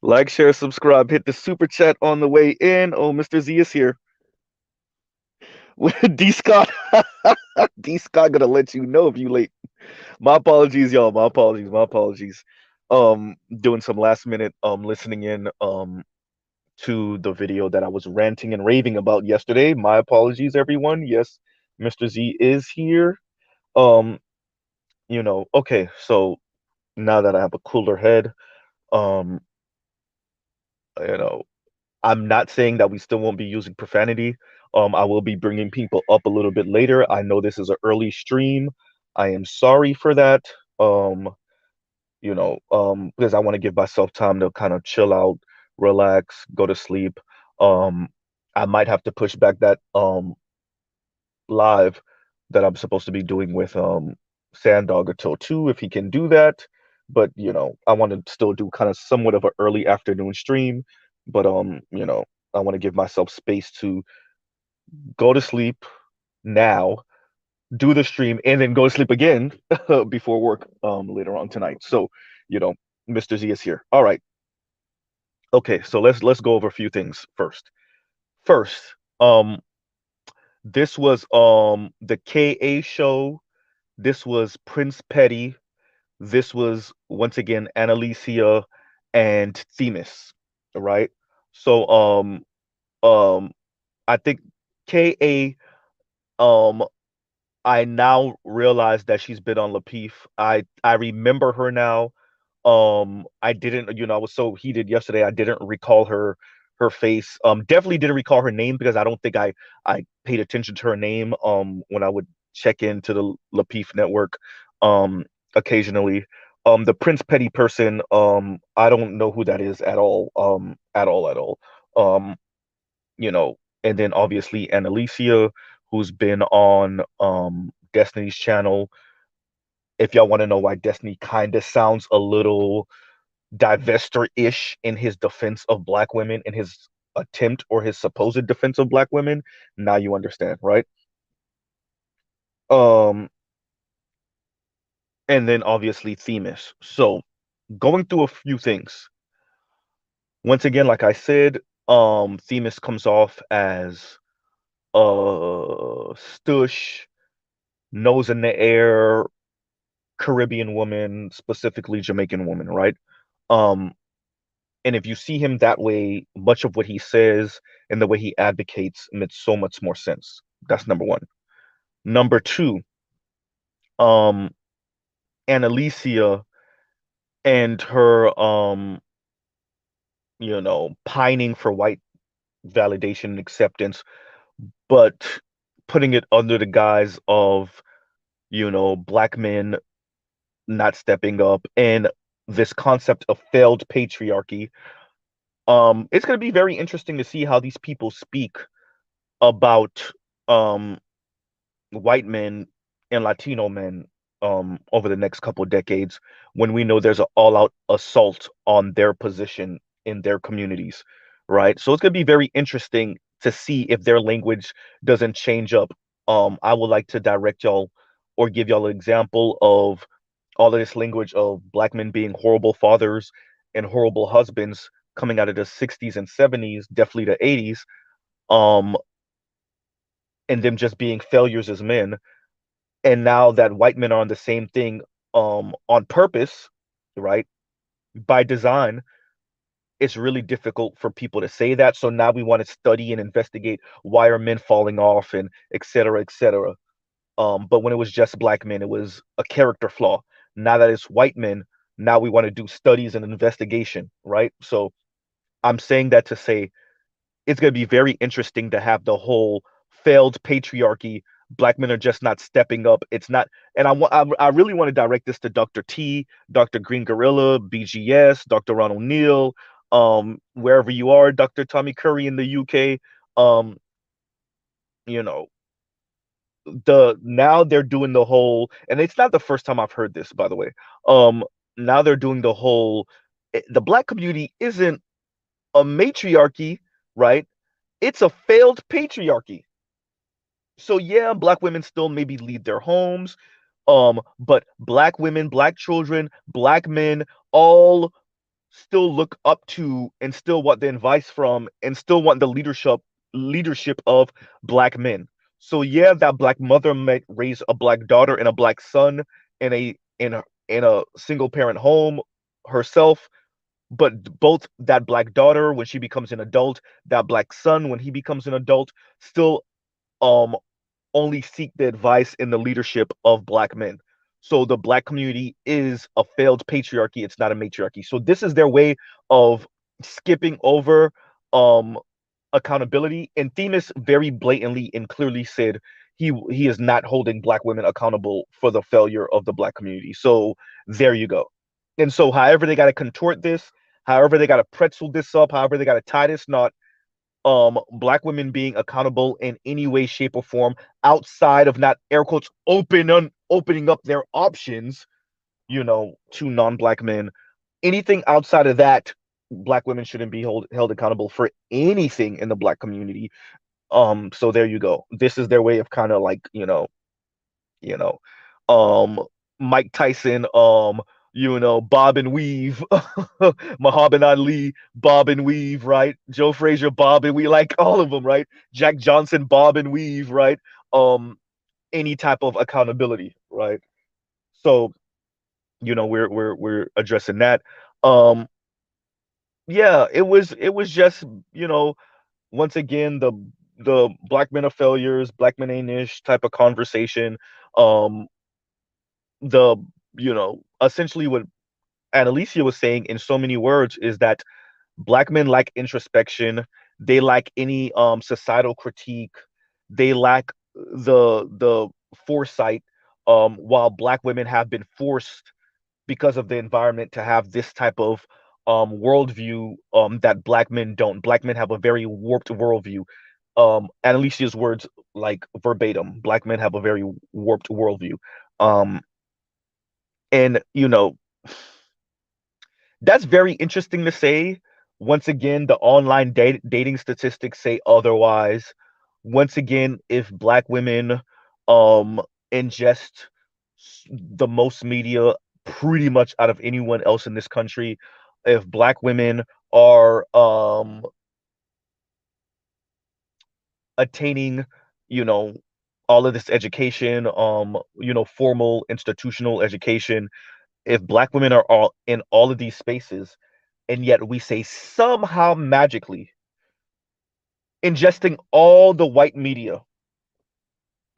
Like, share, subscribe, hit the super chat on the way in. Oh, Mr. Z is here. D Scott, D Scott gonna let you know if you late. My apologies, y'all. My apologies. My apologies. Doing some last minute listening in to the video that I was ranting and raving about yesterday. My apologies, everyone. Yes, Mr. Z is here. Um, okay. So now that I have a cooler head, um, you know, I'm not saying that we still won't be using profanity. I will be bringing people up a little bit later. I know this is an early stream. I am sorry for that. Um, because I want to give myself time to kind of chill out, relax, go to sleep. Um, I might have to push back that live that I'm supposed to be doing with Sandog until 2 if he can do that. But I want to still do kind of somewhat of an early afternoon stream. But I want to give myself space to go to sleep now, do the stream, and then go to sleep again before work later on tonight. So, you know, Mr. Z is here. All right. Okay, so let's go over a few things first. First, um, this was the KA show. This was Prince Petty. This was once again Annalicia and Themis, right? So um I think KA um I now realize that she's been on Lapeef. I remember her now. I didn't, I was so heated yesterday. I didn't recall her face. Definitely didn't recall her name because I don't think I paid attention to her name when I would check into the Lapeef network occasionally. The Prince Petty person, I don't know who that is at all. At all. Um, and then obviously Annalicia, who's been on Destiny's channel. If y'all want to know why Destiny kind of sounds a little divestor-ish in his defense of black women, in his attempt or his supposed defense of black women, now you understand, right? Um, and then obviously Themis. So going through a few things. Once again, like I said, Themis comes off as stush, nose in the air, Caribbean woman, specifically Jamaican woman, right? Um, and if you see him that way, much of what he says and the way he advocates makes so much more sense. That's number one. Number two, um, Annalicia and her, pining for white validation and acceptance, but putting it under the guise of, black men not stepping up and this concept of failed patriarchy. It's going to be very interesting to see how these people speak about um white men and Latino men over the next couple of decades when we know there's an all-out assault on their position in their communities, right? So it's going to be very interesting to see if their language doesn't change up. I would like to direct y'all or give y'all an example of all of this language of black men being horrible fathers and horrible husbands coming out of the 60s and 70s, definitely the 80s, um, and them just being failures as men. And now that white men are on the same thing on purpose, right? By design, it's really difficult for people to say that. So now we want to study and investigate why are men falling off and et cetera, et cetera. But when it was just black men, it was a character flaw. Now that it's white men, now we want to do studies and investigation, right? So I'm saying that to say it's going to be very interesting to have the whole failed patriarchy. Black men are just not stepping up. It's not, and I really want to direct this to Dr. T, Dr. Green Gorilla, BGS, Dr. Ronald Neal, wherever you are, Dr. Tommy Curry in the UK. Um, you know, now they're doing the whole, and it's not the first time I've heard this, by the way. Um, Now they're doing the whole. The black community isn't a matriarchy, right? It's a failed patriarchy. So yeah, black women still maybe lead their homes, but black women, black children, black men, all still look up to and still want the advice from and still want the leadership of black men. So yeah, that black mother might raise a black daughter and a black son in a single parent home herself, but both that black daughter when she becomes an adult, that black son when he becomes an adult, still um only seek the advice and the leadership of black men. So the black community is a failed patriarchy. It's not a matriarchy. So this is their way of skipping over um accountability. And Themis very blatantly and clearly said he is not holding black women accountable for the failure of the black community. So there you go. And so however they gotta contort this, however they gotta pretzel this up, however they gotta tie this knot, black women being accountable in any way shape or form outside of not air quotes opening up their options, to non-black men, anything outside of that, black women shouldn't be held accountable for anything in the black community. So there you go. This is their way of kind of like, you know, um, Mike Tyson, bob and weave, Muhammad Ali, bob and weave, right? Joe Frazier, bob and weave, like all of them, right? Jack Johnson, bob and weave, right? Um, any type of accountability, right? So, we're addressing that. Um, yeah, it was just, you know, once again the black men are failures, black men ain't ish type of conversation. Um, the essentially what Annalicia was saying in so many words is that black men lack introspection, they lack any societal critique, they lack the foresight, while black women have been forced because of the environment to have this type of worldview that black men don't. Black men have a very warped worldview. Annalicia's words, like verbatim, black men have a very warped worldview. Um, and that's very interesting to say. Once again, the online dating statistics say otherwise. Once again, if black women um ingest the most media pretty much out of anyone else in this country, if black women are attaining, you know, all of this education, formal institutional education, if black women are all in all of these spaces, and yet we say somehow magically ingesting all the white media,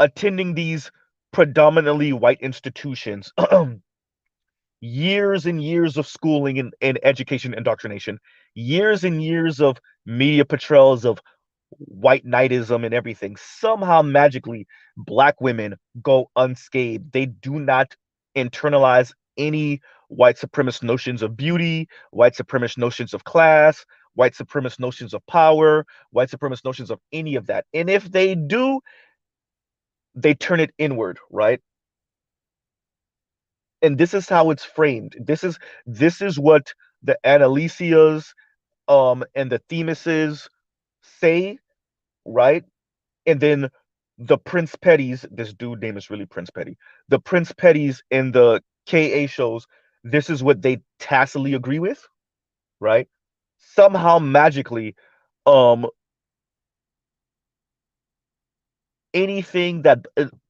attending these predominantly white institutions, years and years of schooling and education indoctrination, years and years of media portrayals of white knightism and everything, somehow magically black women go unscathed. They do not internalize any white supremacist notions of beauty, white supremacist notions of class, white supremacist notions of power, white supremacist notions of any of that. And if they do, they turn it inward, right? And this is how it's framed. This is what the Annalicias and the Themises say, right? And then the Prince Petties, this dude name is really Prince Petty. The Prince Petties in the KA shows, this is what they tacitly agree with, right? Somehow magically, um, anything that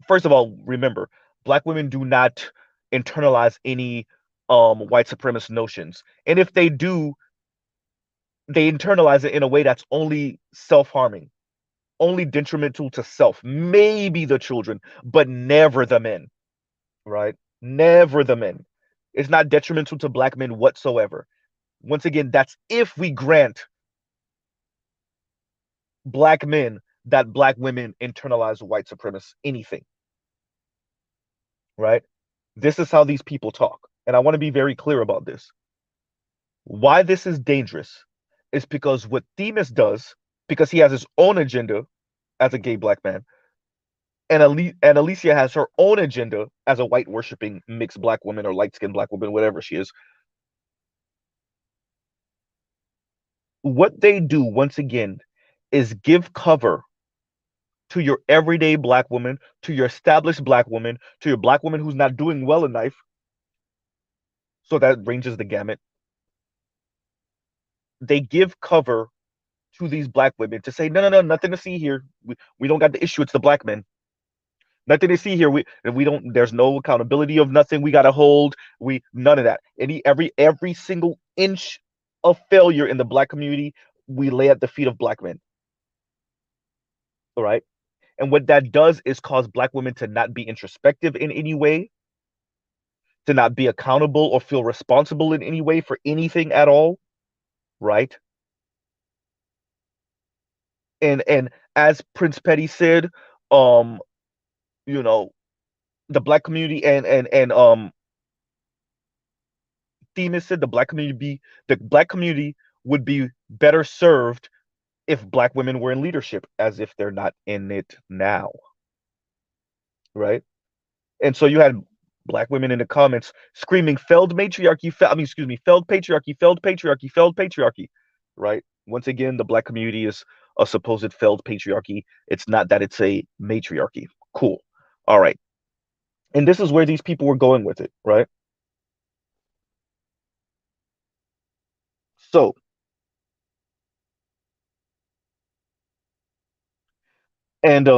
first of all, remember, black women do not internalize any white supremacist notions. And if they do, they internalize it in a way that's only self-harming, only detrimental to self, maybe the children, but never the men, right? Never the men. It's not detrimental to black men whatsoever. Once again, that's if we grant black men that black women internalize white supremacy, anything, right? This is how these people talk. And I want to be very clear about this. Why this is dangerous is because what Themis does, because he has his own agenda as a gay black man, and Alicia has her own agenda as a white worshiping mixed black woman or light skinned black woman, whatever she is. What they do, once again, is give cover to your everyday black woman, to your established black woman, to your black woman who's not doing well in life. So that ranges the gamut. they give cover to these black women to say, no, no, no, nothing to see here. We don't got the issue. It's the black men. Nothing to see here. We don't. There's no accountability of nothing. We got to hold. We none of that. Every single inch of failure in the black community, we lay at the feet of black men. All right. And what that does is cause black women to not be introspective in any way, to not be accountable or feel responsible in any way for anything at all. Right. And as Prince Petty said, um, you know, the black community and Themis said the black community would be better served if black women were in leadership, as if they're not in it now, right? And so you had black women in the comments screaming failed matriarchy, failed patriarchy, failed patriarchy, failed patriarchy, right? Once again, the black community is a supposed failed patriarchy. It's not that, it's a matriarchy. Cool. All right. And this is where these people were going with it, right? So, and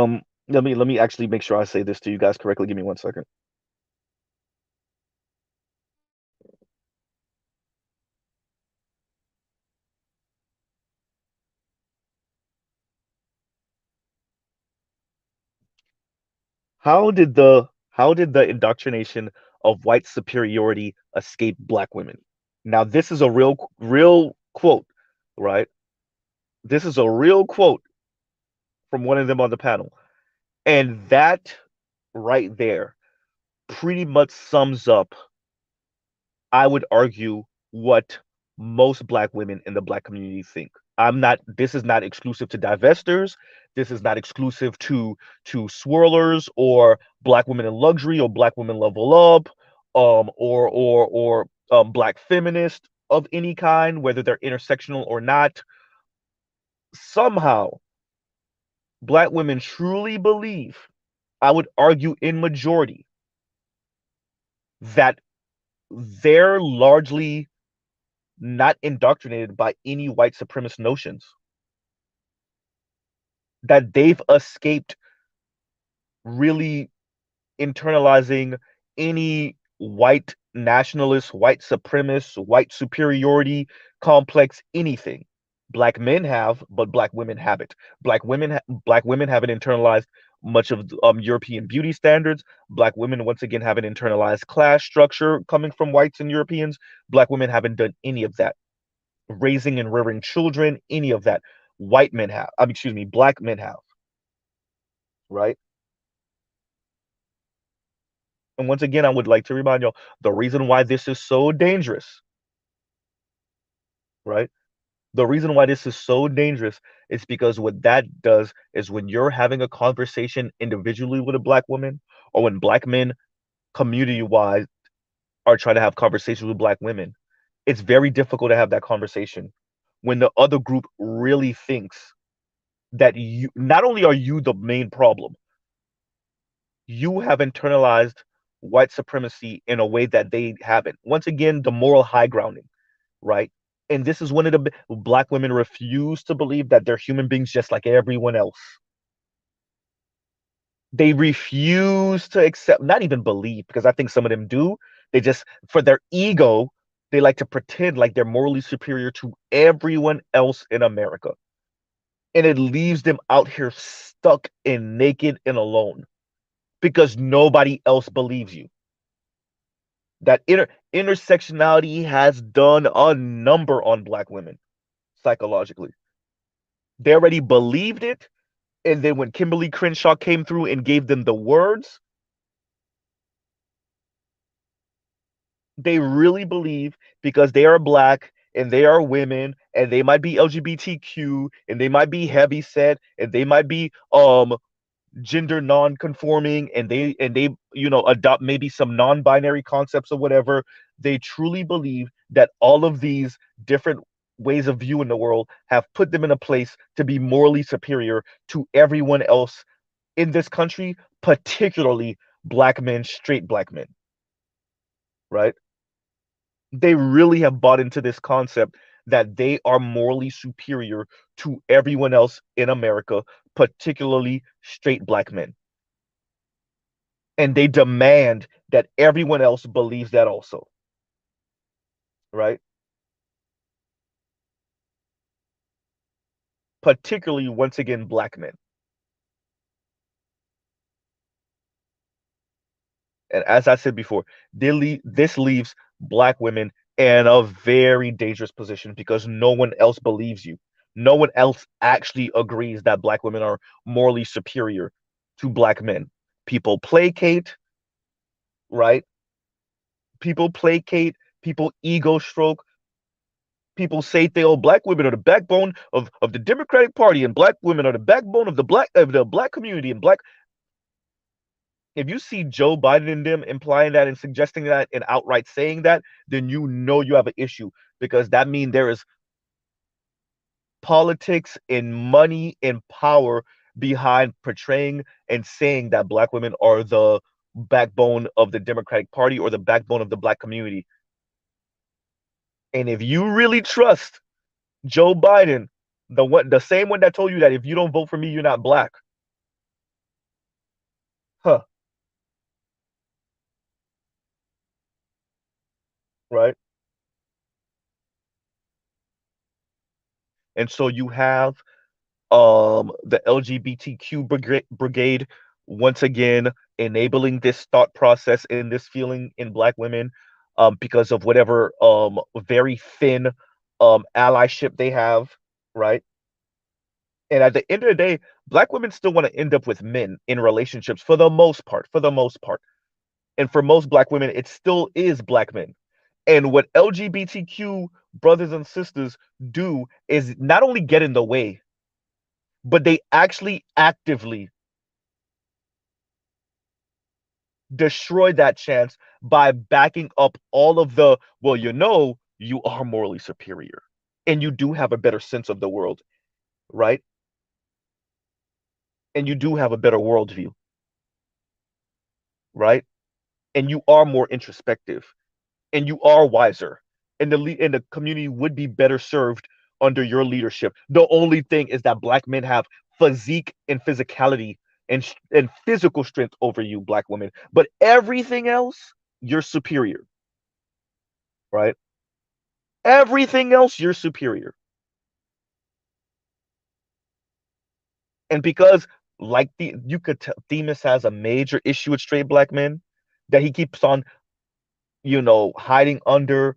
let me actually make sure I say this to you guys correctly. Give me 1 second. How did the indoctrination of white superiority escape black women? Now, this is a real quote, right? This is a real quote from one of them on the panel. And that right there pretty much sums up, I would argue, what most black women in the black community think. This is not exclusive to divestors. This is not exclusive to swirlers or black women in luxury or black women level up, or black feminists of any kind, whether they're intersectional or not. Somehow, black women truly believe, I would argue in majority, that they're largely not indoctrinated by any white supremacist notions, that they've escaped really internalizing any white nationalist, white supremacist, white superiority complex, anything. Black men have, but black women haven't. Black women haven't internalized much of European beauty standards. Black women, once again, haven't internalized class structure coming from whites and Europeans. Black women haven't done any of that. Raising and rearing children, any of that. White men have. Excuse me, black men have, right? And once again, I would like to remind y'all, the reason why this is so dangerous, right? The reason why this is so dangerous is because what that does is, when you're having a conversation individually with a black woman, or when black men community wise are trying to have conversations with black women, it's very difficult to have that conversation when the other group really thinks that you, not only are you the main problem, you have internalized white supremacy in a way that they haven't. Once again, the moral high grounding, right? And this is one of the black women refuse to believe that they're human beings just like everyone else. They refuse to accept, not even believe, because I think some of them do. They just, for their ego, they like to pretend like they're morally superior to everyone else in America. And it leaves them out here stuck and naked and alone because nobody else believes you. That intersectionality has done a number on black women psychologically. They already believed it, and then when Kimberly Crenshaw came through and gave them the words, they really believe, because they are black and they are women and they might be LGBTQ and they might be heavy set and they might be gender non-conforming, and they adopt maybe some non-binary concepts or whatever. They truly believe that all of these different ways of viewing the world have put them in a place to be morally superior to everyone else in this country, particularly black men, straight black men, right? They really have bought into this concept that they are morally superior to everyone else in America, particularly straight black men. And they demand that everyone else believes that also, right? Particularly, once again, black men. And as I said before, this leaves black women in a very dangerous position because no one else believes you. No one else actually agrees that black women are morally superior to black men. People placate, right? People placate, people ego stroke, people say black women are the backbone of the Democratic Party and black women are the backbone of the black community and black. If you see Joe Biden and them implying that and suggesting that and outright saying that, then you know you have an issue because that means there is politics and money and power behind portraying and saying that black women are the backbone of the Democratic Party or the backbone of the black community. And if you really trust Joe Biden, the same one that told you that if you don't vote for me, you're not black, huh? Right? And so you have the LGBTQ brigade once again enabling this thought process and this feeling in black women because of whatever very thin allyship they have, right? And at the end of the day, black women still want to end up with men in relationships for the most part, for the most part. And for most black women, it still is black men. And what LGBTQ brothers and sisters do is not only get in the way, but they actually actively destroy that chance by backing up all of the, well, you are morally superior and you do have a better sense of the world, right? And you do have a better worldview, right? And you are more introspective and you are wiser and the community would be better served under your leadership. The only thing is that black men have physique and physicality and physical strength over you, black women. But everything else, you're superior, right? Everything else, you're superior. And because like you could tell Themis has a major issue with straight black men that he keeps on, hiding under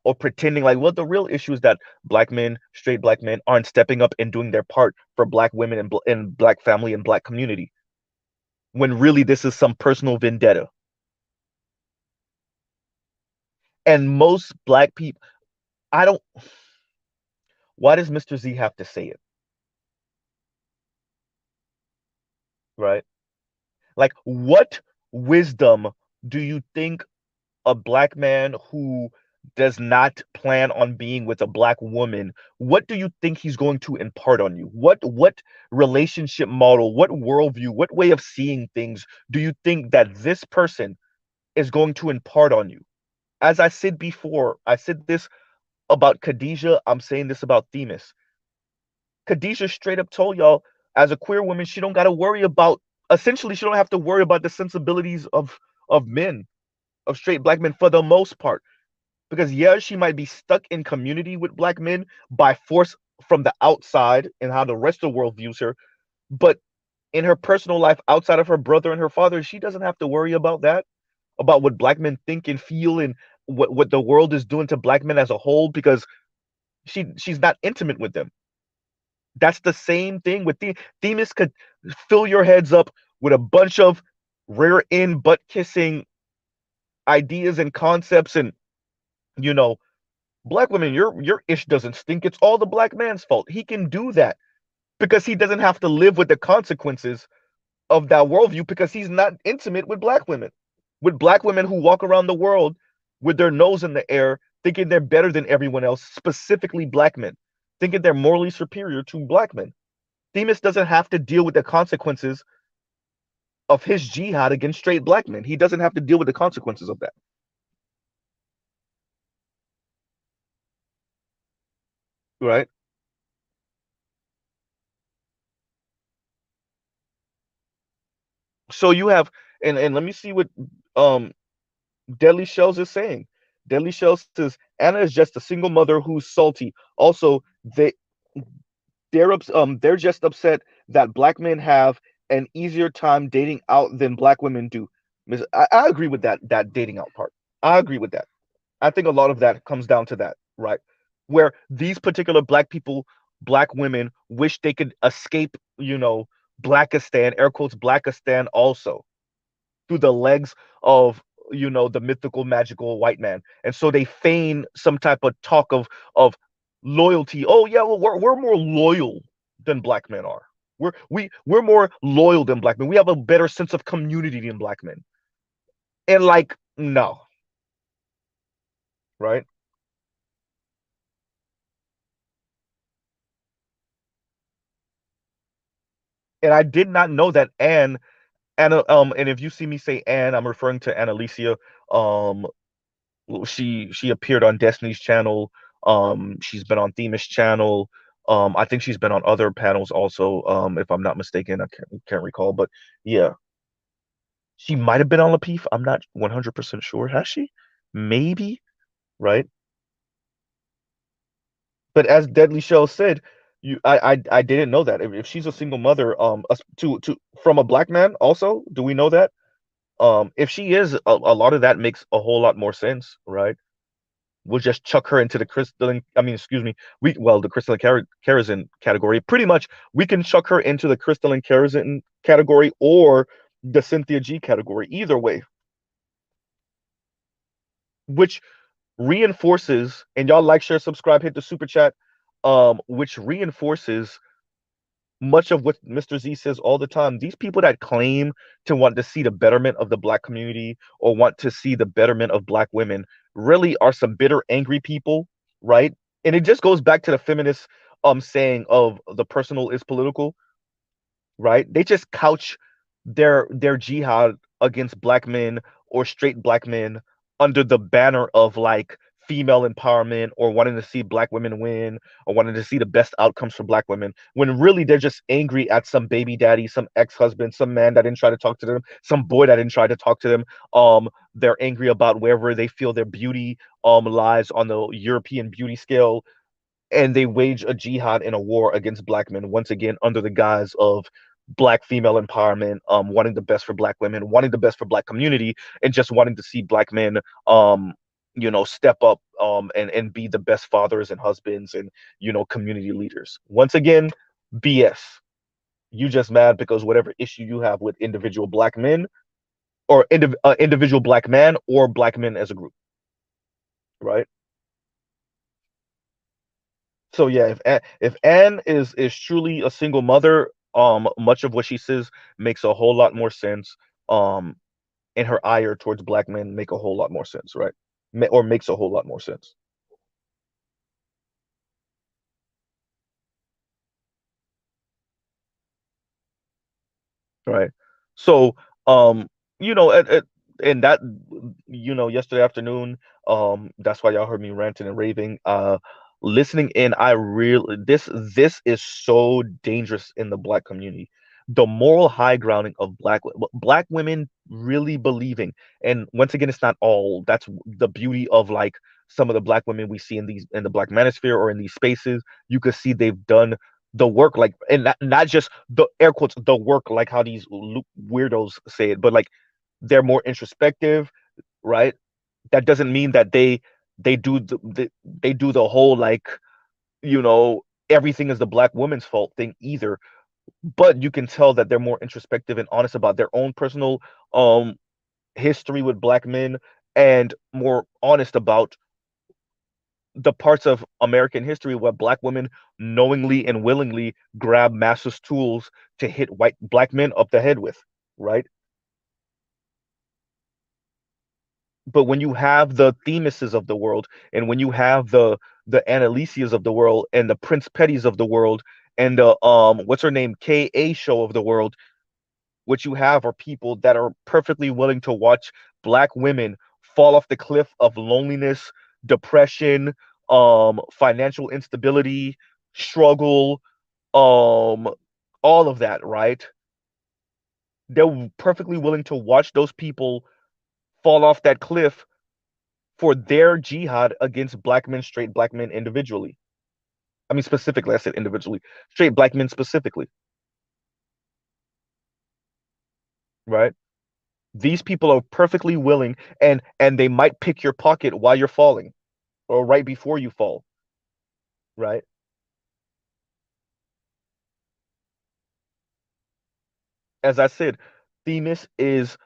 or pretending like, well, the real issue is that black men, straight black men, aren't stepping up and doing their part for black women and black family and black community. When really this is some personal vendetta. And most black people, I don't. Why does Mr. Z have to say it? Right? Like, what wisdom do you think a black man who does not plan on being with a black woman, what do you think he's going to impart on you? What relationship model, what worldview, what way of seeing things do you think that this person is going to impart on you? As I said before, I said this about Khadijah, I'm saying this about Themis. Khadijah straight up told y'all, as a queer woman, she don't got to worry about, essentially, she don't have to worry about the sensibilities of men, of straight black men for the most part. Because yeah, she might be stuck in community with black men by force from the outside and how the rest of the world views her, but in her personal life outside of her brother and her father, she doesn't have to worry about that, about what black men think and feel and what the world is doing to black men as a whole because she's not intimate with them. That's the same thing with Themis could fill your heads up with a bunch of rear end butt kissing ideas and concepts and you know black women, your ish doesn't stink. It's all the black man's fault. He can do that because he doesn't have to live with the consequences of that worldview because he's not intimate with black women who walk around the world with their nose in the air, thinking they're better than everyone else, specifically black men, thinking they're morally superior to black men. Themis doesn't have to deal with the consequences of his jihad against straight black men. He doesn't have to deal with the consequences of that. right? So you have, and let me see what um Deadly Shells is saying. Deadly Shells says Anna is just a single mother who's salty. Also, they're just upset that black men have an easier time dating out than black women do. I agree with that dating out part. I agree with that. I think a lot of that comes down to that, right? Where these particular black people, black women, wish they could escape, Blackistan, air quotes Blackistan also through the legs of the mythical magical white man, and so they feign some type of talk of loyalty. Oh yeah, well we're more loyal than black men are. We're more loyal than black men. We have a better sense of community than black men. And like, no, right? And I did not know that Anna, and if you see me say Anne, I'm referring to Annalicia. Um, she appeared on Destiny's channel. She's been on Themis channel. I think she's been on other panels also. If I'm not mistaken, I can't recall, but yeah, she might have been on Lapeef. I'm not 100% sure. Has she? Maybe, right? But as Deadly Shell said, I didn't know that. If she's a single mother, to from a black man, also, do we know that? If she is, a lot of that makes a whole lot more sense, right? We'll just chuck her into the crystalline. I mean, excuse me. The crystalline kerosene category. Pretty much, we can chuck her into the crystalline kerosene category or the Cynthia G category. Either way, which reinforces. And y'all like, share, subscribe, hit the super chat. Which reinforces much of what Mr. Z says all the time. These people that claim to want to see the betterment of the black community or want to see the betterment of black women really are some bitter, angry people, right? And it just goes back to the feminist saying of the personal is political, right? They just couch their jihad against black men or straight black men under the banner of like female empowerment or wanting to see black women win or wanting to see the best outcomes for black women when really they're just angry at some baby daddy, some ex-husband, some man that didn't try to talk to them, some boy that didn't try to talk to them. They're angry about wherever they feel their beauty lies on the European beauty scale, and they wage a jihad and a war against black men once again under the guise of black female empowerment, wanting the best for black women, wanting the best for black community, and just wanting to see black men step up and be the best fathers and husbands and community leaders. Once again, BS. You just mad because whatever issue you have with individual black men or individual black man or black men as a group, right? So yeah, if Anne is truly a single mother, much of what she says makes a whole lot more sense. Um, and her ire towards black men make a whole lot more sense, right? Or makes a whole lot more sense. Right. So, and that, yesterday afternoon, that's why y'all heard me ranting and raving. Listening in, I really this is so dangerous in the black community. The moral high grounding of black women really believing, and once again, it's not all. That's the beauty of like some of the black women we see in the black manosphere or in these spaces. You could see they've done the work, like, and not just the air quotes the work like how these weirdos say it, but like they're more introspective, right? That doesn't mean that they do they do the whole like you know everything is the black woman's fault thing either, but you can tell that they're more introspective and honest about their own personal um history with black men, and more honest about the parts of American history where black women knowingly and willingly grab master's tools to hit white black men up the head with, right? But when you have the Themises of the world, and when you have the Annalicias of the world, and the Prince Petties of the world, and the what's her name, Ka show of the world, what you have are people that are perfectly willing to watch black women fall off the cliff of loneliness, depression, financial instability, struggle, um, all of that, right? They're perfectly willing to watch those people fall off that cliff for their jihad against black men, straight black men individually. I mean, specifically, I said individually, straight black men specifically, right? These people are perfectly willing, and they might pick your pocket while you're falling or right before you fall, right? As I said, Themis is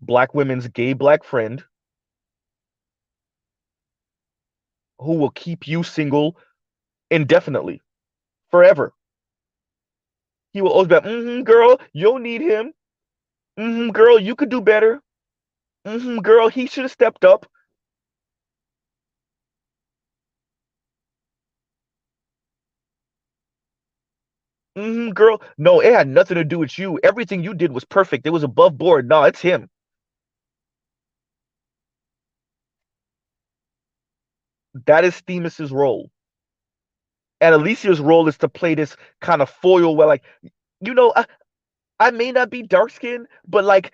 black women's gay black friend who will keep you single indefinitely, forever. He will always be like, girl, you'll need him. Girl, you could do better. Girl, he should have stepped up. Girl, no, it had nothing to do with you. Everything you did was perfect. It was above board. No, it's him. That is Themis's role. And Alicia's role is to play this kind of foil where, like, you know, I may not be dark skinned, but like,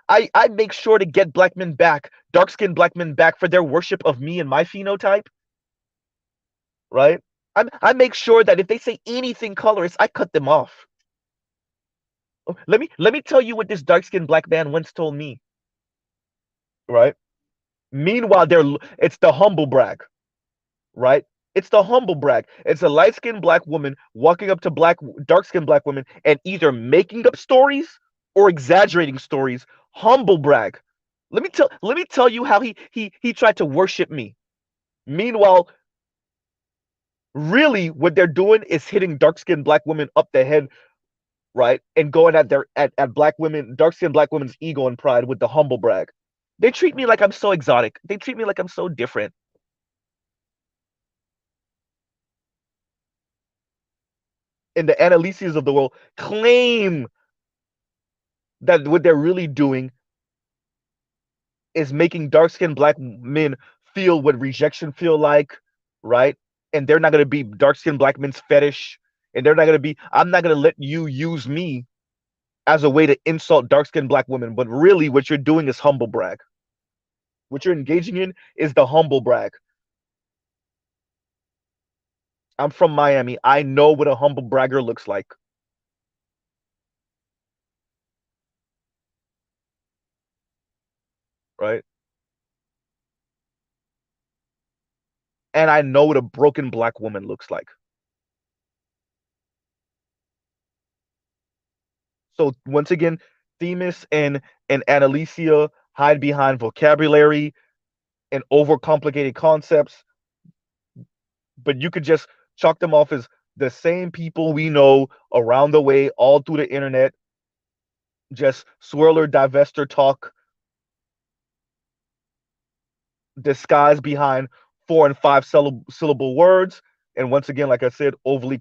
I make sure to get black men back, dark skinned black men back for their worship of me and my phenotype, right? I make sure that if they say anything colorist, I cut them off. Let me tell you what this dark skinned black man once told me, right? Meanwhile, it's the humble brag, right? It's the humble brag. It's a light skinned black woman walking up to dark skinned black women and either making up stories or exaggerating stories. Humble brag. Let me tell you how he tried to worship me. Meanwhile, really what they're doing is hitting dark skinned black women up the head, right? And going at black women, dark skinned black women's ego and pride with the humble brag. They treat me like I'm so exotic. They treat me like I'm so different. And the Annalisias of the world claim that what they're really doing is making dark skinned black men feel what rejection feel like, right? And they're not gonna be dark skinned black men's fetish. And they're not gonna be, I'm not gonna let you use me as a way to insult dark skinned black women. But really what you're doing is humble brag. What you're engaging in is the humble brag. I'm from Miami. I know what a humble bragger looks like, right? And I know what a broken black woman looks like. So once again, Themis and Annalicia hide behind vocabulary and overcomplicated concepts, but you could just chalk them off as the same people we know around the way, all through the internet, just swirler divestor talk disguised behind 4 and 5 syllable words. And once again, like I said, overly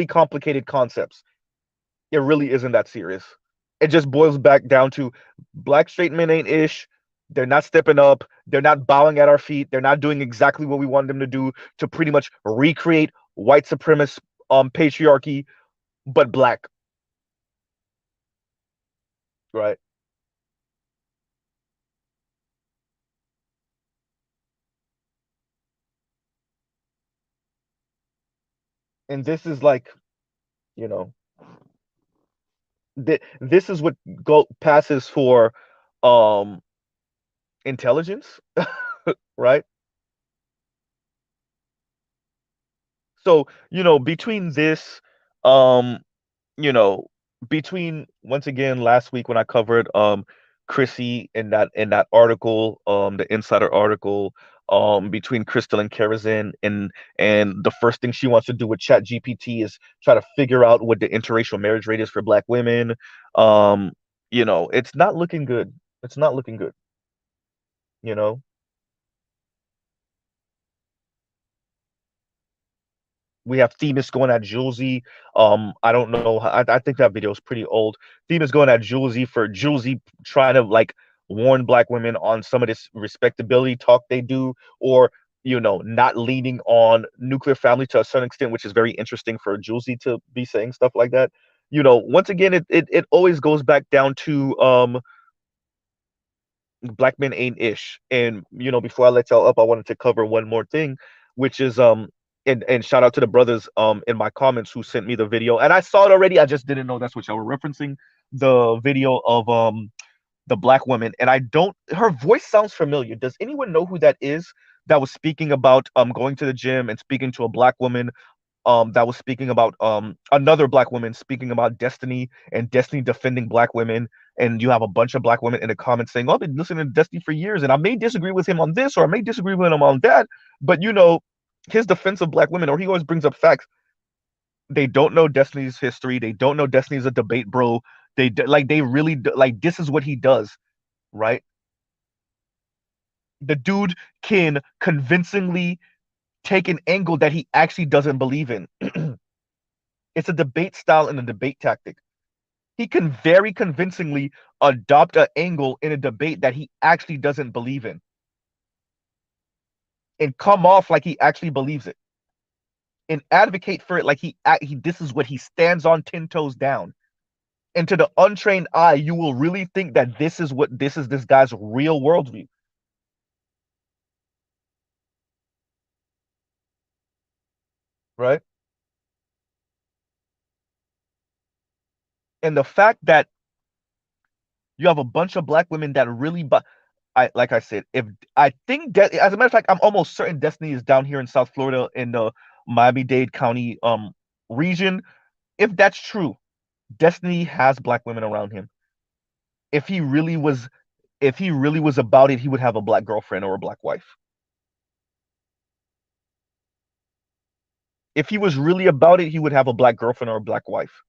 complicated concepts. It really isn't that serious. It just boils back down to black straight men ain't ish. They're not stepping up. They're not bowing at our feet. They're not doing exactly what we want them to do to pretty much recreate white supremacist patriarchy, but black, right? And this is like, you know, this is what passes for um intelligence, right? So, between this, um, you know, between once again last week when I covered Chrissy in that article, the insider article, between Crystal and Kerosene, and the first thing she wants to do with Chat GPT is try to figure out what the interracial marriage rate is for black women. Um, it's not looking good. It's not looking good, you know. We have Themis going at Julesy. I don't know. I think that video is pretty old. Themis going at Julesy for Julesy trying to like warn black women on some of this respectability talk they do, or not leaning on nuclear family to a certain extent, which is very interesting for Julesy to be saying stuff like that. Once again, it always goes back down to black men ain't ish. And before I let y'all up, I wanted to cover one more thing, which is and shout out to the brothers in my comments who sent me the video. And I saw it already, I just didn't know that's what y'all were referencing. The video of the black woman. And I don't her voice sounds familiar. Does anyone know who that is that was speaking about going to the gym and speaking to a black woman that was speaking about another black woman speaking about Destiny and Destiny defending black women, and you have a bunch of black women in the comments saying, "Oh, I've been listening to Destiny for years, and I may disagree with him on this, or I may disagree with him on that, but his defense of black women, or he always brings up facts. They don't know Destiny's history. They don't know Destiny's a debate bro. They really like this is what he does, right? The dude can convincingly take an angle that he actually doesn't believe in. It's a debate style and a debate tactic. He can very convincingly adopt an angle in a debate that he actually doesn't believe in and come off like he actually believes it and advocate for it like he this is what he stands on 10 toes down. And to the untrained eye, you will really think that this is this guy's real worldview. Right? And the fact that you have a bunch of black women that really like I said, if I think that as a matter of fact, I'm almost certain Destiny is down here in South Florida in the Miami-Dade County region. If that's true, Destiny has black women around him. If he really was if he really was about it, he would have a black girlfriend or a black wife. If he was really about it, he would have a black girlfriend or a black wife.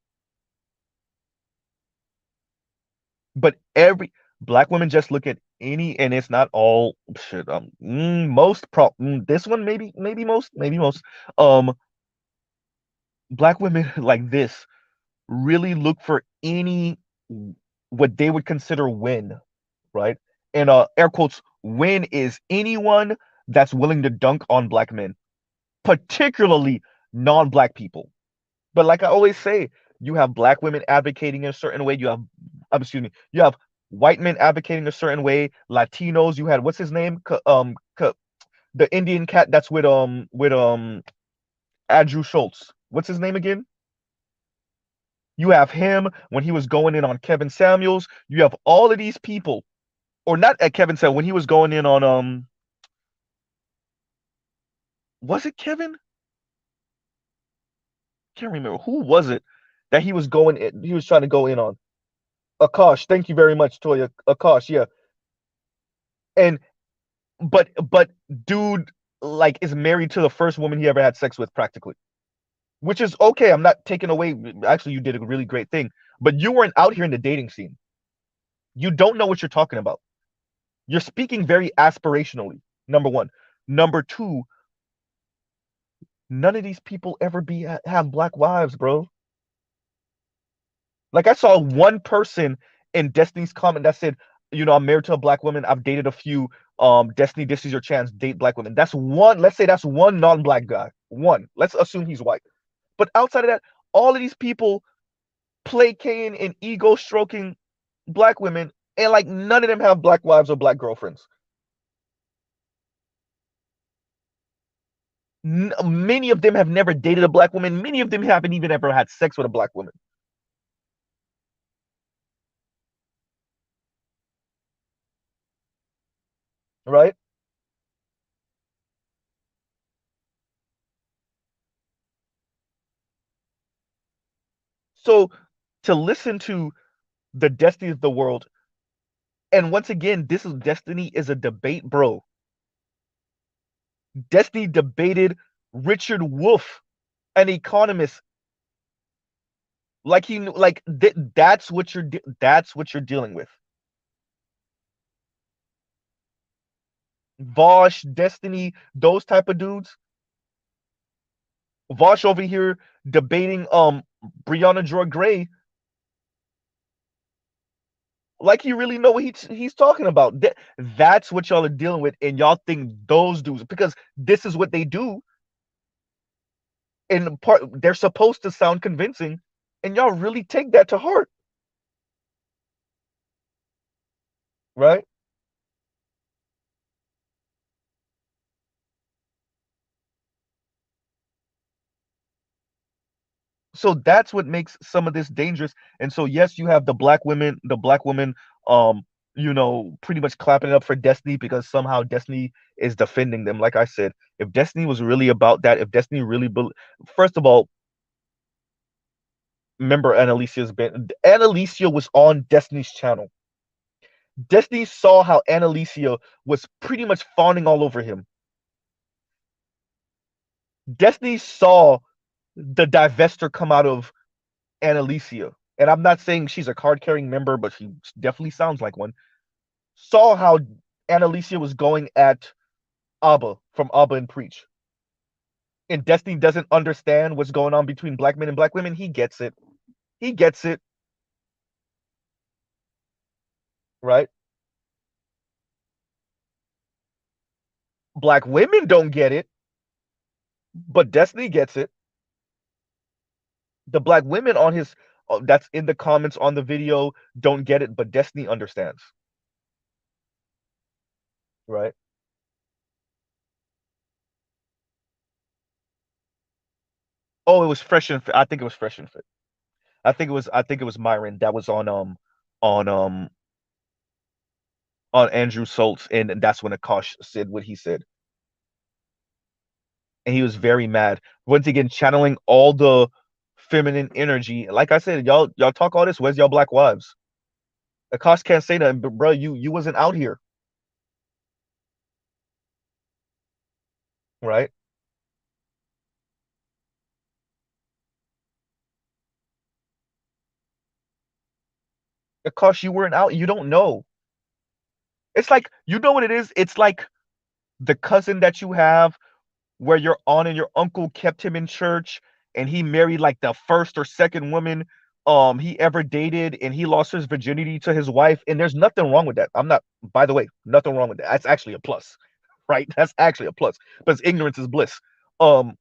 But every black women just look at any, and it's not all shit. Most this one maybe most um black women like this really look for any what they would consider win, right? And air quotes win is anyone that's willing to dunk on black men, particularly non-black people. But like I always say, you have black women advocating in a certain way. Excuse me, you have white men advocating a certain way. Latinos, you had what's his name, the Indian cat that's with Andrew Schultz. What's his name again? You have him when he was going in on Kevin Samuels. You have all of these people, or not at Kevin Samuels when he was going in on was it Kevin? Can't remember who was it that he was going in, he was trying to go in on. Akash, thank you very much, Toya. Akash, yeah. And but dude like is married to the first woman he ever had sex with practically. Which is okay. I'm not taking away. Actually, you did a really great thing. But you weren't out here in the dating scene. You don't know what you're talking about. You're speaking very aspirationally. Number one. Number two, none of these people ever have black wives, bro. Like I saw one person in Destiny's comment that said, I'm married to a black woman. I've dated a few. Destiny, this is your chance. Date black women. That's one. Let's say that's one non-black guy. One. Let's assume he's white. But outside of that, all of these people placating and ego stroking black women, and like none of them have black wives or black girlfriends. Many of them have never dated a black woman. Many of them haven't even ever had sex with a black woman. Right? So to listen to the Destiny of the world, and once again, this is Destiny is a debate, bro. Destiny debated Richard Wolff, an economist. Like he like that's what you're dealing with. Vosh, Destiny, those type of dudes. Vosh over here debating Brianna Joy Gray. Like he really know what he's talking about. That's what y'all are dealing with, and y'all think those dudes, because this is what they do. In part, they're supposed to sound convincing, and y'all really take that to heart, right? So that's what makes some of this dangerous. And so yes, you have the black women, um, pretty much clapping it up for Destiny because somehow Destiny is defending them. Like I said, if Destiny was really about that, if Destiny really, first of all, remember Annalicia was on Destiny's channel. Destiny saw how Annalicia was pretty much fawning all over him. Destiny saw the divestor come out of Annalicia. And I'm not saying she's a card carrying member, but she definitely sounds like one. Saw how Annalicia was going at Abba from Abba and Preach. And Destiny doesn't understand what's going on between black men and black women. He gets it. He gets it, right? Black women don't get it, but Destiny gets it. The black women on his that's in the comments on the video don't get it, but Destiny understands, right? Oh, it was fresh and fit. I think it was fresh and fit. I think it was Myron that was on um on Andrew Schultz, and that's when Akash said what he said, and he was very mad. Once again, channeling all the feminine energy. Like I said, y'all talk all this. Where's y'all black wives? Akash can't say nothing, but bro, you wasn't out here, right? Akash, you weren't out. You don't know. It's like you know what it is. It's like the cousin that you have where your aunt and your uncle kept him in church and he married like the first or second woman he ever dated, and he lost his virginity to his wife, and there's nothing wrong with that. I'm not, by the way, nothing wrong with that. That's actually a plus, right? That's actually a plus because ignorance is bliss. um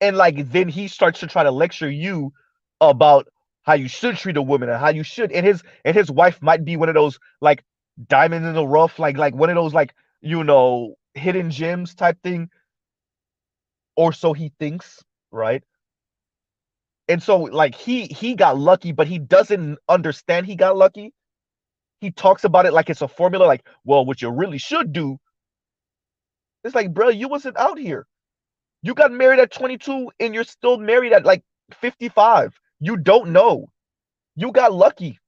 and like then he starts to try to lecture you about how you should treat a woman and how you should, and his wife might be one of those like diamond in the rough, like one of those like hidden gems type thing, or so he thinks, right? And so like he got lucky, but he doesn't understand he got lucky. He talks about it like it's a formula, like, well, what you really should do. It's like, bro, you wasn't out here. You got married at 22 and you're still married at like 55. You don't know. You got lucky.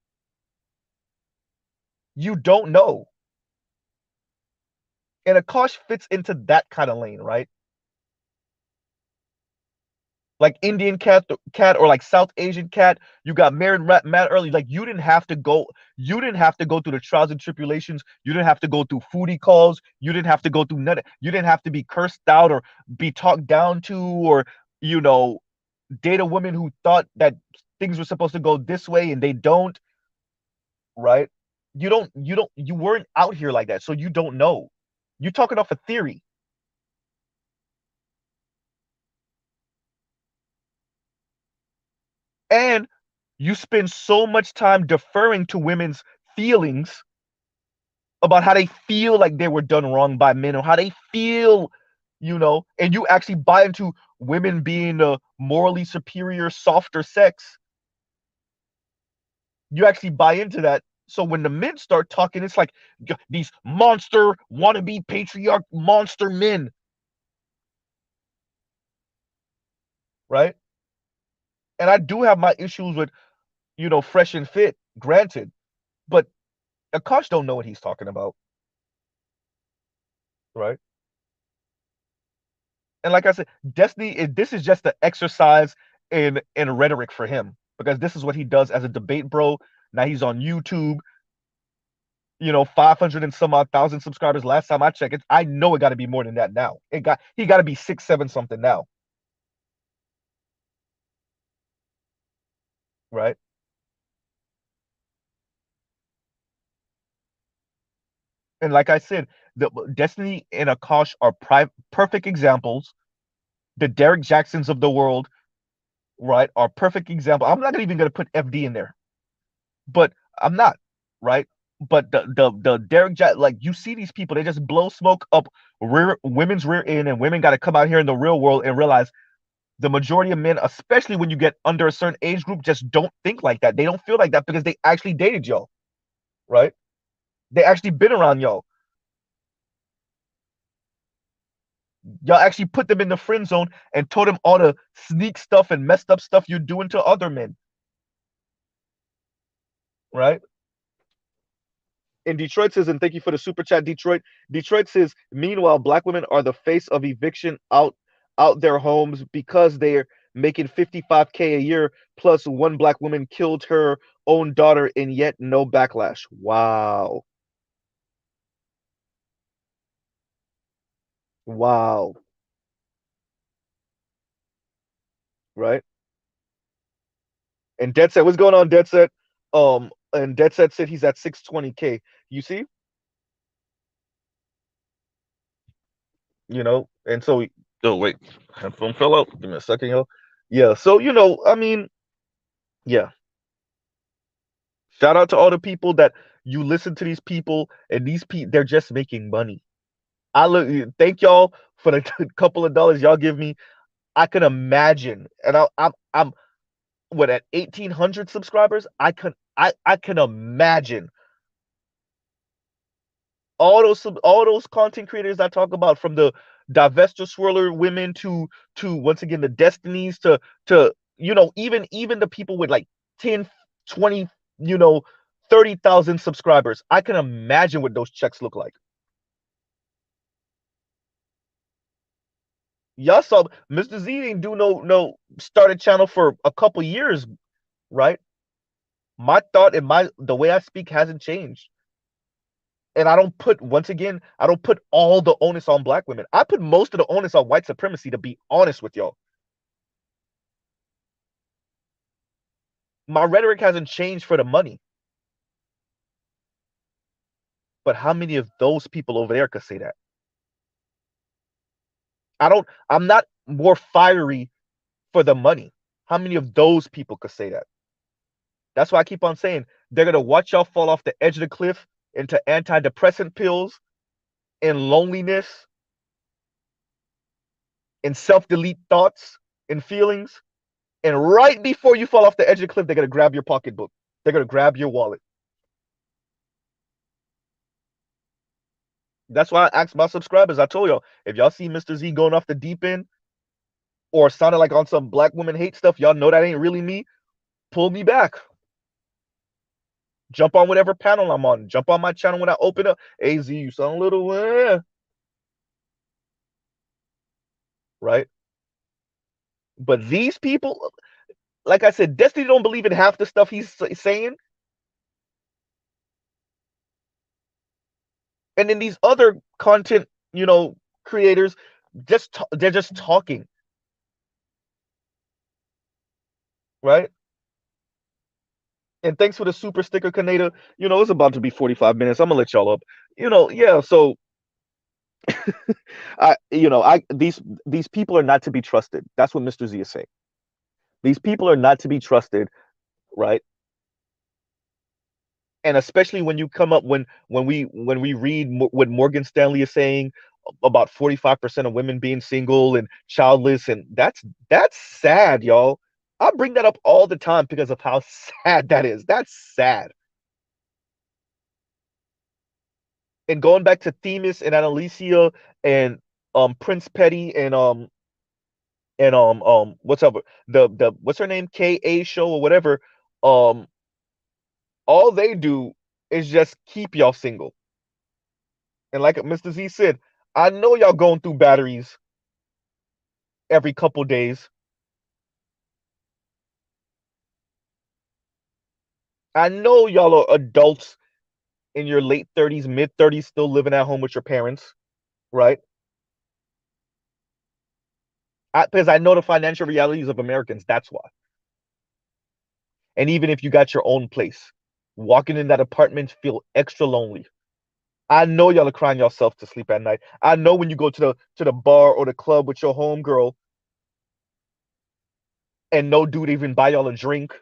You don't know. And Akash fits into that kind of lane, right? Like Indian cat or like South Asian cat, you got married mad early. Like you didn't have to go through the trials and tribulations. You didn't have to go through foodie calls. You didn't have to go through none. You didn't have to be cursed out or be talked down to, or you know, date a woman who thought that things were supposed to go this way and they don't, right? You weren't out here like that, so you don't know. You're talking off a theory. And you spend so much time deferring to women's feelings about how they feel like they were done wrong by men, or how they feel, and you actually buy into women being a morally superior, softer sex. You actually buy into that. So when the men start talking, it's like these monster wannabe patriarch monster men, right? And I do have my issues with, fresh and fit, granted, but Akash don't know what he's talking about, right? And like I said, this is just the exercise in rhetoric for him, because this is what he does as a debate bro. Now he's on YouTube, 500 and some odd thousand subscribers. Last time I checked it, I know it got to be more than that now. He got to be 6, 7 something now, right? And like I said, the Destiny and Akash are perfect examples. The Derek Jacksons of the world, right, are perfect example. I'm not even gonna put FD in there, but I'm not, right? But the Derek Jack, like you see these people, they just blow smoke up women's rear end, and women got to come out here in the real world and realize the majority of men, especially when you get under a certain age group, just don't think like that. They don't feel like that because they actually dated y'all, right? They actually been around y'all. Y'all actually put them in the friend zone and told them all the sneak stuff and messed up stuff you're doing to other men, right? And Detroit says, and thank you for the super chat, Detroit. Detroit says, meanwhile, black women are the face of eviction out their homes because they're making 55K a year, plus one black woman killed her own daughter and yet no backlash. Wow. Wow. Right? And Dead Set, what's going on, Dead Set? And Dead Set said he's at 620K. You see? And so oh wait, headphone fell out. Give me a second, yo. Yeah, so I mean, yeah. Shout out to all the people that you listen to these people, and these people they're just making money. I look thank y'all for the couple of dollars y'all give me. I can imagine, and I'm what at 1,800 subscribers. I can imagine all those content creators I talk about, from the divestor swirler women to once again the destinies to even the people with like 10, 20, you know 30,000 subscribers. I can imagine what those checks look like. Y'all saw Mr. Z didn't do no started channel for a couple years, right? My thought and the way I speak hasn't changed. And I don't put all the onus on black women. I put most of the onus on white supremacy, to be honest with y'all. My rhetoric hasn't changed for the money. But how many of those people over there could say that? I'm not more fiery for the money. How many of those people could say that? That's why I keep on saying they're gonna watch y'all fall off the edge of the cliff into antidepressant pills and loneliness and self-delete thoughts and feelings. And right before you fall off the edge of the cliff, they're gonna grab your pocketbook. They're gonna grab your wallet. That's why I asked my subscribers. I told y'all, if y'all see Mr. Z going off the deep end or sounding like on some black woman hate stuff, y'all know that ain't really me. Pull me back. Jump on whatever panel I'm on. Jump on my channel when I open up. Hey Z, you sound a little right? But these people, like I said, Destiny don't believe in half the stuff he's saying. And then these other content, creators, they're just talking, right? And thanks for the super sticker, Kaneda. It's about to be 45 minutes. I'm gonna let y'all up. Yeah. So these people are not to be trusted. That's what Mr. Z is saying. These people are not to be trusted, right? And especially when you come up when we read what Morgan Stanley is saying about 45% of women being single and childless, and that's sad, y'all. I bring that up all the time because of how sad that is. That's sad. And going back to Themis and Annalicia and Prince Petty and what's up, the what's her name, KA show or whatever, um all they do is just keep y'all single. And like Mr. Z said, I know y'all going through batteries every couple days. I know y'all are adults in your late 30s, mid 30s, still living at home with your parents, right? Because I know the financial realities of Americans. That's why. And even if you got your own place, walking in that apartment feel extra lonely. I know y'all are crying yourself to sleep at night. I know when you go to the bar or the club with your homegirl and no dude even buy y'all a drink,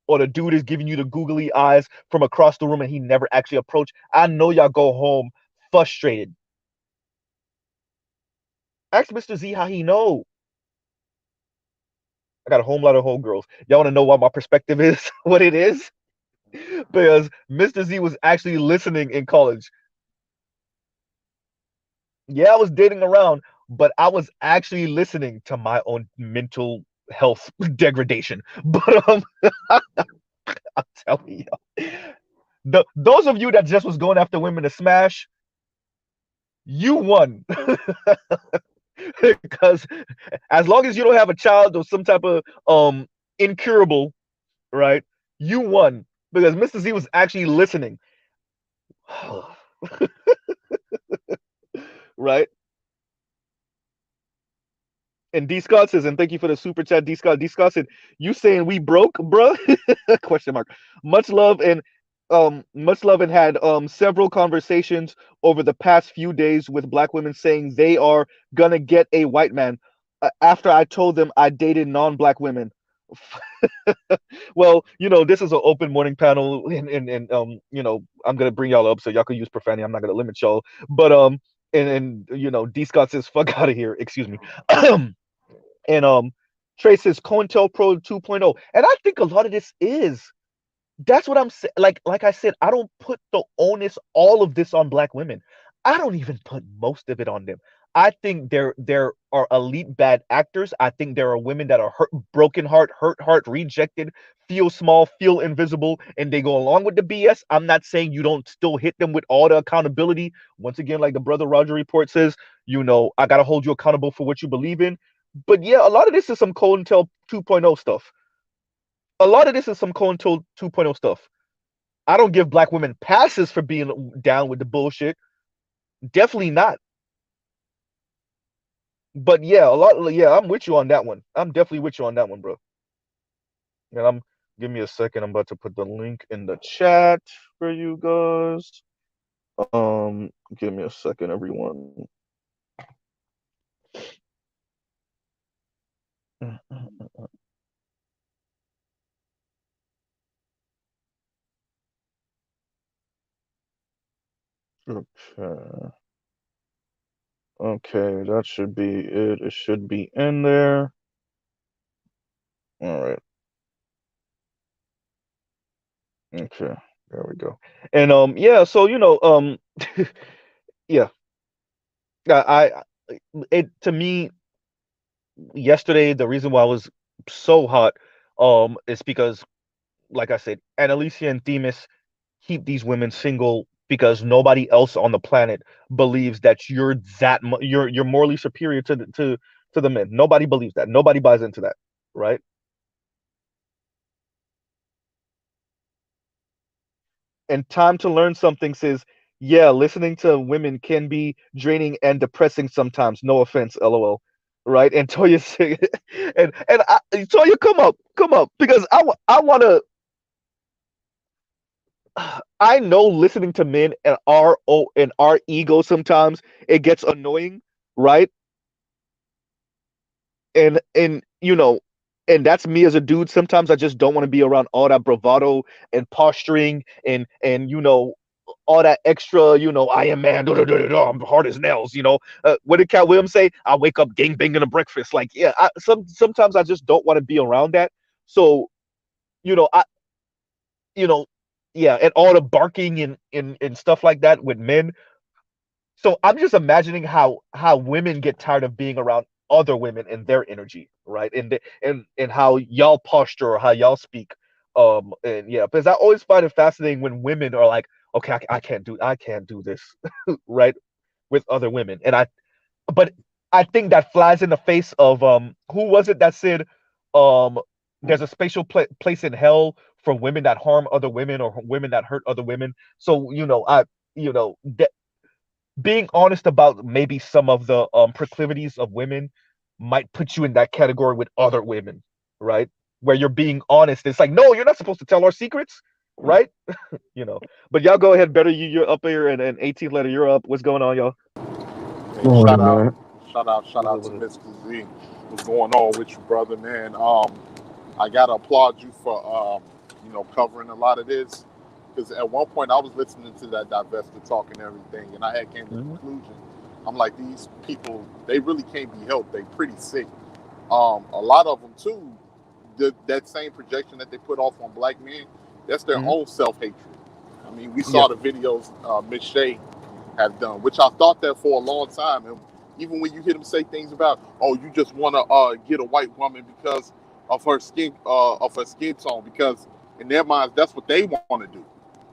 or the dude is giving you the googly eyes from across the room and he never actually approached. I know y'all go home frustrated. Ask Mr. Z how he know. I got a whole lot of homegirls. Y'all want to know what my perspective is? What it is? Because Mr. Z was actually listening in college. Yeah, I was dating around, but I was actually listening to my own mental health degradation. But I'm telling you, those of you that just was going after women to smash, you won. Because as long as you don't have a child or some type of incurable, right, you won. Because Mr. Z was actually listening. Right? And D Scott says, and thank you for the super chat, D Scott. D Scott said, "You saying we broke, bruh?" Question mark. Much love much love and had several conversations over the past few days with black women saying they are gonna get a white man. After I told them I dated non-black women. Well, this is an open morning panel, and I'm gonna bring y'all up so y'all can use profanity. I'm not gonna limit y'all, but and D Scott says, "Fuck out of here." Excuse me. And Trey says COINTELPRO 2.0. And I think a lot of this is, that's what I'm saying. Like I said, I don't put the onus, all of this on black women. I don't even put most of it on them. I think there are elite bad actors. I think there are women that are hurt, broken heart, rejected, feel small, feel invisible, and they go along with the BS. I'm not saying you don't still hit them with all the accountability. Once again, like the brother Roger report says, I gotta hold you accountable for what you believe in. But yeah, a lot of this is some COINTEL 2.0 stuff. A lot of this is some COINTEL 2.0 stuff. I don't give black women passes for being down with the bullshit. Definitely not. But yeah, I'm with you on that one. I'm definitely with you on that one, bro. And give me a second. I'm about to put the link in the chat for you guys. Give me a second, everyone. Okay. Okay, that should be it. It should be in there. All right. Okay. There we go. And yeah, so yeah. It, to me, yesterday, the reason why I was so hot is because, like I said, Annalisa and Themis keep these women single because nobody else on the planet believes that you're morally superior to the men. Nobody believes that. Nobody buys into that, right? And Time to Learn Something says, yeah, listening to women can be draining and depressing sometimes. No offense, lol. Right? And Toya say, Toya, come up, because I want to. I know listening to men and our ego sometimes it gets annoying, right? And that's me as a dude. Sometimes I just don't want to be around all that bravado and posturing and all that extra, I am man, I'm hard as nails. What did Cat Williams say? I wake up gang banging a breakfast. Like, yeah, sometimes I just don't want to be around that. So, I, you know, yeah, and all the barking and stuff like that with men. So I'm just imagining how women get tired of being around other women and their energy, right? And how y'all posture or how y'all speak. And yeah, because I always find it fascinating when women are like, okay, I can't do this, right, with other women. But I think that flies in the face of who was it that said, um, there's a special place in hell for women that harm other women or women that hurt other women. So you know, being honest about maybe some of the proclivities of women might put you in that category with other women, right? Where you're being honest. It's like, no, you're not supposed to tell our secrets. right? You know. But y'all go ahead. Better you're up here, and 18th letter, you're up. What's going on, y'all? Hey, Morning, man. shout What's up? out to What's up? Mr. Z. What's going on with you, brother, man? I gotta applaud you for covering a lot of this, because at one point I was listening to that divestor talk and everything, and I had came to the Hmm. conclusion. I'm like, these people, they really can't be helped. They pretty sick. A lot of them too. That same projection that they put off on black men, that's their Hmm. own self hatred. I mean, we Yeah. saw the videos Miss Shay have done, which I thought that for a long time. And even when you hear them say things about, oh, you just want to get a white woman because of her skin tone, because in their minds that's what they want to do,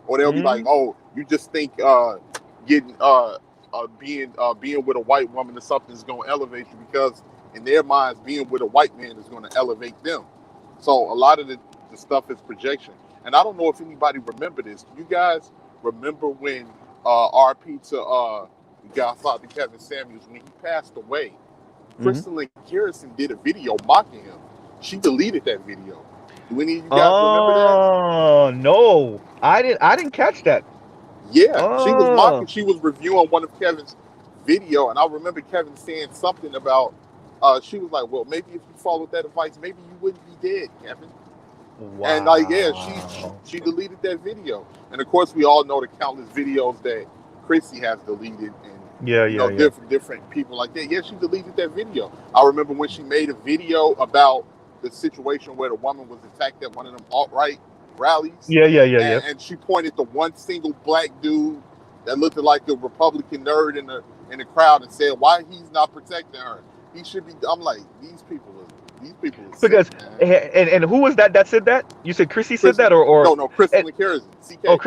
or they'll be like, Hmm. oh, you just think getting being with a white woman or something is going to elevate you, because in their minds being with a white man is going to elevate them. So a lot of the stuff is projection. And I don't know if anybody remember this. Do you guys remember when RP to Godfather Kevin Samuels, when he passed away, Hmm. Crystal and Garrison did a video mocking him. She deleted that video. Do any of you guys remember that? Oh no, I didn't catch that. Yeah, she was mocking. Oh, She was reviewing one of Kevin's video, and I remember Kevin saying something about. She was like, "Well, maybe if you followed that advice, maybe you wouldn't be dead, Kevin." And like, yeah, wow. she deleted that video, and of course, we all know the countless videos that Chrissy has deleted, and Yeah, yeah, yeah. different people like that. Yeah, she deleted that video. I remember when she made a video about the situation where the woman was attacked at one of them alt right rallies, Yeah, yeah, yeah, yeah. and she pointed to one single black dude that looked like a Republican nerd in the crowd and said, "Why he's not protecting her? He should be." I'm like, these people are sick, Because man. and who was that said that? You said Chrissy said Chris, that, or no, and, Crystal and Kerosene, oh, CK,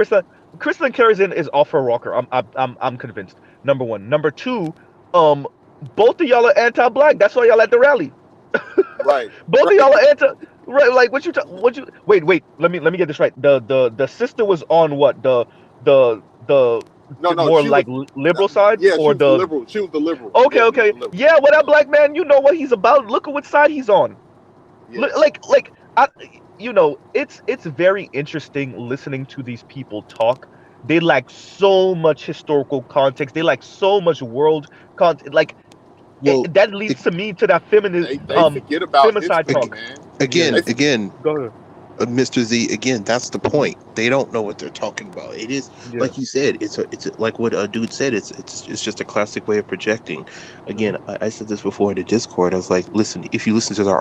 Kristen Kerrigan is off her rocker. I'm convinced. Number one. Number two. Um, both of y'all are anti-black. That's why y'all at the rally. right, Both of right. y'all are anti. Right? Like what you? Wait. Let me get this right. The sister was on what the No, no, more she was. like liberal side, Yeah, she or was the the liberal. She was the liberal. okay, Yeah, she was okay, the liberal. yeah. Well, that black man, you know what he's about. Look at what side he's on. Yeah. Like I, it's very interesting listening to these people talk. They lack so much historical context. They lack so much world context. Like Well, that leads to me to that feminist They forget about femicide history, talk. ag- man. Yeah, again, They yeah. for, again, Go ahead. Mr. Z, again, that's the Mhm. point. They don't know what they're talking about. It is Yeah. like you said. Like what a dude said. It's just a classic way of projecting. Hmm. Again, I said this before in the Discord. I was like, listen, if you listen to their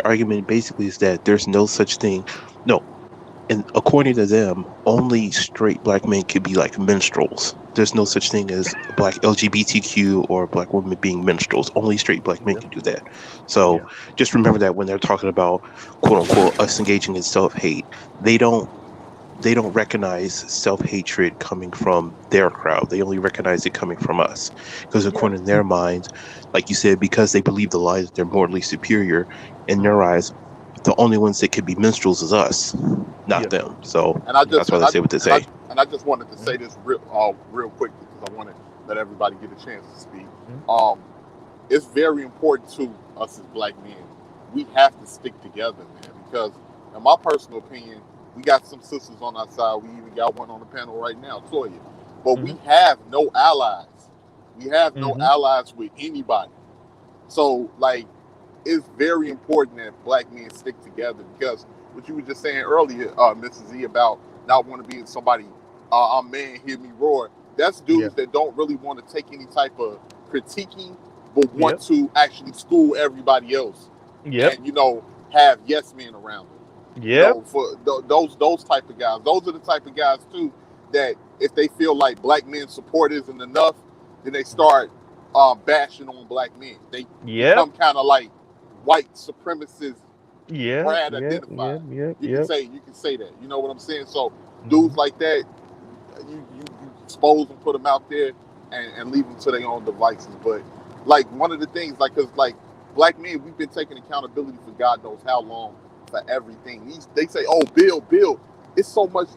argument basically is that there's no such thing. No, and according to them, only straight black men could be like minstrels. There's no such thing as black LGBTQ or black women being minstrels. Only straight black men Yeah. can do that. So Yeah. just remember that when they're talking about quote unquote us engaging in self hate, they don't they don't recognize self hatred coming from their crowd. They only recognize it coming from us. Because yeah, according to their minds, like you said, because they believe the lie that they're morally superior, in their eyes, the only ones that could be minstrels is us, not Yeah. them. So and I that's just why they say what they and I say. and I just wanted to Hmm. say this real quickly, because I want to let everybody get a chance to speak. Hmm. Um, it's very important to us as black men. We have to stick together, man, because in my personal opinion, we got some sisters on our side. We even got one on the panel right now, Toya. But we Hmm. have no allies. We have no Hmm. allies with anybody. So, like, it's very important that black men stick together, because what you were just saying earlier, Mrs. Z, about not want to be in somebody, I'm man, hear me roar. That's Yeah. dudes that don't really want to take any type of critiquing, but want Yep. to actually school everybody else, Yep. and have yes men around them. Yep. For those type of guys. Those are the type of guys too that if they feel like black men's support isn't enough, then they start bashing on black men. They Yep. become kind of like white supremacists, Yep. Brad Yep. Yep. identified. Yep. You can Yep. say that. You know what I'm saying? So Hmm. dudes like that, you expose and put them out there, and leave them to their own devices. But like one of the things, like, cause like black men, we've been taking accountability for God knows how long for everything. They say, oh, Bill, it's so much.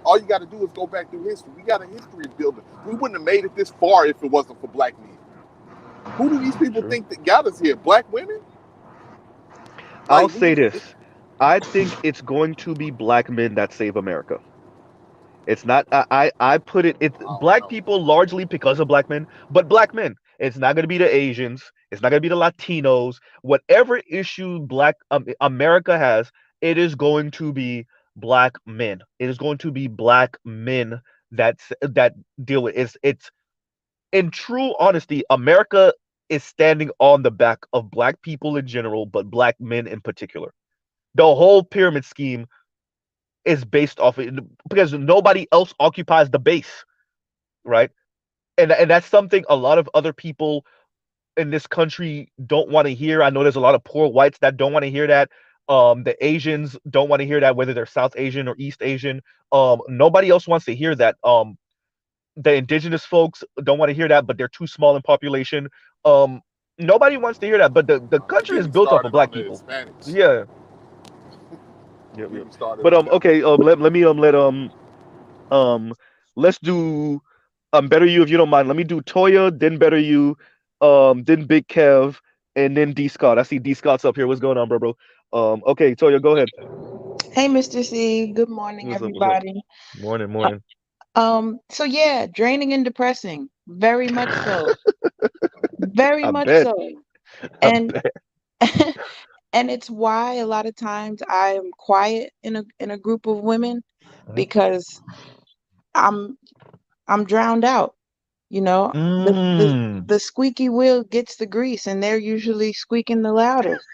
All you got to do is go back through history. We got a history of building. We wouldn't have made it this far if it wasn't for black men. Who do these people True. think that got us here? Black women? I'll Like say this. I think it's going to be black men that save America. It's not. I put it. It's I don't black know. people largely because of black men, but black men. It's not going to be the Asians. It's not going to be the Latinos. Whatever issue Black America has, it is going to be black men. It is going to be black men that deal with. It's in true honesty. America is standing on the back of black people in general, but black men in particular. The whole pyramid scheme is based off it because nobody else occupies the base, right? And that's something a lot of other people in this country don't want to hear. I know there's a lot of poor whites that don't want to hear that. The Asians don't want to hear that, whether they're South Asian or East Asian. Nobody else wants to hear that. The indigenous folks don't want to hear that, but they're too small in population. Um, Nobody wants to hear that, but the And country get is me built off of started black on the people. Hispanics. Yeah, yep, Get yep. me started But on them. okay, let me let um let's do better you if you don't mind. Let me do Toya, then better you, then Big Kev, and then D Scott. I see D Scott's up here. What's going on, bro? Okay, Toya, go ahead. Hey, Mr. C. Good morning, What's up? What's up? everybody. Morning, Uh, morning. so yeah, draining and depressing. Very much so. Very I much bet. so. I And bet. and it's why a lot of times I am quiet in a group of women Mhm. because I'm I'm drowned out. You know, Mm. the squeaky wheel gets the grease, and they're usually squeaking the loudest.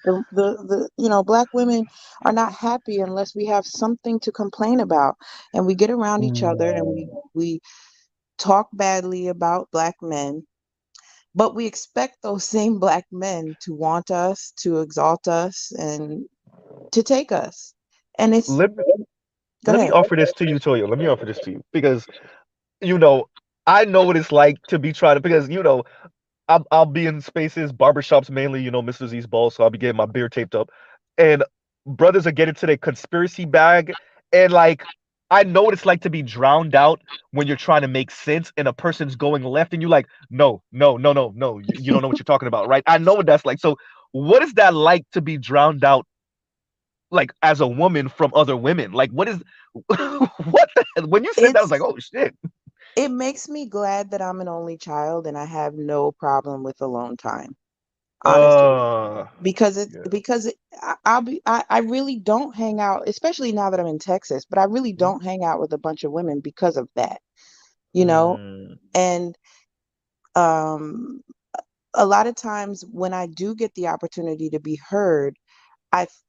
Black women are not happy unless we have something to complain about, and we get around each other and Mm. we talk badly about black men, but we expect those same black men to want us, to exalt us, and to take us. And it's Let me go let me ahead. offer this to you, Toya. Let me offer this to you because you know I know what it's like to be trying to because I'll be in spaces, barbershops mainly, Mr. Z's balls, so I'll be getting my beer taped up. And brothers are getting to their conspiracy bag. And like, I know what it's like to be drowned out when you're trying to make sense and a person's going left and you're like, no, no, no, no, no, you don't know what you're talking about, right? I know what that's like. So, what is that like to be drowned out, like, as a woman from other women? Like, what is, what the, when you said that, I was like, It's oh shit. it makes me glad that I'm an only child and I have no problem with alone time, honestly. Uh, yeah. I really don't hang out, especially now that I'm in Texas, but I really Mhm. don't hang out with a bunch of women because of that, you know? Mm, And um a lot of times when I do get the opportunity to be heard,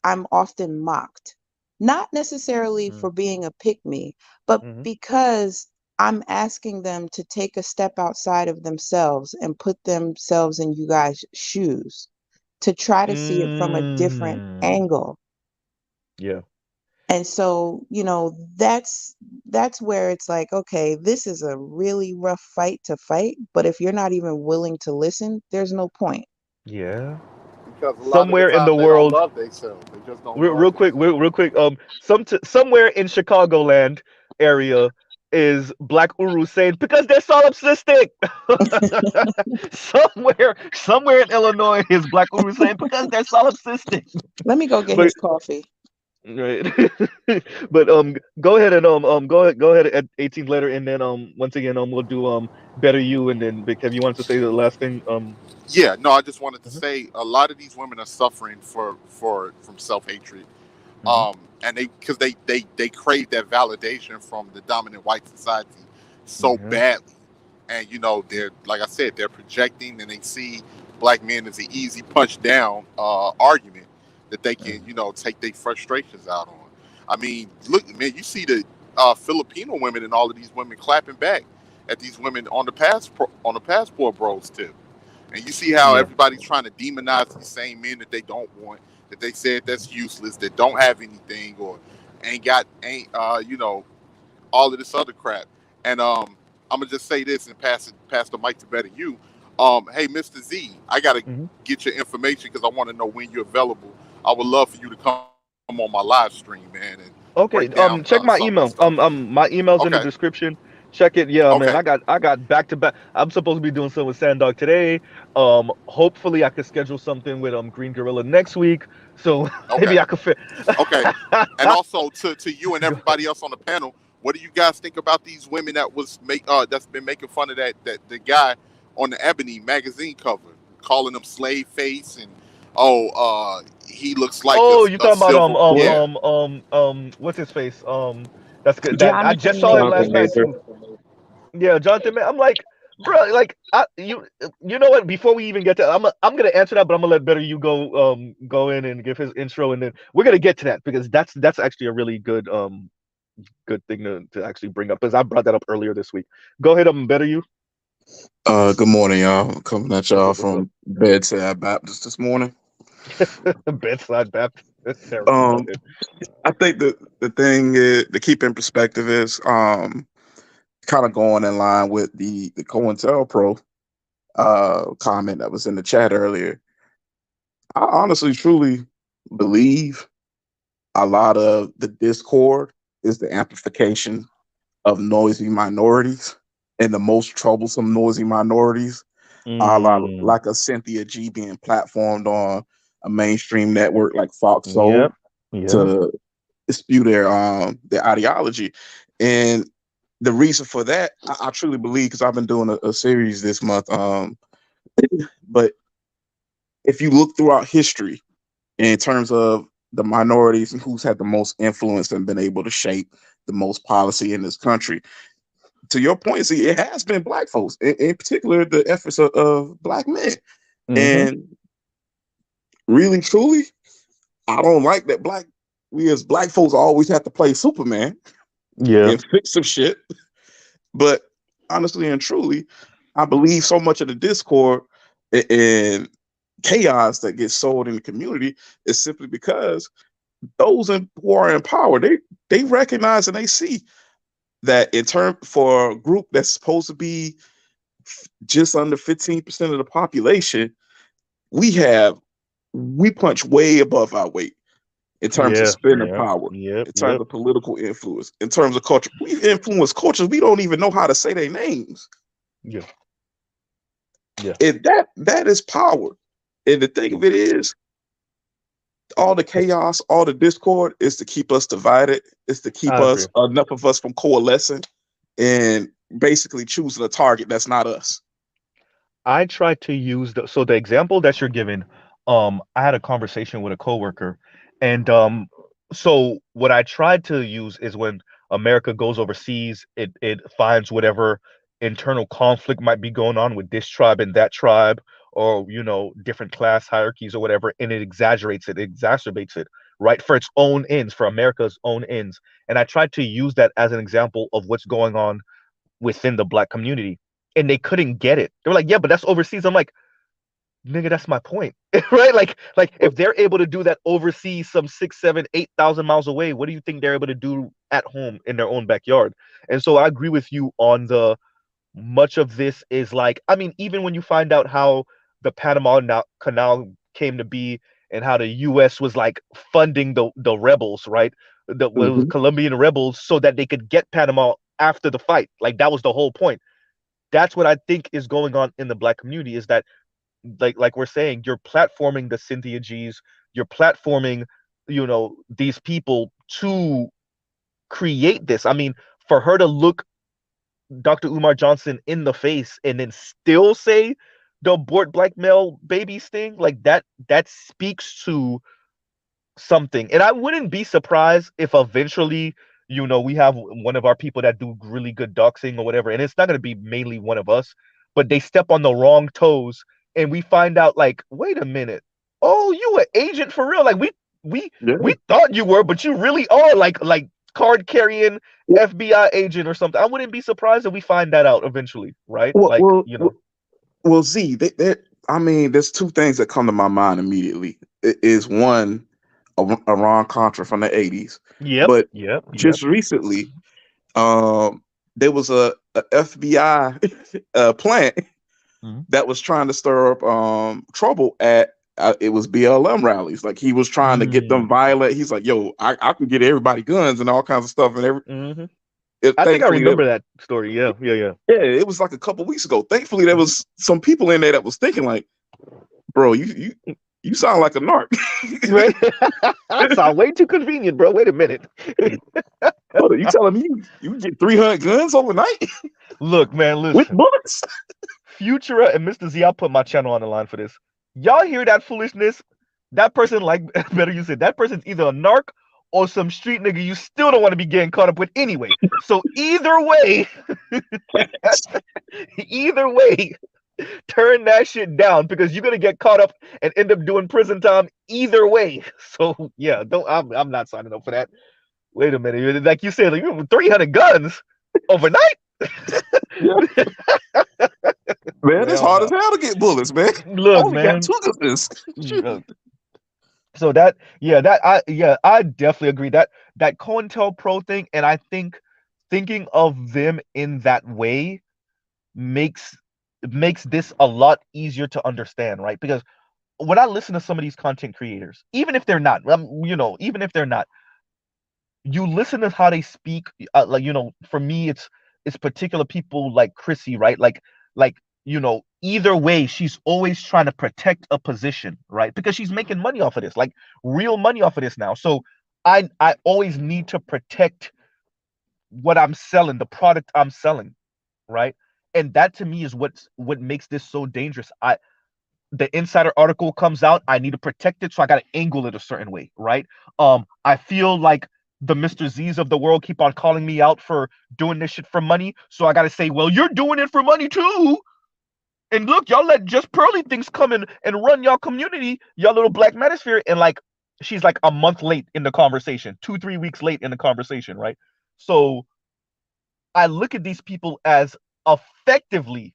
I'm often mocked. Not necessarily mm, for being a pick me, but mhm. because I'm asking them to take a step outside of themselves and put themselves in you guys' shoes to try to see it from a different Mm. angle. Yeah. And so, that's where it's like, okay, this is a really rough fight to fight, but if you're not even willing to listen, there's no point. Yeah. Because a lot of the Somewhere in the times they don't world, love themselves. They just don't real, love real quick, themselves. real quick. Somewhere in Chicagoland area is Black Uru saying because they're solipsistic. Somewhere in Illinois is Black Uru saying because they're solipsistic. Let me go get But his coffee. right. But go ahead and go ahead at 18th letter and then once again we'll do better you and then Big Kev, you wanted to say the last thing Yeah, no, I just wanted to mhm, say a lot of these women are suffering for from self hatred, mhm, and they crave that validation from the dominant white society so yeah, badly, and they're, like I said, they're projecting and they see black men as an easy punch down argument that they can mhm, take their frustrations out on. I mean, look, man, you see the Filipino women and all of these women clapping back at these women on the passport bros too. And you see how yeah, everybody's trying to demonize these same men that they don't want, that they said that's useless, that don't have anything, or ain't all of this other crap. And I'm gonna just say this and pass the mic to better you. Hey, Mr. Z, I gotta mhm. get your information because I want to know when you're available. I would love for you to come on my live stream, man, and break down Okay, check some my of this email. stuff. My email's in Okay. the description. Check it. Yeah, man. Okay, I got back to back. I'm supposed to be doing something with Sandog today. Hopefully I could schedule something with Green Gorilla next week. So okay, maybe I could fit. okay. And also to you and Go everybody else on the panel, what do you guys think about these women that's been making fun of that the guy on the Ebony magazine cover, calling him slave face and he looks like Oh, you a talking about civil, What? yeah. what's his face? That's good. That I just Jonathan saw him last Jonathan night Majors. Major. too. Yeah, Jonathan. Man, I'm like, bro, like you know what? Before we even get to, I'm gonna answer that, but I'm gonna let Better you go in and give his intro, and then we're gonna get to that because that's actually a really good thing to actually bring up because I brought that up earlier this week. Go ahead, Better you. Good morning, y'all. Coming at What's y'all up? What's up? from Bedside Baptist this morning. Bedside Baptist. Terrible. Go Um, ahead. I think the thing is, to keep in perspective is kind of going in line with the COINTELPRO comment that was in the chat earlier. I honestly truly believe a lot of the discord is the amplification of noisy minorities, and the most troublesome noisy minorities, a la Mm, like a Cynthia G being platformed on a mainstream network like Fox Soul yep. Yep. to spew their ideology. And the reason for that, I truly believe, because I've been doing a series this month. But if you look throughout history in terms of the minorities and who's had the most influence and been able to shape the most policy in this country, to your point, see, it has been black folks, in particular the efforts of black men. Mm-hmm. And really, truly, I don't like that we as black folks always have to play Superman Yeah. and fix some shit. But honestly and truly, I believe so much of the discord and chaos that gets sold in the community is simply because who are in power, they recognize and they see that in turn for a group that's supposed to be just under 15% of the population, we have we punch way above our weight in terms of Yeah. spending Yep. power, Yep. in terms Yep. of political influence, in terms of culture. We influence cultures we don't even know how to say their names. Yeah. Yeah. And that is power. And the thing of it is, all the chaos, all the discord is to keep us divided, is to keep I agree. us enough of us from coalescing and basically choosing a target that's not us. I try to use the example that you're giving. I had a conversation with a coworker, and so what I tried to use is when America goes overseas, it finds whatever internal conflict might be going on with this tribe and that tribe, or different class hierarchies or whatever, and it exaggerates it, exacerbates it, right, for its own ends, for America's own ends. And I tried to use that as an example of what's going on within the black community, and they couldn't get it. They were like, yeah, but that's overseas. I'm like, nigga, that's my point. Right, like if they're able to do that overseas, some 6, 7, 8,000 miles away, what do you think they're able to do at home in their own backyard? And so I agree with you on the much of this is like, I mean, even when you find out how the Canal came to be, and how the US was like funding the rebels, right, the was Mhm. Colombian rebels, so that they could get Panama after the fight. Like that was the whole point. That's what I think is going on in the black community, is that like we're saying, you're platforming the Cynthia G's, you're platforming, these people to create this. I mean, for her to look Dr. Umar Johnson in the face and then still say the abort black male babies thing, like that speaks to something. And I wouldn't be surprised if eventually, we have one of our people that do really good doxing or whatever, and it's not going to be mainly one of us, but they step on the wrong toes, and we find out, like, wait a minute, oh, you an agent for real? Like we Yeah. we thought you were, but you really are like card carrying FBI agent or something. I wouldn't be surprised if we find that out eventually, right? Well, Like, Z, I mean, there's two things that come to my mind immediately. Is one, Iran Contra from the 80s, yep, but yep, yep. just recently, um, there was a FBI plant Mhm. that was trying to stir up trouble at it was BLM rallies. Like he was trying to get them Mm. violent. He's like, "Yo, I can get everybody guns and all kinds of stuff." And Mhm. I think I Thankfully, remember that story. Yeah, yeah, yeah. yeah, it was like a couple weeks ago. Thankfully, there was some people in there that was thinking like, bro, you sound like a narc. Right? That sounds way too convenient, bro. Wait a minute. Hold on, you telling me you get 300 guns overnight Look, man, with listen. bullets? Futura and Mr. Z, I'll put my channel on the line for this. Y'all hear that foolishness? That person, like, better you said, that person's either a narc or some street nigga you still don't want to be getting caught up with anyway. So either way, either way, turn that shit down because you're gonna get caught up and end up doing prison time either way. So yeah, don't. I'm not signing up for that. Wait a minute, like you said, like, 300 guns overnight. Yeah, man, it's Hell hard as no. hell to get bullets, man. I Look, only got man. 2 guns. So I definitely agree that COINTELPRO thing, and I think thinking of them in that way makes this a lot easier to understand, right? Because when I listen to some of these content creators, even if they're not, even if they're not, you listen to how they speak. Like, for me, it's particular people like Chrissy, right? Like either way, she's always trying to protect a position, right? Because she's making money off of this, like real money off of this now. So I always need to protect what I'm selling, the product I'm selling, right? And that to me is what makes this so dangerous. The insider article comes out, I need to protect it, so I got to angle it a certain way, right? I feel like the Mr. Z's of the world keep on calling me out for doing this shit for money, so I got to say, well, you're doing it for money too. And look, y'all let just pearly things come in and run y'all community, y'all little black manosphere, and like she's like a month late in the conversation, 2-3 weeks late in the conversation, right? So I look at these people as effectively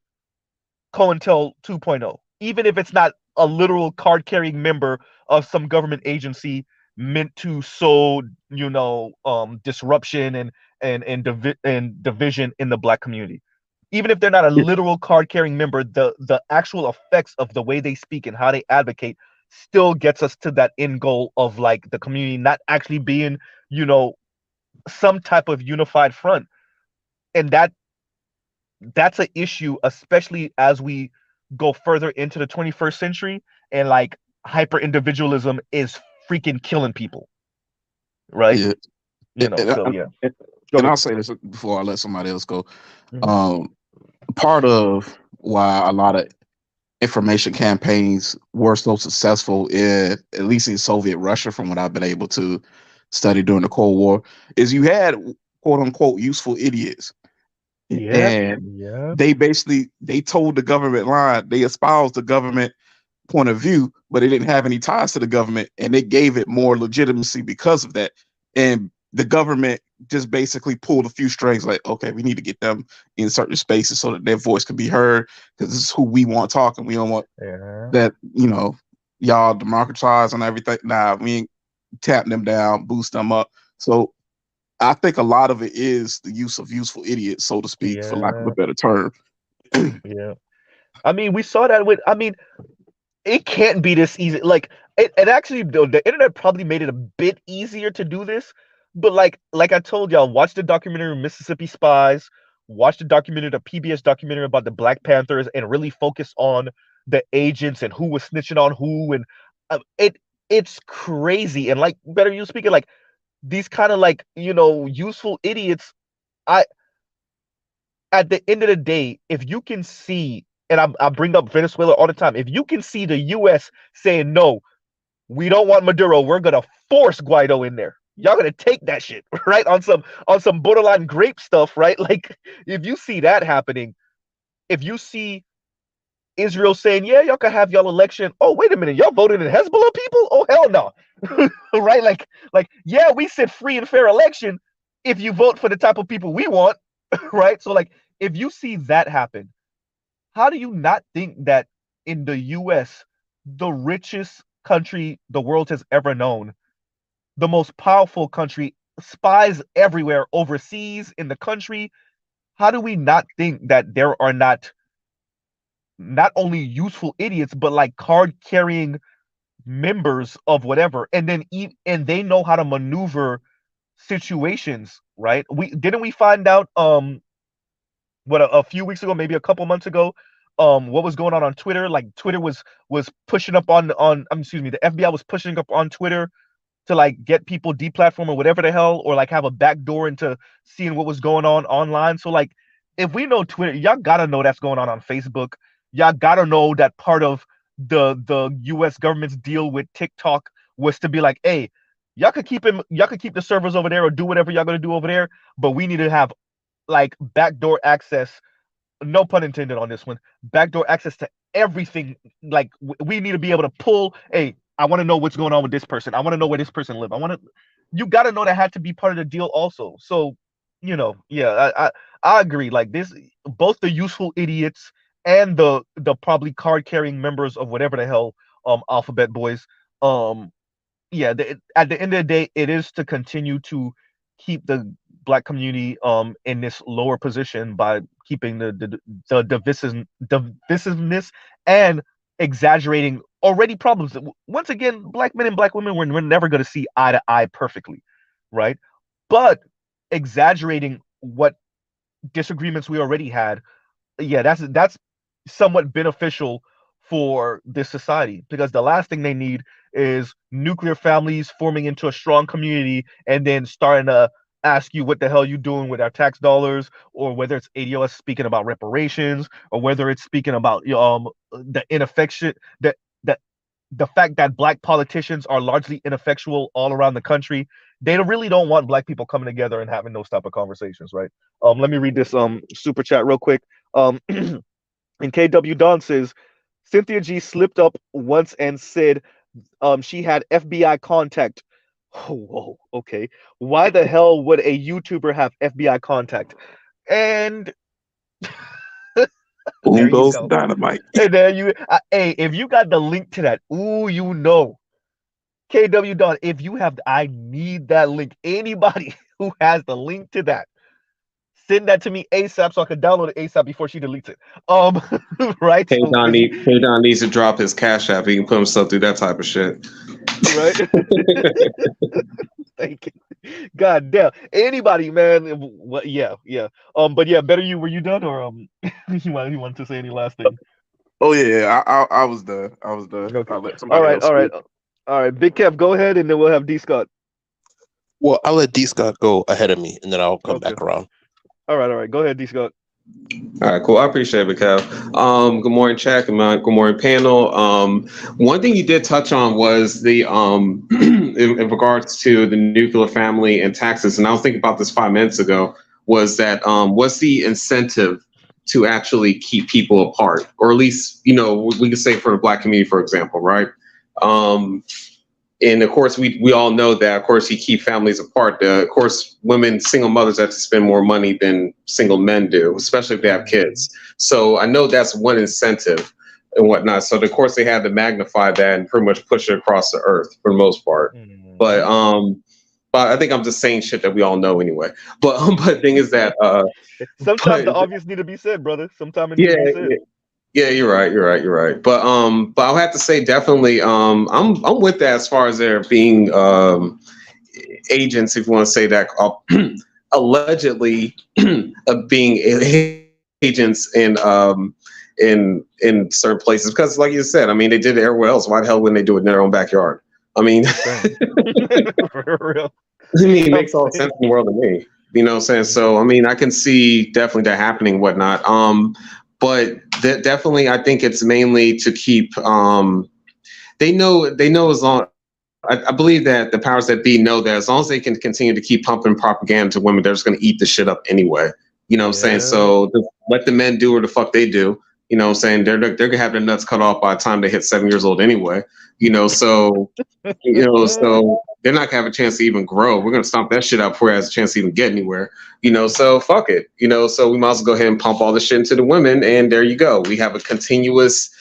COINTEL 2.0, even if it's not a literal card carrying member of some government agency meant to sow, disruption and division in the black community. Even if they're not a literal card carrying member, the actual effects of the way they speak and how they advocate still gets us to that end goal of like the community not actually being, some type of unified front. And that's an issue, especially as we go further into the 21st century and like hyper individualism is freaking killing people, right? Yeah, and, So yeah. and, Go and ahead. I'll say this before I let somebody else go. Mhm. Um, Part of why a lot of information campaigns were so successful in at least in Soviet Russia, from what I've been able to study during the Cold War, is you had quote unquote useful idiots, Yeah, and yeah, they told the government line, they espoused the government point of view, but it didn't have any ties to the government, and they gave it more legitimacy because of that. And the government just basically pulled a few strings, like, okay, we need to get them in certain spaces so that their voice can be heard, because this is who we want talking. We don't want yeah, that, y'all democratize and everything. Nah, we ain't tap them down, boost them up. So I think a lot of it is the use of useful idiots, so to speak, for lack of a yeah, better term. yeah. I mean, we saw that with. I mean, it can't be this easy. Like it actually, the internet probably made it a bit easier to do this. But like I told y'all, watch the documentary Mississippi Spies, watch the documentary, the PBS documentary about the Black Panthers, and really focus on the agents and who was snitching on who. And it's crazy. And like better you speaking, like these kind of like useful idiots. I At the end of the day, if you can see, and I bring up Venezuela all the time, if you can see the U.S. saying, no, we don't want Maduro, we're going to force Guaido in there. Y'all going to take that shit, right? On some borderline grape stuff, right? Like, if you see that happening, if you see Israel saying, yeah, y'all can have y'all election. Oh, wait a minute, y'all voted in Hezbollah people? Oh, hell no. Right? Yeah, we said free and fair election if you vote for the type of people we want, right? So, like, if you see that happen, how do you not think that in the US, the richest country the world has ever known, the most powerful country, spies everywhere overseas in the country, how do we not think that there are not only useful idiots, but like card carrying members of whatever, and then and they know how to maneuver situations, right? We find out what a few weeks ago, maybe a couple months ago, what was going on Twitter. Like Twitter was pushing up on excuse me, the FBI was pushing up on Twitter to like get people deplatform or whatever the hell, or like have a back door into seeing what was going on online. So like, if we know Twitter, y'all gotta know that's going on Facebook. Y'all gotta know that part of the U.S. government's deal with TikTok was to be like, hey, y'all could keep the servers over there or do whatever y'all gonna do over there, but we need to have like backdoor access, no pun intended on this one, backdoor access to everything. Like we need to be able to pull, hey, I want to know what's going on with this person, I want to know where this person live, I want to, you got to know that had to be part of the deal also. So yeah, I agree. Like this, both the useful idiots and the probably card carrying members of whatever the hell alphabet boys, um yeah, at the end of the day, it is to continue to keep the black community in this lower position by keeping the divisiveness and exaggerating already problems. Once again, black men and black women, we're never going to see eye to eye perfectly, right? But exaggerating what disagreements we already had, yeah, that's somewhat beneficial for this society, because the last thing they need is nuclear families forming into a strong community and then starting to ask you what the hell you doing with our tax dollars, or whether it's ADOS speaking about reparations, or whether it's speaking about the ineffectual, the the fact that black politicians are largely ineffectual all around the country. They really don't want black people coming together and having those type of conversations, right? Let me read this super chat real quick. And KW Don says Cynthia G slipped up once and said she had FBI contact. Oh, whoa, okay. Why the hell would a YouTuber have FBI contact? And there Boom you goes go. dynamite. And there you, hey, if you got the link to that, ooh, you know, KW Don, if you have, I need that link. Anybody who has the link to that, send that to me ASAP so I can download it ASAP before she deletes it. Right? K So, Don because K Don needs to drop his cash app. He can put himself through that type of shit. right. Thank you. God damn. Anybody, man. What? Yeah, yeah. But yeah, better you. Were you done, or you want to say any last thing? Oh yeah, I was done. I was done. Okay. I'll let All somebody right. else All right. speak. All right. Big Kev, go ahead, and then we'll have D Scott. Well, I'll let D Scott go ahead of me, and then I'll come Okay. back around. All right. All right. Go ahead, D Scott. All right, cool. I appreciate it, Kev. Good morning, Chuck. Good morning, panel. One thing you did touch on was the in regards to the nuclear family and taxes, and I was thinking about this 5 minutes ago. Was that what's the incentive to actually keep people apart, or at least we could say for the black community, for example, right? And of course, we all know that, of course, you keep families apart. Of course, single mothers have to spend more money than single men do, especially if they have kids. So I know that's one incentive and whatnot. So of course, they had to magnify that and pretty much push it across the earth for the most part. But I think I'm just saying shit that we all know anyway. But the thing is that Sometimes but the obvious need to be said, brother. Sometimes it need yeah, to be said. yeah, you're right. You're right. You're right. But I'll have to say definitely. I'm with that as far as there being agents, if you want to say that, allegedly of being agents in certain places. Because, like you said, I mean, they did it everywhere else. Why the hell wouldn't they do it in their own backyard? I mean, For real. I mean, it I'm makes all saying. sense in the world to me. You know what I'm saying? So, I mean, I can see definitely that happening and whatnot. But definitely, I think it's mainly to keep. They know as long. I believe that the powers that be know that as long as they can continue to keep pumping propaganda to women, they're just going to eat the shit up anyway. You know what I'm saying? Yeah. So let the men do what the fuck they do. You know what I'm saying? They're gonna have their nuts cut off by the time they hit 7 years old anyway. So so they're not gonna have a chance to even grow. We're gonna stomp that shit out before it has a chance to even get anywhere. So fuck it. So we might as well go ahead and pump all this shit into the women, and there you go. We have a continuous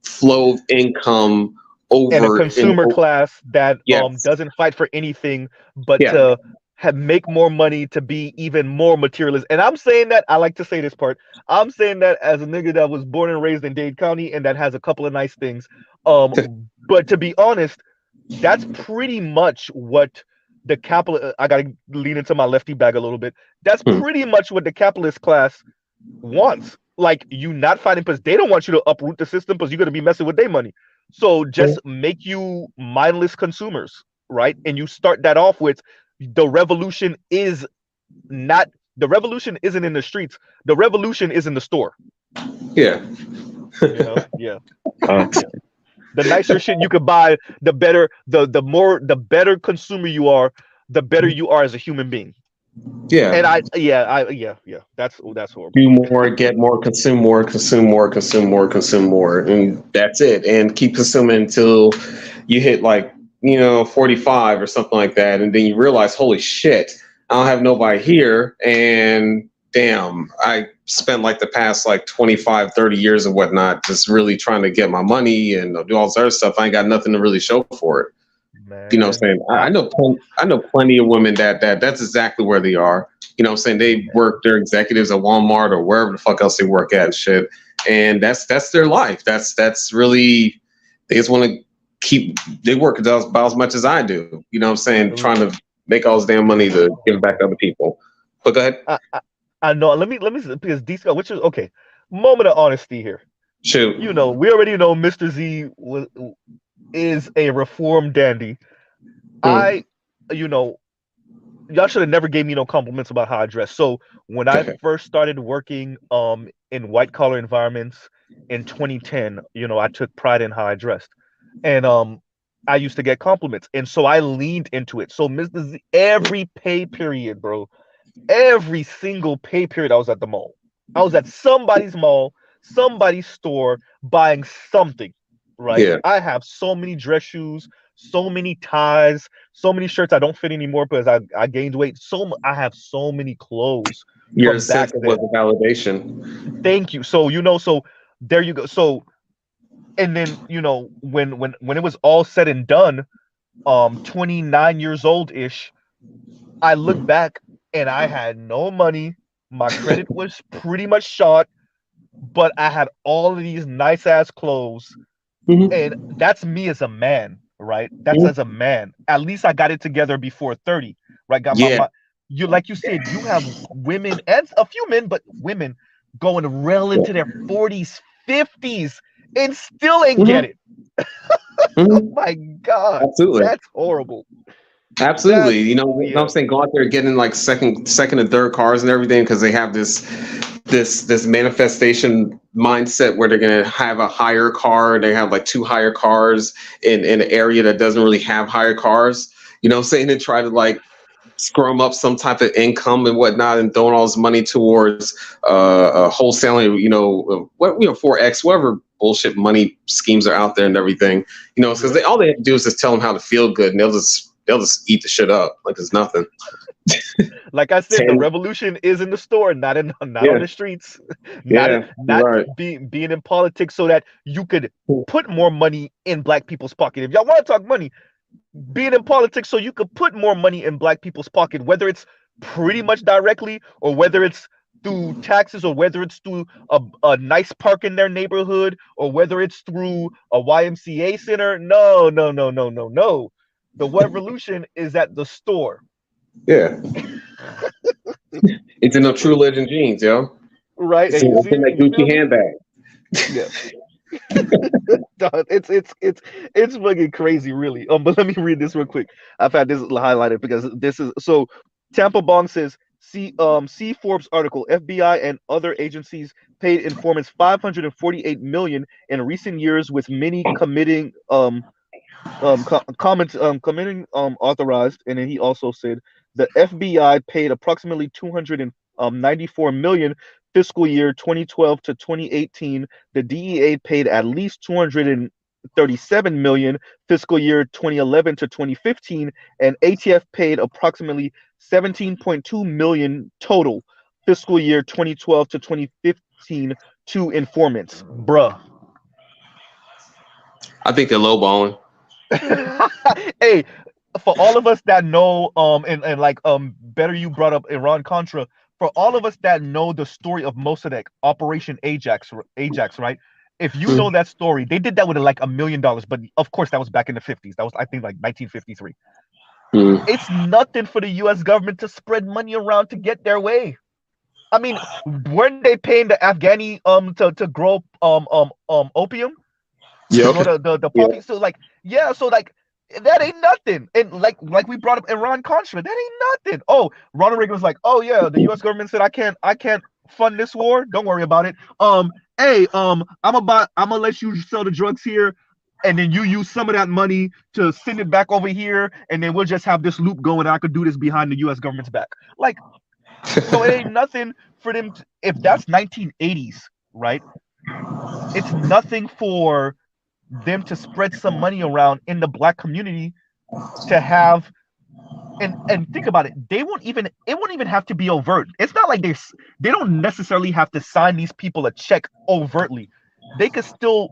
flow of income And a over and consumer class that yes, doesn't fight for anything but yeah. to make more money, to be even more materialist. And I'm saying that, I like to say this part. I'm saying that as a nigga that was born and raised in Dade County and that has a couple of nice things. But to be honest, that's pretty much what the capital. I gotta lean into my lefty bag a little bit. That's Hmm. pretty much what the capitalist class wants. Like you not fighting because they don't want you to uproot the system because you're gonna be messing with their money. So just make you mindless consumers, right? And you start that off with the revolution is not the revolution isn't in the streets. The revolution is in the store. Yeah. Yeah, Uh, yeah. The nicer shit you could buy, the better, the better consumer you are, the better you are as a human being. Yeah. And yeah. That's horrible. Do more, get more, consume more, consume more, consume more, consume more, and that's it. And keep consuming until you hit like 45 or something like that, and then you realize, holy shit, I don't have nobody here, and damn, I spent like the past like 25, 30 years or whatnot just really trying to get my money and do all this other stuff. I ain't got nothing to really show for it. You know what I'm Man, saying? I know plenty of women that's exactly where they are. You know what I'm saying? They work, they're executives at Walmart or wherever the fuck else they work at and shit. And that's their life. That's really, they just want to they work about as much as I do. You know what I'm saying? Trying to make all this damn money to give it back to other people. But go ahead. I know. Let me because these which is okay. Moment of honesty here. Shoot. We already know Mr. Z is a reformed dandy. Mm. I, you know, y'all should have never gave me no compliments about how I dress. So when I first started working in white collar environments in 2010, I took pride in how I dressed. And I used to get compliments. And so I leaned into it. So Mr. Z, every pay period, bro, every single pay period I was at the mall. I was at somebody's mall, somebody's store buying something, right? Yeah. I have so many dress shoes, so many ties, so many shirts I don't fit anymore because I gained weight. I have so many clothes Your from back sense of was then. a validation. Thank you. So so there you go. So and then when it was all said and done, 29 years old ish, I look back and I had no money. My credit was pretty much shot, but I had all of these nice ass clothes. And Mm-hmm. that's me as a man, right? That's as a man. At least I got it together before 30, right? Got Yeah. you like you said, you have women and a few men, but women going well into their 40s, 50s, and still ain't get Mm-hmm. it. Oh Mm-hmm. my God. Absolutely. That's horrible. Absolutely. That's What I'm yeah. saying, go out there getting like second and third cars and everything because they have this manifestation mindset where they're gonna have a higher car. They have like two higher cars in an area that doesn't really have higher cars. You know what I'm saying? And try to like scrum up some type of income and whatnot and throwing all this money towards wholesaling, what 4X, whatever bullshit money schemes are out there and everything. Because Yep. all they have to do is just tell them how to feel good and they'll just eat the shit up like it's nothing. Like I said, the 10. revolution is in the store, not on Yeah. the streets, Yeah. You're not right. being in politics so that you could put more money in black people's pocket. If y'all want to talk money, being in politics so you could put more money in black people's pocket, whether it's pretty much directly or whether it's through taxes or whether it's through a nice park in their neighborhood or whether it's through a YMCA center. No, no, no, no, no, no. The revolution is at the store. Yeah. It's in the True Legend jeans, yo. Right? It's And in, it's in that you feel Gucci me? handbag. Yeah. Dog, it's fucking crazy, really. But let me read this real quick. I've had this highlighted because this is so. Tampa Bong says, see Forbes article. FBI and other agencies paid informants 548 million in recent years, with many committing comments committing authorized. And then he also said the FBI paid approximately 294 million fiscal year 2012 to 2018. The DEA paid at least 237 million fiscal year 2011 to 2015, and ATF paid approximately 17.2 million total fiscal year 2012 to 2015 to informants. Bruh. I think they're lowballing. Hey, for all of us that know, and like, better you brought up Iran Contra. For all of us that know the story of Mossadegh, Operation Ajax, right? If you know that story, they did that with like $1 million, but of course that was back in the 50s. That was, I think, like 1953. Mm. It's nothing for the U.S. government to spread money around to get their way. I mean, weren't they paying the Afghani to grow opium, Yeah. to grow Okay. the Yeah. poppy? So like, yeah, so like that ain't nothing. And like we brought up Iran Contra, that ain't nothing. Oh, Ronald Reagan was like, oh yeah, the U.S. government said I can't fund this war. Don't worry about it. Hey, I'm gonna let you sell the drugs here, and then you use some of that money to send it back over here, and then we'll just have this loop going. And I could do this behind the U.S. government's back. Like, so it ain't nothing for them. If that's 1980s, right? It's nothing for them to spread some money around in the black community to have. And think about it, they won't even it won't even have to be overt. It's not like they don't necessarily have to sign these people a check overtly. They could still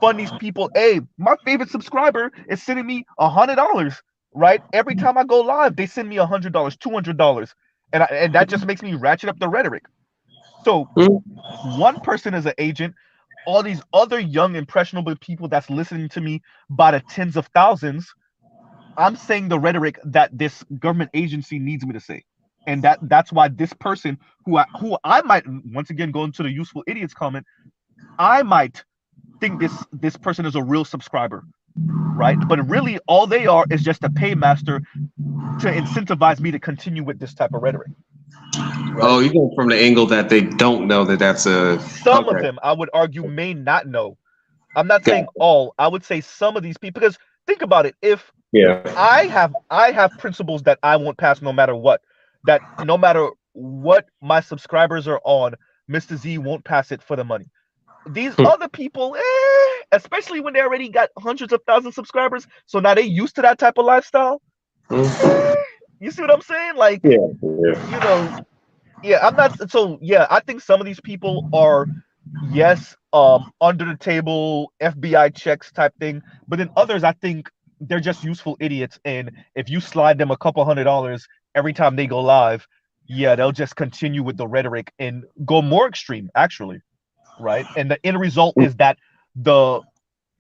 fund these people. Hey, my favorite subscriber is sending me $100, right? Every time I go live, they send me $100, $200, and that just makes me ratchet up the rhetoric. So Mm. one person is an agent. All these other young impressionable people that's listening to me by the tens of thousands, I'm saying the rhetoric that this government agency needs me to say. And that's why this person who I might, once again, go into the useful idiots comment, I might think this person is a real subscriber, right? But really all they are is just a paymaster to incentivize me to continue with this type of rhetoric, right? Oh, you go from the angle that they don't know that that's a. Some of Okay. them I would argue may not know. I'm not Got saying all. I would say some of these people, because think about it. If Yeah. I have principles that I won't pass no matter what. That no matter what my subscribers are on, Mr. Z won't pass it for the money. These Hmm. other people, especially when they already got hundreds of thousands of subscribers, so now they used to that type of lifestyle. Mm. Eh, you see what I'm saying? Like, Yeah. Yeah. you know, yeah, I'm not. So yeah, I think some of these people are, yes, under the table FBI checks type thing, but then others, I think they're just useful idiots, and if you slide them a couple $100 every time they go live, yeah, they'll just continue with the rhetoric and go more extreme, actually, right? And the end result is that the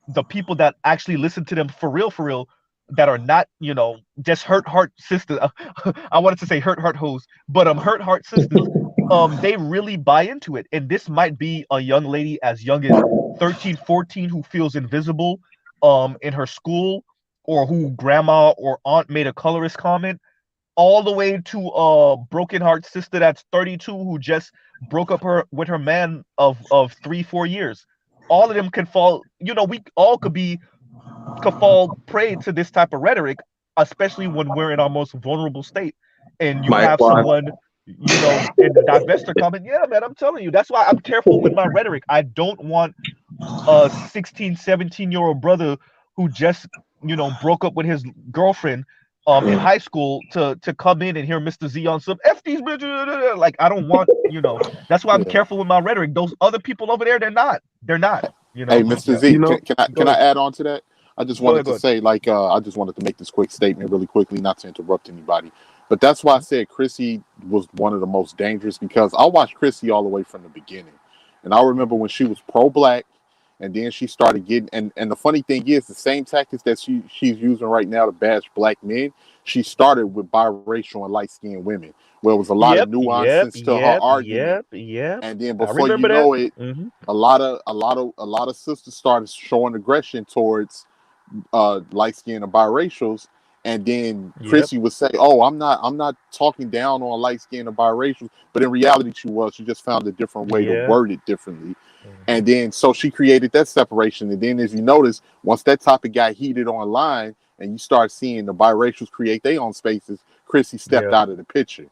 the people that actually listen to them for real, that are not, just hurt heart sisters. I wanted to say hurt heart hoes, but hurt heart sisters. They really buy into it, and this might be a young lady as young as 13, 14 who feels invisible, in her school, or who grandma or aunt made a colorist comment, all the way to a broken heart sister that's 32 who just broke up her with her man of 3, 4 years. All of them can fall. We all could fall prey to this type of rhetoric, especially when we're in our most vulnerable state. And you My have squad. someone, in the divestor comment. Yeah, man, I'm telling you, that's why I'm careful with my rhetoric. I don't want a 16, 17-year-old brother who just, broke up with his girlfriend in high school to come in and hear Mr. Z on some F these bitches. Like, I don't want, that's why I'm Yeah. careful with my rhetoric. Those other people over there, they're not. They're not, Hey, Mr. Yeah. You Z, know. Go can I ahead. add on to that? I just Go wanted ahead. Go to ahead. say, like, I just wanted to make this quick statement really quickly, not to interrupt anybody. But that's why I said Chrissy was one of the most dangerous, because I watched Chrissy all the way from the beginning. And I remember when she was pro-black, and then she started getting, and the funny thing is, the same tactics that she's using right now to bash black men, she started with biracial and light-skinned women, where it was a lot of Yep. Yep. nuances to her Yep. argument. Yep. Yep. And then I before you remember that. know it, a lot of sisters started showing aggression towards light skinned and biracials. And then Yep. Chrissy would say, "Oh, I'm not talking down on light skinned and biracials," but in reality, she was. She just found a different way to Yeah. word it differently. Hmm. And then so she created that separation. And then, as you notice, once that topic got heated online, and you start seeing the biracials create their own spaces, Chrissy stepped Yeah. out of the picture.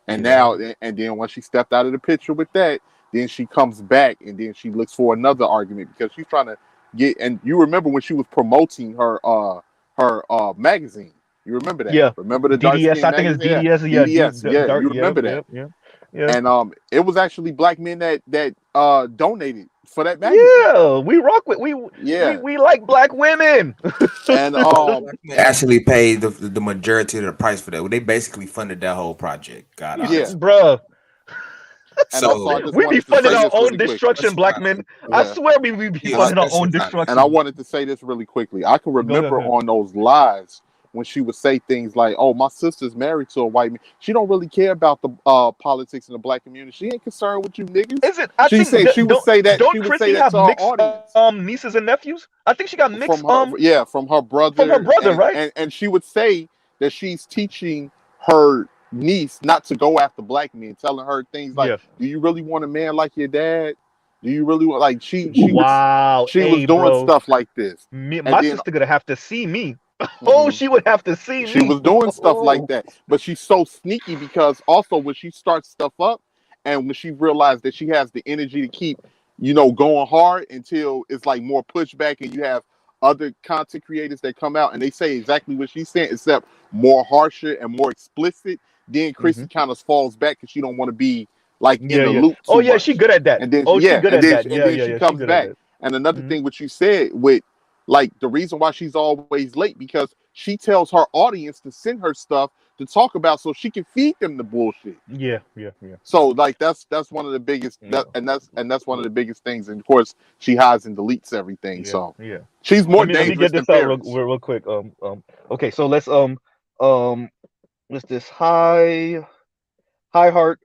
And Yeah. now, and then once she stepped out of the picture with that, then she comes back and then she looks for another argument, because she's trying to get. And you remember when she was promoting her magazine? You remember that? Yeah. Remember the dark DDS. skin I think it's magazine? Yeah, DDS. Yeah. DDS. Yeah, Dark. you Yep. remember that? Yep. Yep. Yeah. And it was actually black men that donated for that magazine. Yeah. We rock with Yeah, we like black women. and actually paid the majority of the price for that. Well, they basically funded that whole project. God yeah, honest. Bruh. and also I So just We be wanted to funding say our this own really quickly. destruction, black men. I Yeah, swear we be yeah, and I funding our own especially and I destruction. wanted to say this really quickly. I can Go remember ahead. on those lives when she would say things like, "Oh, my sister's married to a white man." She don't really care about the politics in the black community. She ain't concerned with you niggas. Is it? I She think said she would say that. She don't would say Chrissy that have to her mixed audience nieces and nephews? I think she got mixed from her, yeah, from her from her brother, brother, right? and she would say that she's teaching her niece not to go after black men, telling her things like, Yeah. "Do you really want a man like your dad? Do you really want?" Like Wow. she was Hey, doing bro. stuff like this, and My then sister gonna have to see me. Oh, mhm, she would have to see she me. was doing stuff like Oh. that. But she's so sneaky because also when she starts stuff up, and when she realized that she has the energy to keep, going hard until it's like more pushback, and you have other content creators that come out and they say exactly what she's saying, except more harsher and more explicit. Then Hmm. Chrissy kind of falls back because she don't want to be like in Yeah, the yeah. loop Oh, too yeah, she much. good at that. And then Oh, she yeah, good and at then that. and Yeah, then yeah, she yeah. She comes good at back. that. And another Hmm. thing, what you said with like the reason why she's always late, because she tells her audience to send her stuff to talk about so she can feed them the bullshit. Yeah, yeah, yeah, So like that's one of the biggest yeah, that's one of the biggest things. And of course she hides and deletes everything. yeah, So yeah. she's more Let me dangerous get than this out real, Paris. real, real quick. Okay, so um what's this? High Heart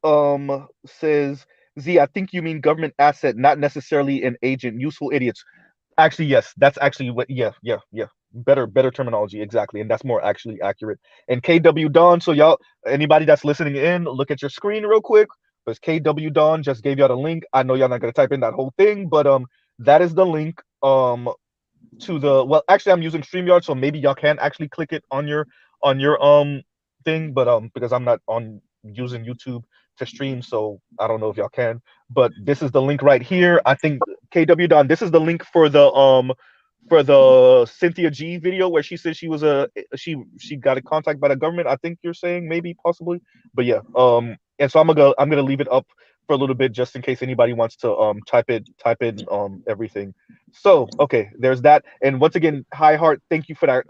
says, Z, I think you mean government asset, not necessarily an agent. Useful idiots. Actually, yes, that's actually what. Yeah, yeah, yeah. Better terminology, exactly, and that's more actually accurate. And KW Dawn. So y'all, anybody that's listening in, look at your screen real quick, because KW Dawn just gave y'all the link. I know y'all not gonna type in that whole thing, but that is the link to the. Well, actually, I'm using StreamYard, so maybe y'all can actually click it on your thing, but because I'm not on using YouTube to stream, so I don't know if y'all can. But this is the link right here. I think KW Don, this is the link for the Cynthia G video where she said she was she got a contact by the government. I think you're saying maybe possibly, but yeah. And so I'm gonna leave it up for a little bit just in case anybody wants to type in everything. So okay, there's that. And once again, High Heart, thank you for that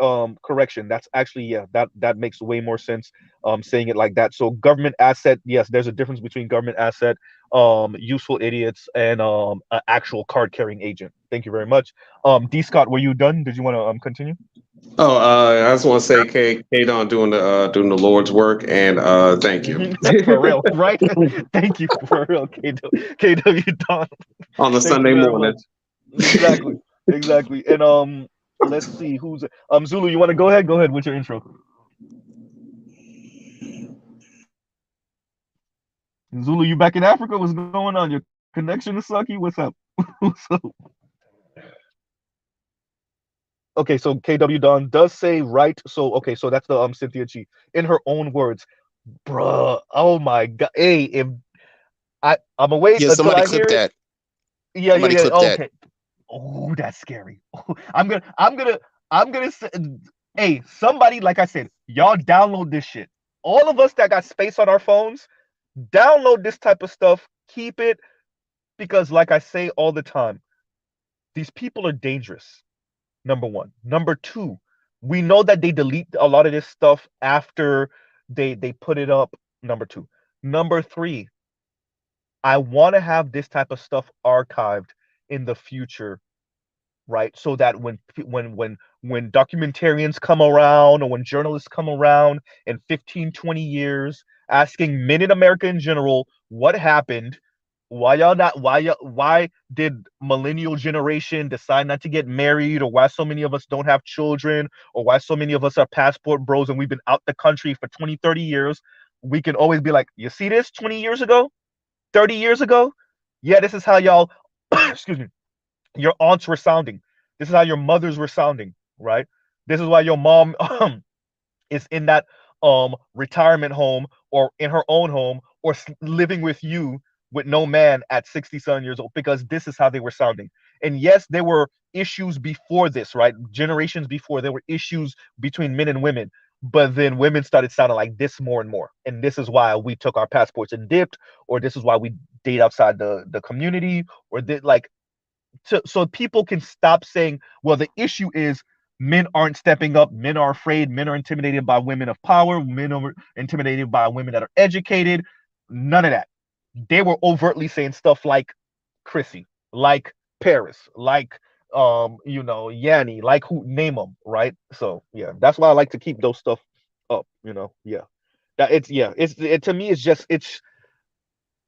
correction. That's actually, yeah, that makes way more sense saying it like that. So government asset, yes, there's a difference between government asset, useful idiots, and an actual card carrying agent. Thank you very much. D Scott, were you done? Did you want to continue? Oh, I just want to say, K Don doing the Lord's work, and thank you. For real, right? Thank you for real, KW Don. On the Thank you Sunday very morning. much. Exactly, exactly. And let's see who's Zulu. You want to go ahead? Go ahead with your intro. Zulu, you back in Africa? What's going on? Your connection is sucky. What's up? What's up? Okay, so KW Don does say right. So okay, so that's the Cynthia G in her own words, bruh. Oh my god. Hey, if I'm gonna wait Yeah, until somebody I clip hear it. that. Yeah, yeah, Somebody yeah. clip that. Okay. Oh, that's scary. I'm gonna say, hey, somebody, like I said, y'all download this shit. All of us that got space on our phones, download this type of stuff. Keep it because, like I say all the time, these people are dangerous. Number one. Number two, we know that they delete a lot of this stuff after they put it up. Number two. Number three, I want to have this type of stuff archived in the future, right? So that when documentarians come around or when journalists come around in 15, 20 years asking men in America in general what happened, why y'all not why did millennial generation decide not to get married, or why so many of us don't have children, or why so many of us are passport bros and we've been out the country for 20, 30 years, we can always be like, you see this 20 years ago, 30 years ago? Yeah, this is how y'all excuse me, your aunts were sounding. This is how your mothers were sounding, right? This is why your mom is in that retirement home or in her own home or living with you with no man at 67 years old, because this is how they were sounding. And yes, there were issues before this, right? Generations before, there were issues between men and women, but then women started sounding like this more and more. And this is why we took our passports and dipped, or this is why we date outside the community, or did like so people can stop saying, well, the issue is men aren't stepping up, men are afraid, men are intimidated by women of power, men are intimidated by women that are educated. None of that. They were overtly saying stuff like Chrissy, like Paris, like Yanni, like who name them, right? So yeah, that's why I like to keep those stuff up, yeah. That it's yeah, to me it's just it's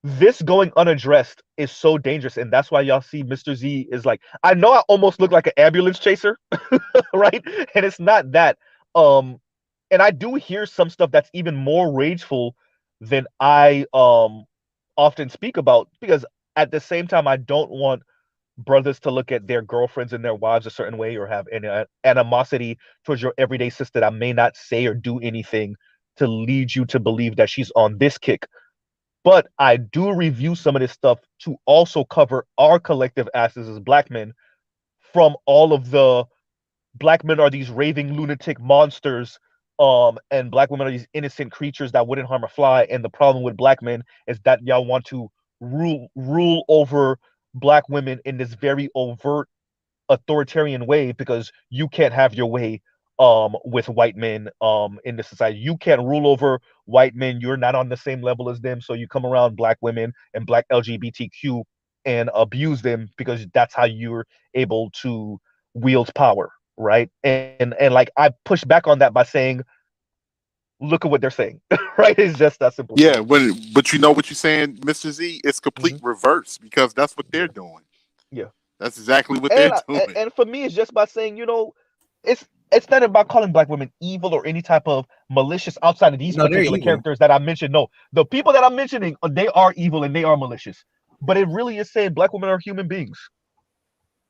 this going unaddressed is so dangerous, and that's why y'all see Mr. Z is like, I know I almost look like an ambulance chaser, right? And it's not that. Um, and I do hear some stuff that's even more rageful than I often speak about, because at the same time I don't want brothers to look at their girlfriends and their wives a certain way, or have any animosity towards your everyday sister that may not say or do anything to lead you to believe that she's on this kick. But I do review some of this stuff to also cover our collective asses as black men from all of the black men are these raving lunatic monsters, and black women are these innocent creatures that wouldn't harm a fly. And the problem with black men is that y'all want to rule over black women in this very overt authoritarian way, because you can't have your way with white men in the society. You can't rule over white men. You're not on the same level as them. So you come around black women and black LGBTQ and abuse them, because that's how you're able to wield power, right? And like I push back on that by saying, look at what they're saying, right? It's just that simple Yeah, stuff. but you know what you're saying, Mr. Z? It's complete Hmm. reverse because that's what they're Yeah, doing. yeah. That's exactly what they're And doing. and for me, it's just by saying, it's not about calling black women evil or any type of malicious outside of these No, they're particular evil. characters that I mentioned. No, the people that I'm mentioning, they are evil and they are malicious. But it really is saying black women are human beings.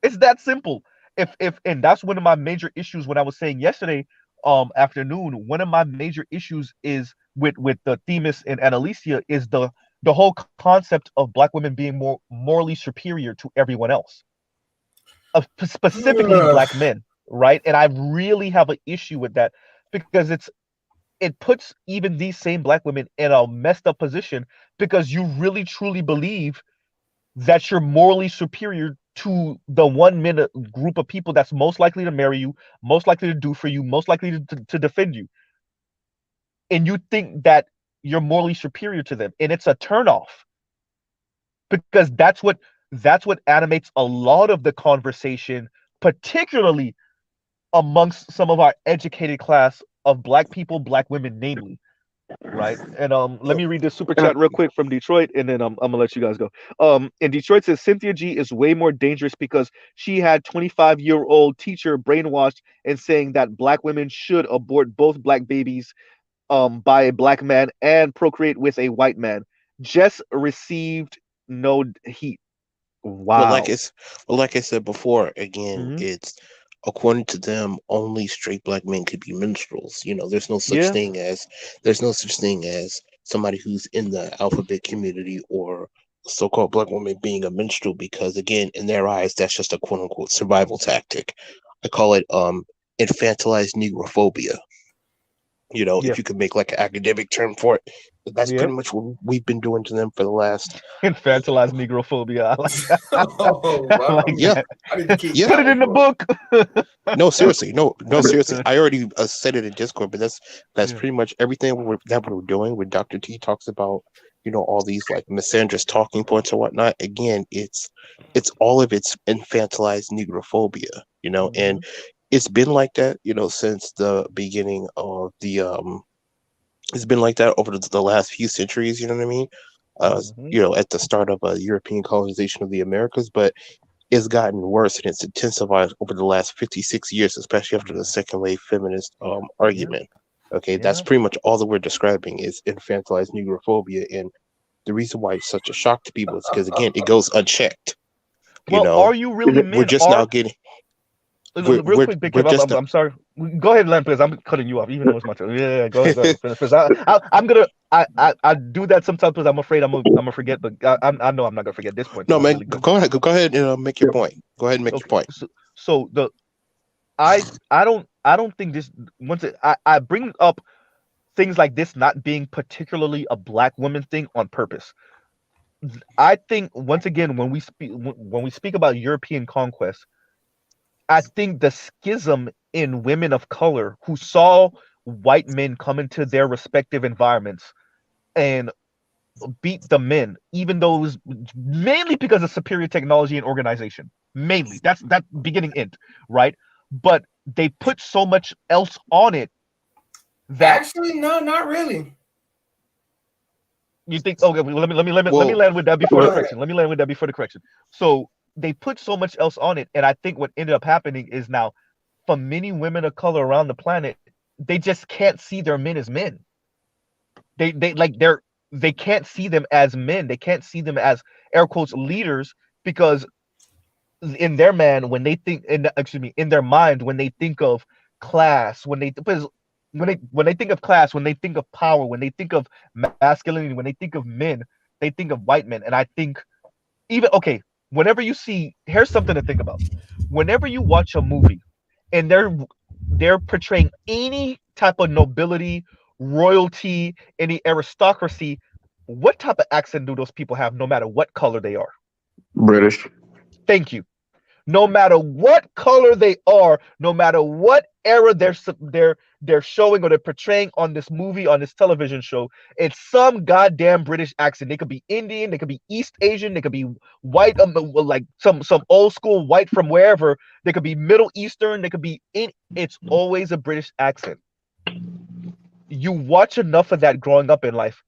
It's that simple. If and that's one of my major issues when I was saying yesterday afternoon. One of my major issues is with the Themis and Annalicia is the whole concept of black women being more morally superior to everyone else, specifically Ugh. black men, right? And I really have an issue with that, because it puts even these same black women in a messed up position, because you really truly believe that you're morally superior to the one minute group of people that's most likely to marry you, most likely to do for you, most likely to defend you. And you think that you're morally superior to them. And it's a turnoff, because that's what animates a lot of the conversation, particularly amongst some of our educated class of black people, black women, namely, right? And let me read this super chat real quick from Detroit, and then I'm gonna let you guys go. In Detroit says Cynthia G is way more dangerous because she had 25-year-old teacher brainwashed and saying that black women should abort both black babies by a black man and procreate with a white man. Just received no heat. Well, like Wow. it's well, like I said before, again, Hmm. it's according to them, only straight black men could be minstrels. Yeah. There's no such thing as somebody who's in the alphabet community or so-called black woman being a minstrel, because again, in their eyes, that's just a quote unquote survival tactic. I call it infantilized negrophobia. Yeah. If you could make like an academic term for it, that's Yeah. pretty much what we've been doing to them for the last. Infantilized negrophobia. I like that. Oh I like wow! Yeah, that. I need to keep yeah. Put that it one, in the bro. book. No, seriously, no, seriously. I already said it in Discord, but that's Yeah. pretty much everything that we're doing. When Doctor T talks about, all these like misandrous talking points or whatnot. Again, it's all of its infantilized negrophobia. And Hmm. it's been like that, since the beginning of the It's been like that over the last few centuries. You know what I mean? Hmm. At the start of European colonization of the Americas, but it's gotten worse and it's intensified over the last 56 years, especially after the Yeah. second wave feminist Yeah. argument. Okay, that's Yeah. pretty much all that we're describing is infantilized negrophobia. And the reason why it's such a shock to people is because, again, it goes unchecked. You Well, know, are you really we're men? just now Are getting, real quick, Big we're Kev, just, I'm sorry. Go ahead, Len, please. I'm cutting you off, even though it's my turn. Yeah, go ahead, go ahead. Finish. I'm gonna. I do that sometimes because I'm afraid I'm gonna forget, but I know I'm not gonna forget this point no, because it's man, really good. go ahead and make your point. Go ahead and make your Okay, point. so the I don't think this I bring up things like this not being particularly a black woman thing on purpose. I think once again when we speak about European conquest, I think the schism in women of color who saw white men come into their respective environments and beat the men, even though it was mainly because of superior technology and organization. Mainly, that's that beginning end, right? But they put so much else on it that Actually, no, not really. you think, okay, well, let me Well, land with that before the Go Well, ahead. correction. Let me land with that before the correction. So they put so much else on it, and I think what ended up happening is now, for many women of color around the planet, they just can't see their men as men. They like they can't see them as men. They can't see them as air quotes leaders because in their man when they think in excuse me in their mind when they think of class when they think of class, when they think of power, when they think of masculinity, when they think of men, they think of white men. And I think even okay, whenever you see, here's something to think about. Whenever you watch a movie and they're portraying any type of nobility, royalty, any aristocracy, what type of accent do those people have no matter what color they are? British. Thank you. No matter what color they are, no matter what era they're showing or they're portraying on this movie, on this television show, it's some goddamn British accent. They could be Indian, they could be East Asian, they could be white, like some old school white from wherever. They could be Middle Eastern, they could be in. It's always a British accent. You watch enough of that growing up in life,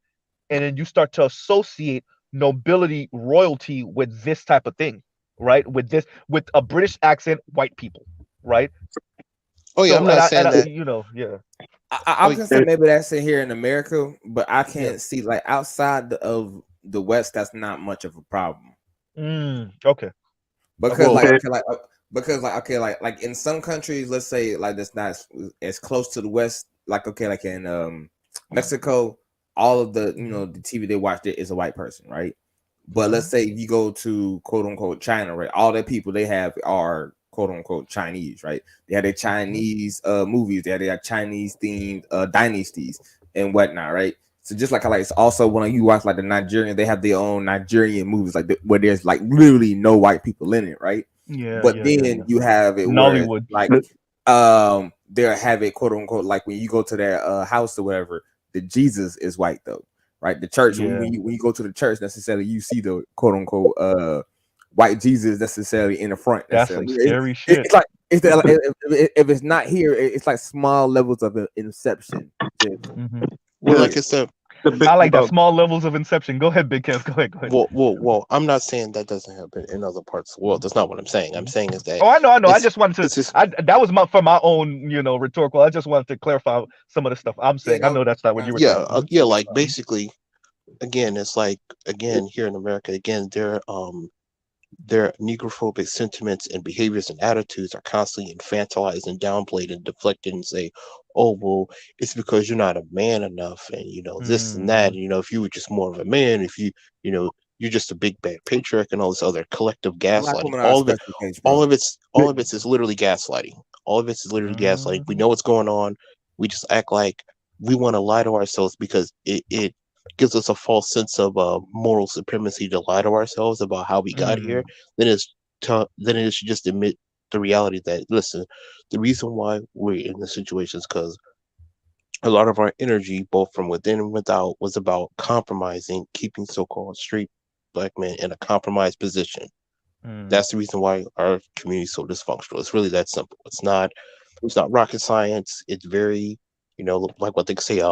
and then you start to associate nobility, royalty with this type of thing, right? With a British accent, white people, right? oh yeah, I'm So, and not I, and saying I, that. you know, yeah, Oh, I can say maybe that's in here in America, but I yeah. can't see like outside of the West. That's not much of a problem Okay, because okay, well, like Okay. okay, like in some countries, let's say like that's not as close to the West. Like okay, like in Mexico, all of the hmm the TV they watch there is a white person, right? But let's hmm say if you go to quote unquote China, right? All the people they have are quote unquote Chinese, right? They have their hmm Chinese movies, they have their Chinese themed dynasties and whatnot, right? So just like I like, it's also when you watch like the Nigerian, they have their own Nigerian movies, like where there's like literally no white people in it, right? yeah, But yeah, yeah, then yeah. you have it where it's Nollywood, like they'll have it quote unquote like when you go to their house or whatever, the Jesus is white though, right? The church when yeah. when you go to the church necessarily you see the quote unquote white Jesus necessarily in the front That's necessarily. some scary It's shit. like if it's not here, it's like small levels of inception. Just hmm well, the like period. I said, the big I like that small levels of inception. Go ahead, Big Kev. Go ahead, go ahead. well. I'm not saying that doesn't happen in other parts of the world. That's not what I'm saying. I'm Mhm. saying is that Oh, I know, I know. I it's just wanted to. it's just That was for my own, rhetorical. I just wanted to clarify some of the stuff I'm Yeah, saying. I no, know that's not what you that's were yeah, saying. yeah. Like basically, again, it's like again here in America, again, their negrophobic sentiments and behaviors and attitudes are constantly infantilized and downplayed and deflected and say, oh, well, it's because you're not a man enough and, this and that. hmm And, if you were just more of a man, if you know, you're just a big bad patriarch and all this other collective black gaslighting. women are a special case, bro. All of it is literally gaslighting. All of it is literally gaslighting. We hmm know what's going on. We just act like we want to lie to ourselves because it gives us a false sense of moral supremacy to lie to ourselves about how we got here. mm Then it is to just admit the reality that listen, the reason why we're in this situation is because a lot of our energy, both from within and without, was about compromising, keeping so-called straight black men in a compromised position. mm That's the reason why our community is so dysfunctional. It's really that simple. It's not rocket science. It's very, like what they say,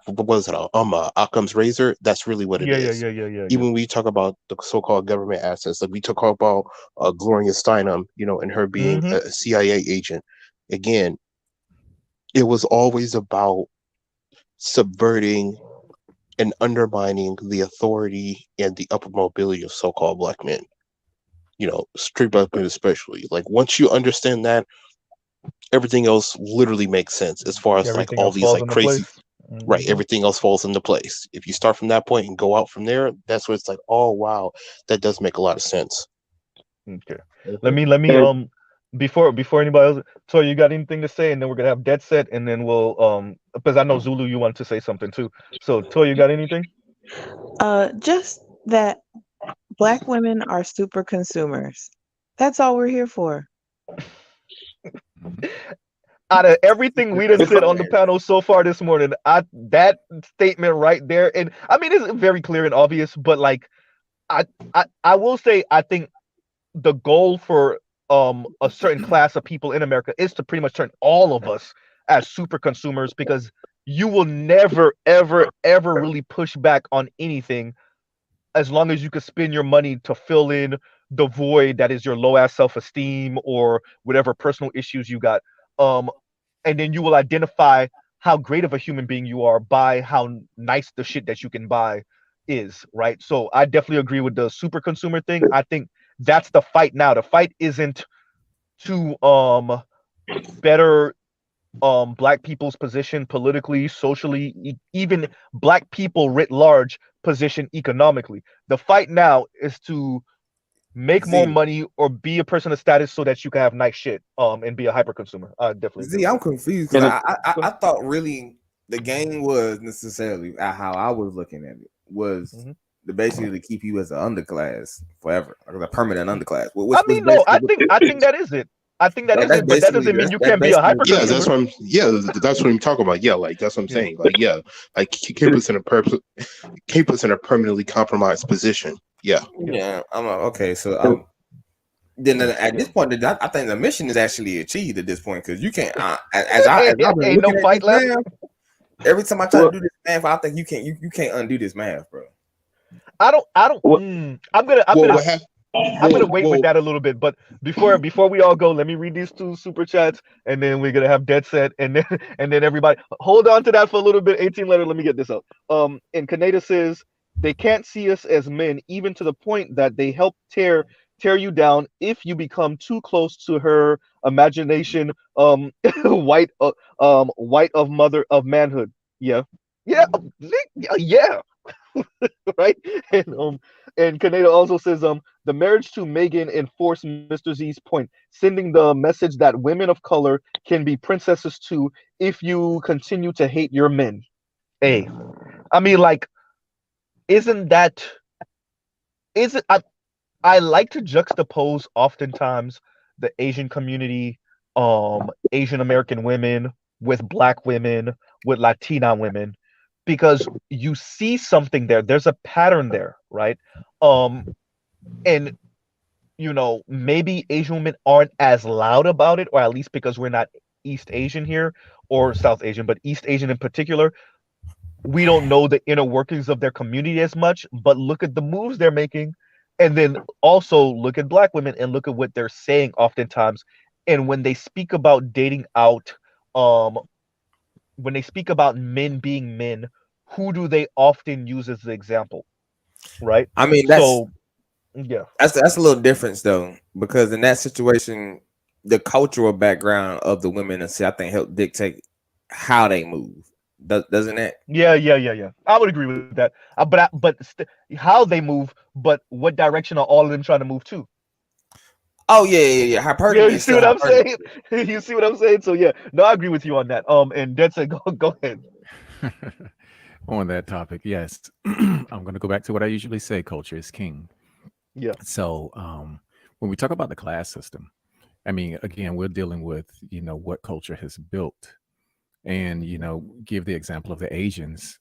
what was it? Occam's razor. That's really what it Yeah, yeah, is. yeah, yeah, yeah, yeah. Even when we talk about the so-called government assets, like we talk about Gloria Steinem, and her being hmm a CIA agent. Again, it was always about subverting and undermining the authority and the upper mobility of so-called black men. Street black men especially. Like once you understand that, everything else literally makes sense as far as like Everything all else these falls like into crazy. place. Right, hmm everything else falls into place. If you start from that point and go out from there, that's where it's like, oh wow, that does make a lot of sense. Okay. Mhm. Let me And before anybody else, so you got anything to say, and then we're gonna have dead set, and then we'll because I know Zulu, you wanted to say something too. So Toy, you got anything? Just that Black women are super consumers. That's all we're here for. out of everything we done It's said on the hilarious. panel so far this morning, that statement right there, and I mean it's very clear and obvious, but like I will say I think the goal for a certain class of people in America is to pretty much turn all of us as super consumers, because you will never ever really push back on anything as long as you can spend your money to fill in the void that is your low ass self-esteem or whatever personal issues you got. Um, and then you will identify how great of a human being you are by how nice the shit that you can buy is, right? So I definitely agree with the super consumer thing. I think that's the fight now. The fight isn't to better black people's position politically, socially, even black people writ large position economically. The fight now is to make more Z, money or be a person of status so that you can have nice shit and be a hyper consumer. I definitely agree Z, with I'm that. confused And because it, I thought really the game was necessarily how I was looking at it was Mm-hmm. to basically keep you as an underclass forever, like a permanent underclass, I which was mean, no, basically what, I think that is it. I think that like, is that's it, but that basically doesn't mean you that's can't be a basically hyper what yeah, it is. that's consumer. what I'm. Yeah, that's what I'm talking about. Yeah, like that's what I'm Yeah. saying. Like, yeah, like keep us in a keep us in a permanently compromised position. Yeah. Yeah. Yeah, I'm okay. So then at Yeah. this point, I think the mission is actually achieved at this point because you can't. As I've been Ain't no looking at this fight left. math, every time I try to Well, do this math, I think you can't undo this math, bro. I don't. well, I'm well, gonna what happened? I'm gonna Well, wait with well, that a little bit, but before we all go, let me read these two super chats, and then we're gonna have dead set, and then and then everybody hold on to that for a little bit. 18 letter. Let me get this up. And Kaneda says they can't see us as men, even to the point that they help tear you down if you become too close to her imagination. White white of mother of manhood. Yeah, yeah, yeah. Right? And Kaneda also says the marriage to Megan enforced Mr. Z's point, sending the message that women of color can be princesses too if you continue to hate your men. Hey, I mean, like, isn't that is it I like to juxtapose oftentimes the Asian community, Asian American women with black women, with Latina women, because you see something there. There's a pattern there, right? Um, and maybe Asian women aren't as loud about it, or at least because we're not East Asian here or South Asian, but East Asian in particular, we don't know the inner workings of their community as much, but look at the moves they're making. And then also look at black women and look at what they're saying oftentimes. And when they speak about dating out, um, when they speak about men being men, who do they often use as the example? Right? I mean, So yeah. that's a little difference though, because in that situation, the cultural background of the women, I think, help dictate how they move. Doesn't it? Yeah. I would agree with that. How they move, but what direction are all of them trying to move to? Oh yeah. Yeah, Hypergamy you is see still what I'm hypergamy. saying? You see what I'm saying? So yeah, no, I agree with you on that. And that's it. Go ahead. On that topic, yes. I'm going to go back to what I usually say: culture is king. Yeah. So, when we talk about the class system, I mean, again, we're dealing with what culture has built, and give the example of the Asians.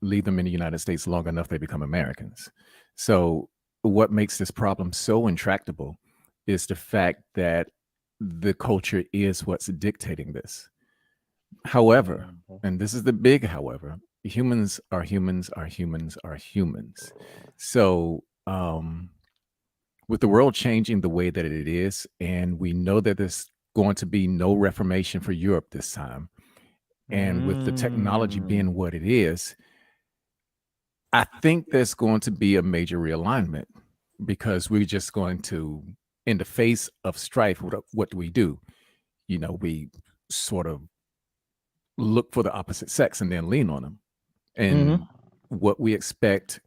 Leave them in the United States long enough, they become Americans. So, what makes this problem so intractable is the fact that the culture is what's dictating this. However, and this is the big however, humans are humans are humans are humans. So, with the world changing the way that it is, and we know that there's going to be no reformation for Europe this time, and with the technology Mm. being what it is, I think there's going to be a major realignment, because we're just going to, in the face of strife, what do? We sort of look for the opposite sex and then lean on them. Hmm. And what we expect,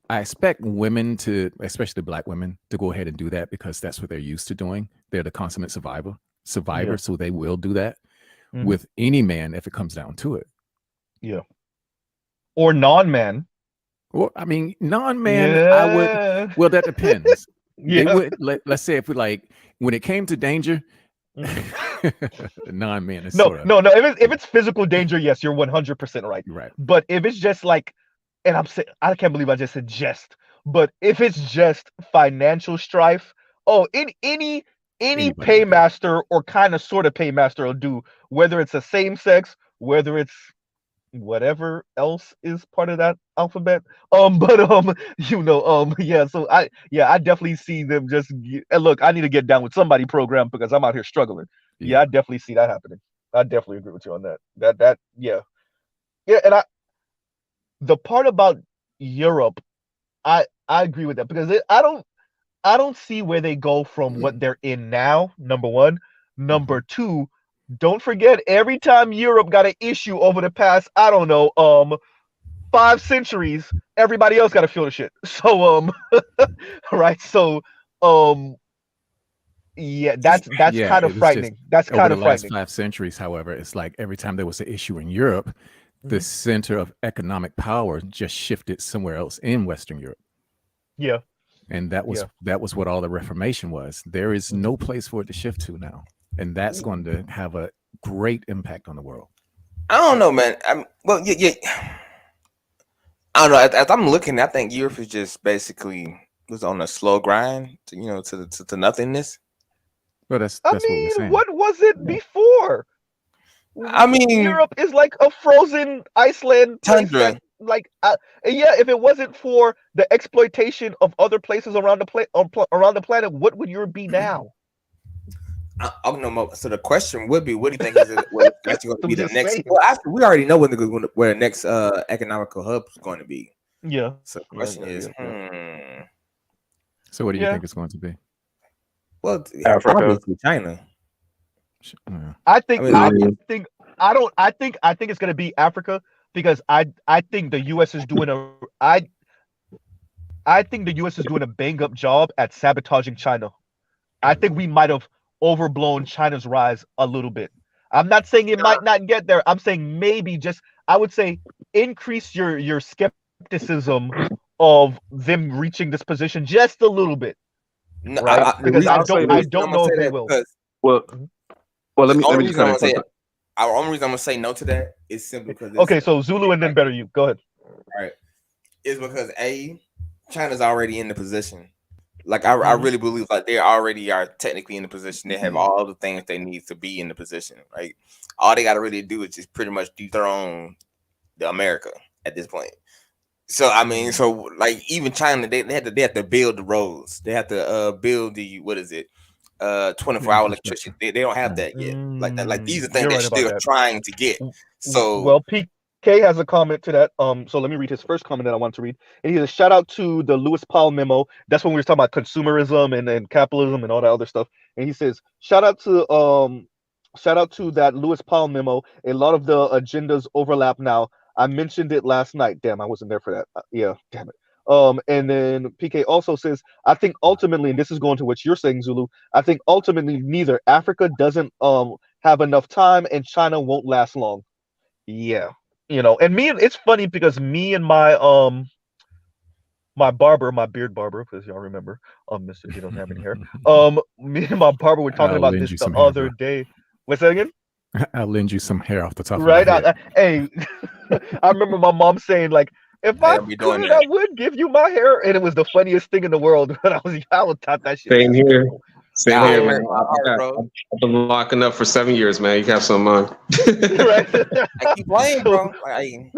I expect women to, especially black women, to go ahead and do that because that's what they're used to doing. They're the consummate Yeah. survivor, so they will do that Hmm. with any man if it comes down to it. Yeah. Or non-man. Well, I mean, non-man, I would. Yeah. Well, that depends. They Yeah. would let's say if we like when it came to danger, Non-men is No, sort of no, no. If it's physical danger, yes, you're 100% right. right. But if it's just like, and I'm saying, I can't believe I just said just. But if it's just financial strife, oh, in any Anybody will do. paymaster or kind of sort of paymaster will do, whether it's a same sex, whether it's whatever else is part of that alphabet. But yeah. So I definitely see them just. And look, I need to get down with somebody program because I'm out here struggling. Yeah, Yeah. I definitely see that happening. I definitely agree with you on that. That yeah, yeah. And the part about Europe, I agree with that because I don't see where they go from what they're in now. Number one, Mhm. number two. Don't forget, every time Europe got an issue over the past, I don't know, 5 centuries, everybody else got to feel the shit. So right. So um, yeah, that's Yeah, kind of it was just frightening. That's over kind the of last frightening. 5 centuries, however, it's like every time there was an issue in Europe, the Hmm. center of economic power just shifted somewhere else in Western Europe. Yeah, And that was yeah. what all the Reformation was. There is Hmm. no place for it to shift to now. And that's going to have a great impact on the world. I don't know, man. Well, yeah. I don't know. As I'm looking, I think Europe is just basically was on a slow grind, to nothingness. Well, I that's what we're mean, saying. what was it before? I mean, Europe is like a frozen Iceland place that, tundra. like, yeah. If it wasn't for the exploitation of other places around around the planet, what would Europe be now? I don't know. So the question would be, what do you think is what actually going to I'm be the just next? saying. Well, actually, we already know where the next economical hub is going to be. Yeah, So the yeah, question yeah, is, yeah, yeah. So what do you Yeah. think it's going to be? well, Africa. obviously China. Yeah. I I think mean, I think I don't I think it's gonna be Africa because I think the US is doing I think the US is doing a bang up job at sabotaging China. I think we might have overblown China's rise a little bit. I'm not saying it might not get there. I'm saying maybe just I would say increase your skepticism of them reaching this position just a little bit, no, right? The Because reason I'm the saying I this, reason I'm don't gonna know say if they that will. because well, Mhm. let the me only just reason kind I'm of gonna say say our only reason I'm gonna say no to that is simply because it's Okay, so Zulu and then like, better you. Go ahead. right, is because China's already in the position. Like I Hmm. really believe like they already are technically in the position. They have all the things they need to be in the position. Right, all they got to really do is just pretty much dethrone the America at this point. So I mean, Mm. so like even China, they have to build the roads. They have to build the what is it, The 24-hour electricity. infrastructure. They don't have Yeah. that yet. Like these are things You're they're right about still that. trying to get. So Well, PK has a comment to that. So let me read his first comment that I want to read. And he says, shout out to the Lewis Powell memo. That's when we were talking about consumerism and capitalism and all that other stuff. And he says, shout out to that Lewis Powell memo. A lot of the agendas overlap now. I mentioned it last night. Damn, I wasn't there for that. Yeah, damn it. And then PK also says, I think ultimately, and this is going to what you're saying, Zulu. I think ultimately neither Africa doesn't have enough time and China won't last long. Yeah. And it's funny because me and my barber, my beard barber, because y'all remember, Mr. He doesn't have any hair. Me and my barber were talking I'll about lend this you the some hair, other bro. day. What's that again? I'll lend you some hair off the top of my Right? head. Hey, I remember my mom saying like, if I I don't be doing could, I that. would give you my hair, and it was the funniest thing in the world. When I would thought that shit was same here. hysterical. Same Nah, here, it man. hurt my heart, I've bro. been locking up for 7 years, man. You have some of mine. Right? I keep playing, So, bro. Like,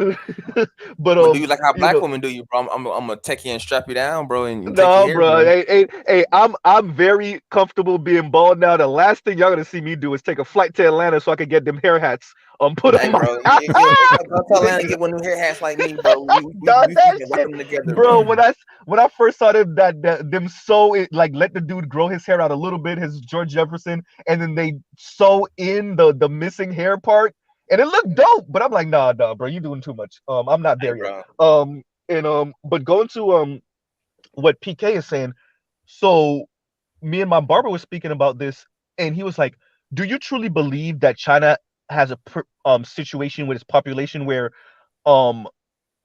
but I'm gonna do you like how you black know. women do you, bro. I'm gonna take you and strap you down, bro, and take your No, hair, bro. bro. Hey, I'm very comfortable being bald now. The last thing y'all gonna see me do is take a flight to Atlanta so I can get them hair hats put Hey, on my bro, go tell Atlanta to get one of them hair hats like me, bro. dog We that can work shit, them together, bro. bro. When I first saw them sew it, like let the dude grow his hair out a little bit, his George Jefferson, and then they sew in the missing hair part, and it looked dope. But I'm like, nah, bro, you doing too much. I'm not Hey, there yet. bro. But going to what PK is saying, so me and my barber was speaking about this, and he was like, "Do you truly believe that China has a situation with its population where um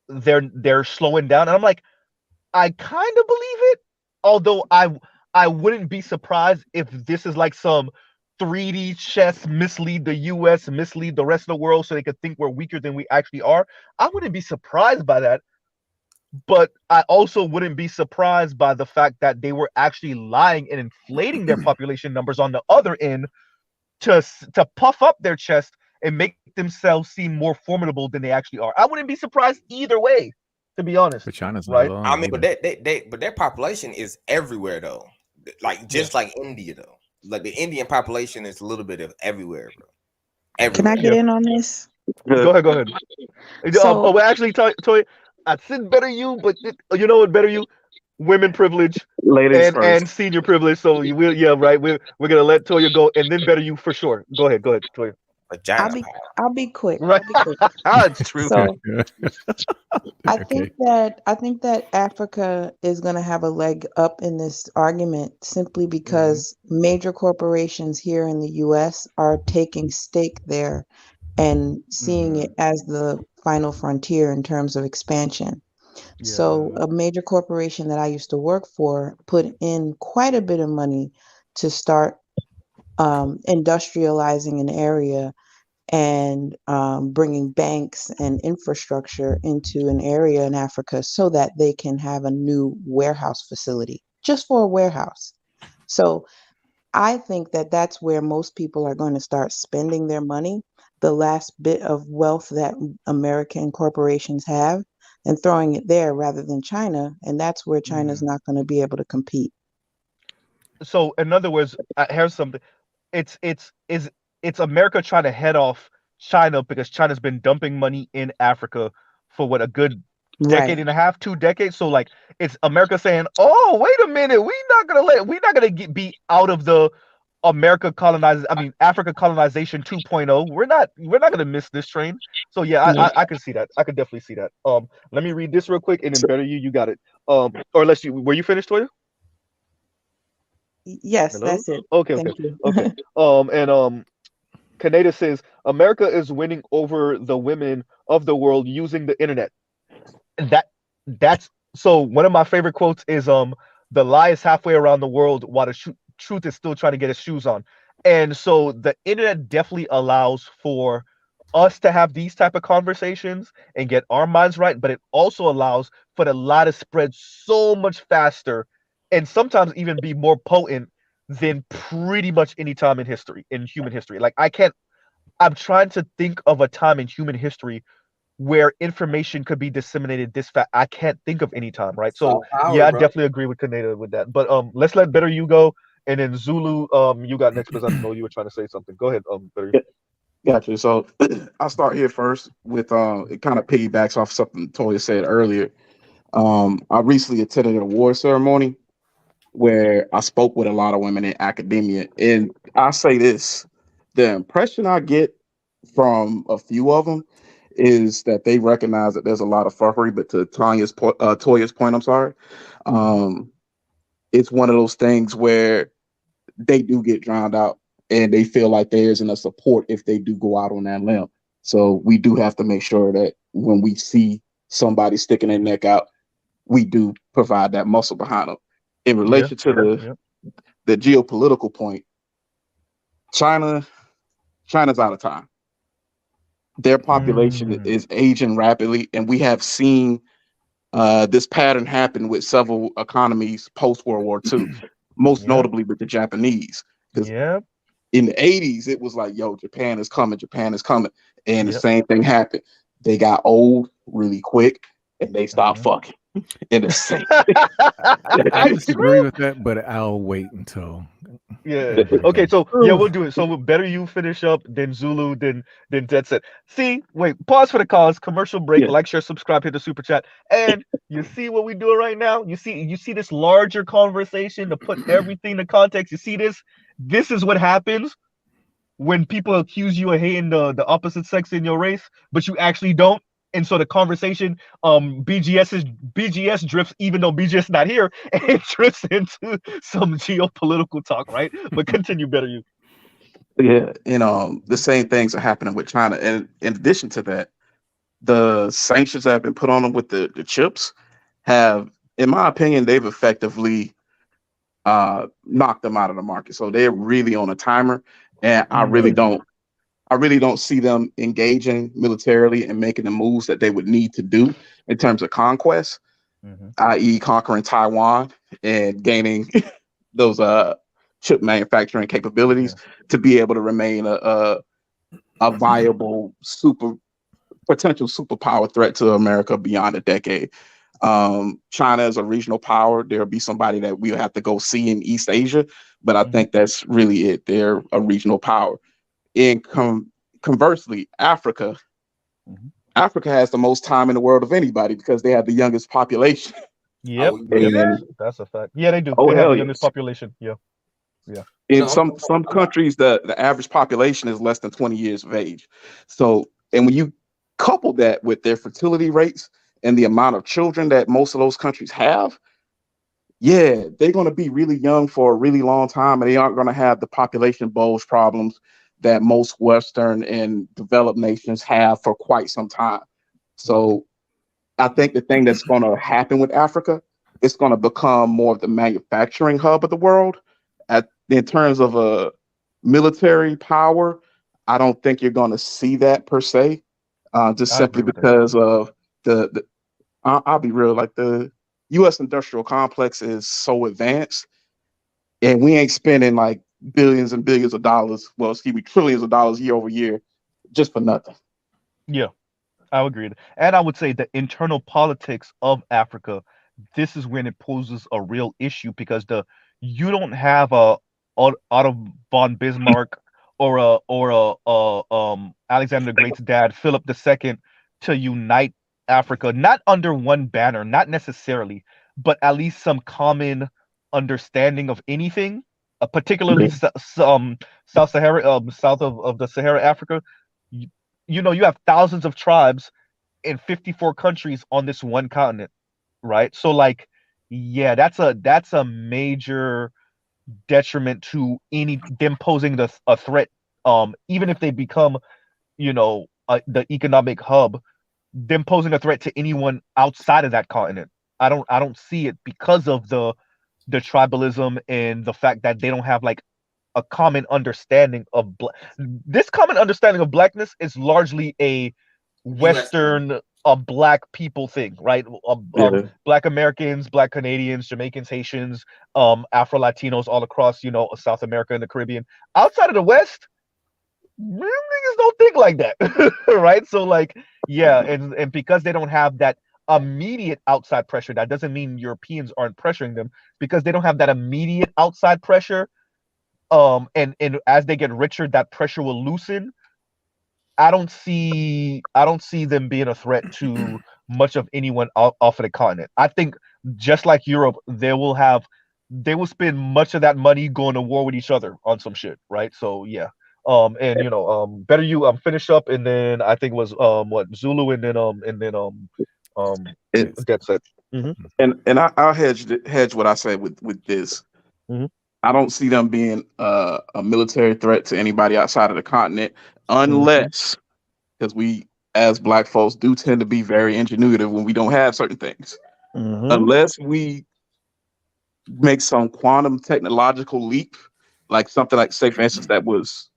they're slowing down?" And I'm like, I kind of believe it, although I wouldn't be surprised if this is like some 3D chess, mislead the US, mislead the rest of the world so they could think we're weaker than we actually are. I wouldn't be surprised by that, but I also wouldn't be surprised by the fact that they were actually lying and inflating their population numbers on the other end to puff up their chest and make themselves seem more formidable than they actually are. I wouldn't be surprised either way, to be honest. But China's not Right? I alone mean, but either. but their population is everywhere though. Like just like India though. Like the Indian population is a little bit of everywhere, bro. Can I Everywhere. get Yeah. in on this? Go ahead. Go ahead. So Well, actually, Toy, I'd said better you, but you know what? Better you, women privilege Ladies first. and senior privilege. So you will, yeah, right. We're gonna let Toya go, and then better you for sure. Go ahead, Toya. I'll Vagina be power. I'll be quick. Right, I'll be quick. it's true. So I Okay. think that Africa is going to have a leg up in this argument simply because major corporations here in the US are taking stake there and seeing it as the final frontier in terms of expansion. So Yeah. a major corporation that I used to work for put in quite a bit of money to start industrializing an area and bringing banks and infrastructure into an area in Africa so that they can have a new warehouse facility just for a warehouse. So I think that that's where most people are going to start spending their money, the last bit of wealth that American corporations have, and throwing it there rather than China. And that's where China's not going to be able to compete. So in other words, here's something. It's it's is it's America trying to head off China because China's been dumping money in Africa for what, a good decade Right. and a half, 2 decades. So like it's America saying, "Oh, wait a minute, we're not gonna be out of the Africa colonization 2.0. We're not gonna miss this train." So yeah, I can see that. I can definitely see that. Let me read this real quick, and then better you got it. Or unless you were you finished, Toya? Yes, Hello? that's it. Okay, okay, Thank you. okay. And Canada says America is winning over the women of the world using the internet. That that's so one of my favorite quotes is the lie is halfway around the world while the truth is still trying to get its shoes on. And so the internet definitely allows for us to have these type of conversations and get our minds right, but it also allows for the lie to spread so much faster and sometimes even be more potent than pretty much any time in history, in human history. Like I'm trying to think of a time in human history where information could be disseminated this fast. I can't think of any time, right? So Soft power, yeah, I bro. definitely agree with Kaneda with that. But let's let Better You go, and then Zulu, you got next because I know you were trying to say something. Go ahead, Better You. Gotcha. So I'll start here first with it kind of piggybacks off something Toya said earlier. I recently attended an award ceremony where I spoke with a lot of women in academia, and I say this: the impression I get from a few of them is that they recognize that there's a lot of fuckery. But to Toya's point, I'm sorry, um, it's one of those things where they do get drowned out and they feel like there isn't a support if they do go out on that limb. So we do have to make sure that when we see somebody sticking their neck out, we do provide that muscle behind them. In Yeah, relation to yeah. the geopolitical point, China's out of time. Their population Mm, is aging rapidly, and we have seen this pattern happen with several economies post World War II, most yeah, notably with the Japanese. Because yeah, in the 80s, it was like, yo, Japan is coming, Japan is coming. And the yeah. same thing happened. They got old really quick and they stopped fucking. In the same I It's disagree true. with that, but I'll wait until Yeah. everybody Okay. goes. So yeah, we'll do it. So better you finish up, then Zulu, then Dead Set. See, wait, pause for the cause. Commercial break. yeah. Like, share, subscribe, hit the super chat, and you see what we doing right now. You see this larger conversation to put everything in context. You see this. This is what happens when people accuse you of hating the opposite sex in your race, but you actually don't. And so the conversation, BGS drifts, even though BGS not here, and it drifts into some geopolitical talk, right? But continue, better you. Yeah. And the same things are happening with China. And in addition to that, the sanctions that have been put on them with the chips have, in my opinion, they've effectively knock them out of the market. So they're really on a timer, and I really Mhm. don't see them engaging militarily and making the moves that they would need to do in terms of conquest, Mhm. i.e., conquering Taiwan and gaining those chip manufacturing capabilities Yeah. to be able to remain a viable potential superpower threat to America beyond a decade. China is a regional power. There'll be somebody that we'll have to go see in East Asia, but I Mhm. think that's really it. They're a regional power. In conversely, Mhm. Africa has the most time in the world of anybody because they have the youngest population. Yep. Oh, you Yep. know And That's a fact. Yeah, they do. oh They have hell the youngest yes. population. Yeah. Yeah. In no, some countries, the average population is less than 20 years of age. So, and when you couple that with their fertility rates and the amount of children that most of those countries have, yeah, they're going to be really young for a really long time, and they aren't going to have the population bulge problems that most Western and developed nations have for quite some time. Mhm. So I think the thing that's going to happen with Africa, it's going to become more of the manufacturing hub of the world. In terms of a military power, I don't think you're going to see that per se, just I simply agree with that. because of the I'll be real, like the U.S. industrial complex is so advanced, and we ain't spending like billions and billions of dollars, well, excuse me, trillions of dollars year over year, just for nothing. Yeah. I would agree. And I would say the internal politics of Africa, this is when it poses a real issue because the you don't have a Otto von Bismarck or a Alexander the Great's dad, Philip II, to unite Africa, not under one banner, not necessarily, but at least some common understanding of anything, particularly Yeah. South Sahara, south of the Sahara Africa. You, you have thousands of tribes in 54 countries on this one continent, right? So like, yeah, that's a major detriment to any them posing a threat. Even if they become, the economic hub, them posing a threat to anyone outside of that continent. I don't see it because of the tribalism and the fact that they don't have like a common understanding of this common understanding of blackness is largely a U.S. Western black people thing, right? Yeah. Black Americans, Black Canadians, Jamaicans, Haitians, Afro Latinos all across, South America and the Caribbean. Outside of the West, niggas don't think like that, right? So like, yeah, and because they don't have that immediate outside pressure, that doesn't mean Europeans aren't pressuring them because they don't have that immediate outside pressure. And as they get richer, that pressure will loosen. I don't see them being a threat to much of anyone off of the continent. I think just like Europe, they will spend much of that money going to war with each other on some shit, right? So yeah. And better you finish up, and then I think it was what Zulu, and then It, Yes. that's it. Hmm. I'll hedge what I say with this. Hmm. I don't see them being a military threat to anybody outside of the continent, Hmm. unless because we as black folks do tend to be very ingenuitive when we don't have certain things. Hmm. Unless we make some quantum technological leap, like something like, say, for instance, that was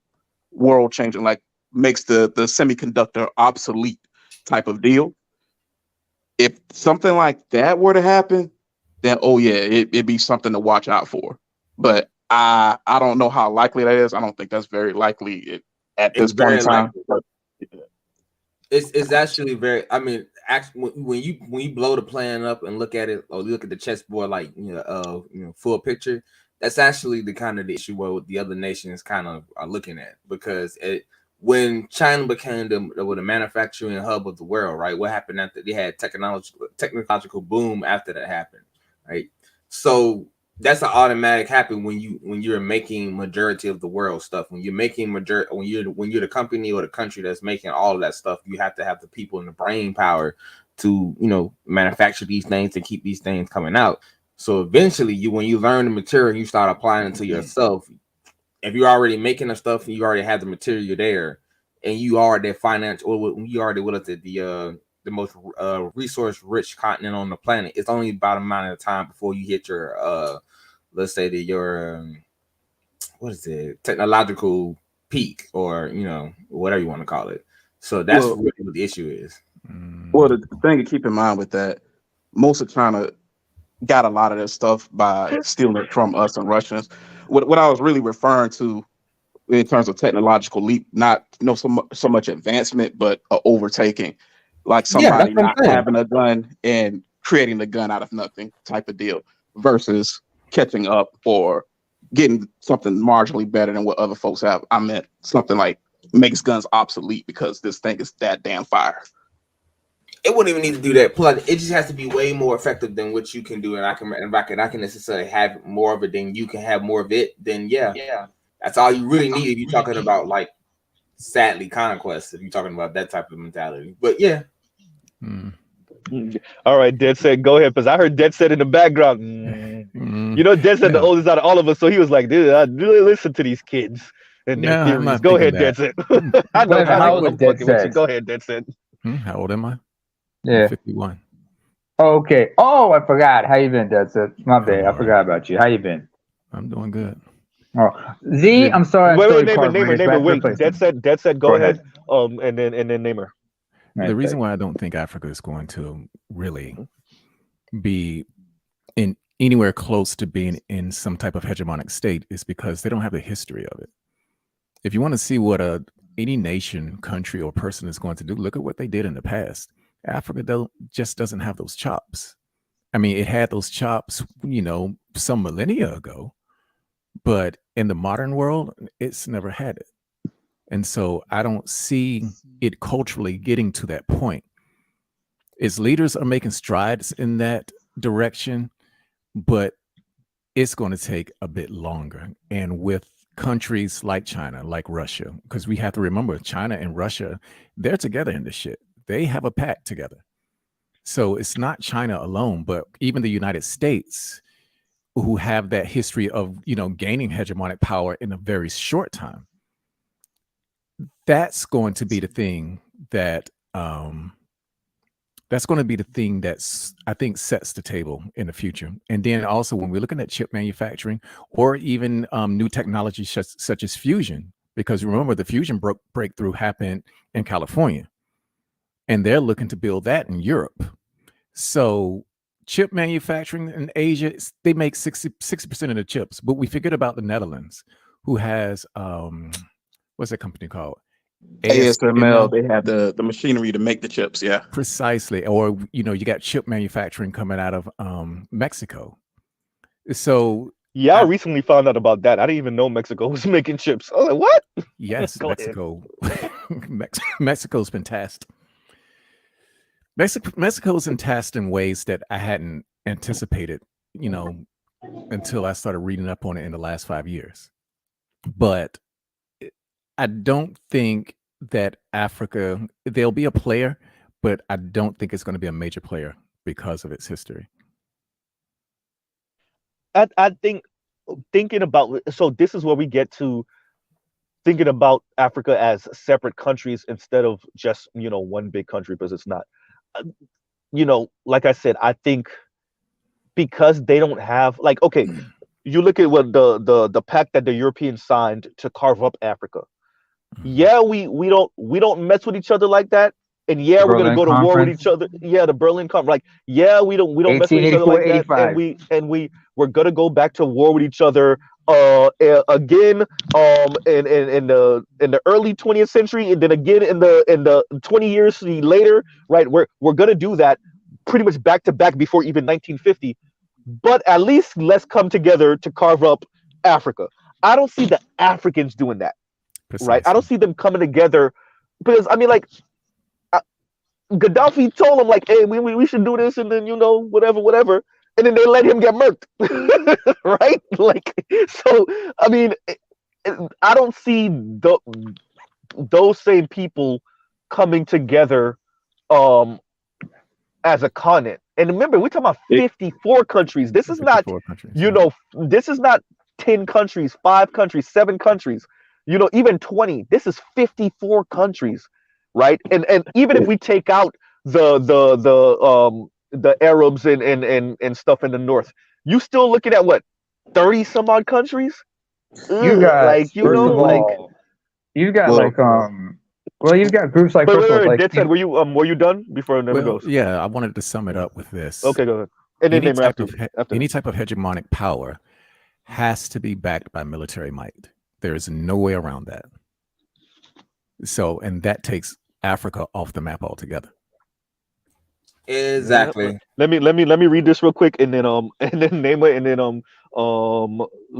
world changing, like makes the semiconductor obsolete type of deal. If something like that were to happen, then oh yeah, it'd be something to watch out for. But I don't know how likely that is. I don't think that's very likely at It's this point in very time. likely. But It's actually very. I mean, actually, when you blow the plan up and look at it, or look at the chessboard like full picture, that's actually the kind of the issue where the other nations kind of are looking at because when China became the manufacturing hub of the world, right? What happened after they had technological boom after that happened, right? So that's an automatic happen when you're making majority of the world stuff. When you're making majority, when you're the company or the country that's making all of that stuff, you have to have the people and the brain power to manufacture these things and keep these things coming out. So eventually, when you learn the material, you start applying it to yourself. If you're already making the stuff and you already have the material there, and you are the finance, or you already what is it, the most resource rich continent on the planet. It's only about a amount of time before you hit your let's say that your what is it, technological peak, or whatever you want to call it. So that's Well, really what the issue is. well, the thing to keep in mind with that, most of China got a lot of their stuff by stealing it from us and Russians. What I was really referring to in terms of technological leap, not so much advancement, but overtaking, like Yeah, that's somebody what not I'm saying. having a gun and creating the gun out of nothing type of deal, versus catching up or getting something marginally better than what other folks have. I meant something like makes guns obsolete because this thing is that damn fire. It wouldn't even need to do that. Plus, it just has to be way more effective than what you can do. And I can necessarily have more of it than you can have more of it. Then yeah, that's all you really need if you're talking about, like, sadly, conquest. If you're talking about that type of mentality. But yeah, All right, Dead Set, go ahead, because I heard Dead Set in the background. Dead Set the No, oldest out of all of us, so he was like, "Dude, I really listen to these kids and their no, I'm theories." not Go thinking ahead, Dead that. Set. I know, Wait a minute, I like how I'm, old what. is I'm Dead fucking with you. Set? Go ahead, Dead Set. How old am I? I'm Yeah. 51. Oh, okay. Oh, I forgot. How you been, Dead Set? My bad. I'm I all right. forgot about you. How you been? I'm doing good. Oh, Z, The I'm sorry I Wait, stole wait, your card, neighbor, British, but I neighbor. have to Wait, replace Dead them. Set, Dead Set. Go Go ahead. ahead. And then neighbor. the reason why I don't think Africa is going to really be in anywhere close to being in some type of hegemonic state is because they don't have the history of it. If you want to see what any nation, country, or person is going to do, look at what they did in the past. Africa just doesn't have those chops. I mean, it had those chops, some millennia ago, but in the modern world, it's never had it. And so I don't see it culturally getting to that point. Its leaders are making strides in that direction, but it's going to take a bit longer. And with countries like China, like Russia, because we have to remember China and Russia, they're together in this shit. They have a pact together. So it's not China alone, but even the United States, who have that history of, gaining hegemonic power in a very short time. That's going to be the thing that that's I think sets the table in the future. And then also when we're looking at chip manufacturing or even new technologies such as fusion, because remember the fusion breakthrough happened in California, and they're looking to build that in Europe. So chip manufacturing in Asia, they make 60% of the chips, but we figured about the Netherlands, who has what's that company called? ASML, they have the machinery to make the chips. Yeah, precisely. Or you got chip manufacturing coming out of Mexico. So Yeah, I recently found out about that. I didn't even know Mexico was making chips. I was like, what? Yes, Go ahead. Mexico. Mexico's been tasked. Mexico's been tasked in ways that I hadn't anticipated, until I started reading up on it in the last 5 years. But I don't think that Africa, they'll be a player, but I don't think it's going to be a major player because of its history. I think thinking about, so this is where we get to thinking about Africa as separate countries instead of just one big country, because it's not. Like I said, I think because they don't have, like, okay, you look at what the pact that the Europeans signed to carve up Africa. Yeah, we don't mess with each other like that. And yeah, we're gonna Berlin go to war with Conference, each other. Yeah, the Berlin Conference. Like, yeah, we don't mess with each other 1884, like that. 85. We're gonna go back to war with each other again in the early 20th century, and then again in the 20 years later, right? We're gonna do that pretty much back to back before even 1950. But at least let's come together to carve up Africa. I don't see the Africans doing that. Precisely. Right? I don't see them coming together because I mean, like, Gaddafi told them, like, hey, we should do this, and then whatever, and then they let him get murked, right? Like, so I mean, I don't see those same people coming together as a continent. And remember, we're talking about 54 countries. This is not, 54 countries, this is not 10 countries, 5 countries, 7 countries, even 20. This is 54 countries, right? And even if we take out the Arabs and stuff in the north, you still looking at what? 30 some odd countries. You Ugh, got, like you first know, of like. all, you've got Well, like well, you've got groups like, Wait, first wait, of all, wait. like Dead said, were you done before it never Well, goes? yeah, I wanted to sum it up with this. Okay, go ahead. And then Any Namer type after of you. After any that. type of hegemonic power has to be backed by military might. There is no way around that. So, and that takes Africa off the map altogether. Yeah. Exactly. Let me read this real quick, and then and then Namer, and then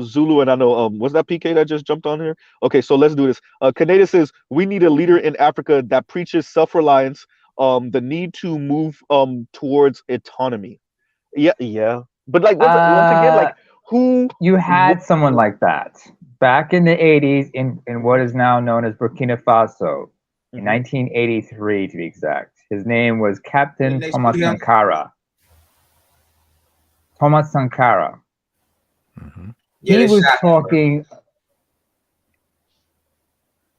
Zulu, and I know was that PK that just jumped on here? Okay, so let's do this. Canada says we need a leader in Africa that preaches self-reliance, the need to move towards autonomy. Yeah, yeah. But like once again, uh like who you wh- had someone like that back in the 80s in what is now known as Burkina Faso in Mhm. 1983 to be exact. His name was What Captain nation do Thomas we have? Sankara. Thomas Sankara. Hmm. Yeah, He they was shot him, bro. talking.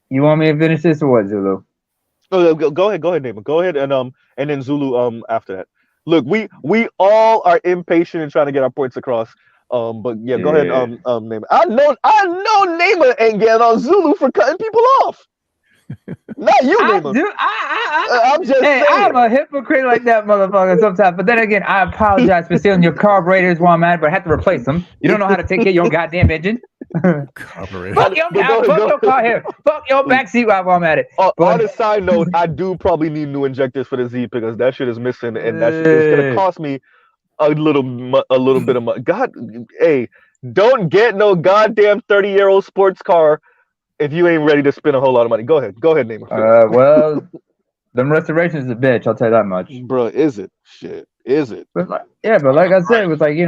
You want me to finish this or what, Zulu? Oh, go ahead, Namer. Go ahead, and then Zulu after that. Look, we all are impatient and trying to get our points across. But yeah, go ahead, Yeah. Namer. I know Namer ain't getting on Zulu for cutting people off. Not you, I Namer. do. I'm just Hey, I'm saying. a hypocrite like that motherfucker sometimes. But then again, I apologize for stealing your carburetors while I'm at it, but I have to replace them. You don't know how to take care of your own goddamn engine. Carburetor. But go ahead, Fuck go your car here. Fuck your ahead. backseat while I'm at it. On But a side note, I do probably need new injectors for the Z because that shit is missing, and that shit is gonna uh, cost me a little bit of money. God, hey, don't get no goddamn 30-year-old sports car if you ain't ready to spend a whole lot of money. Go ahead, Namer, finish. well, them restorations is a bitch. I'll tell you that much. Bro, is it shit? Is it? But but like I said, it was like you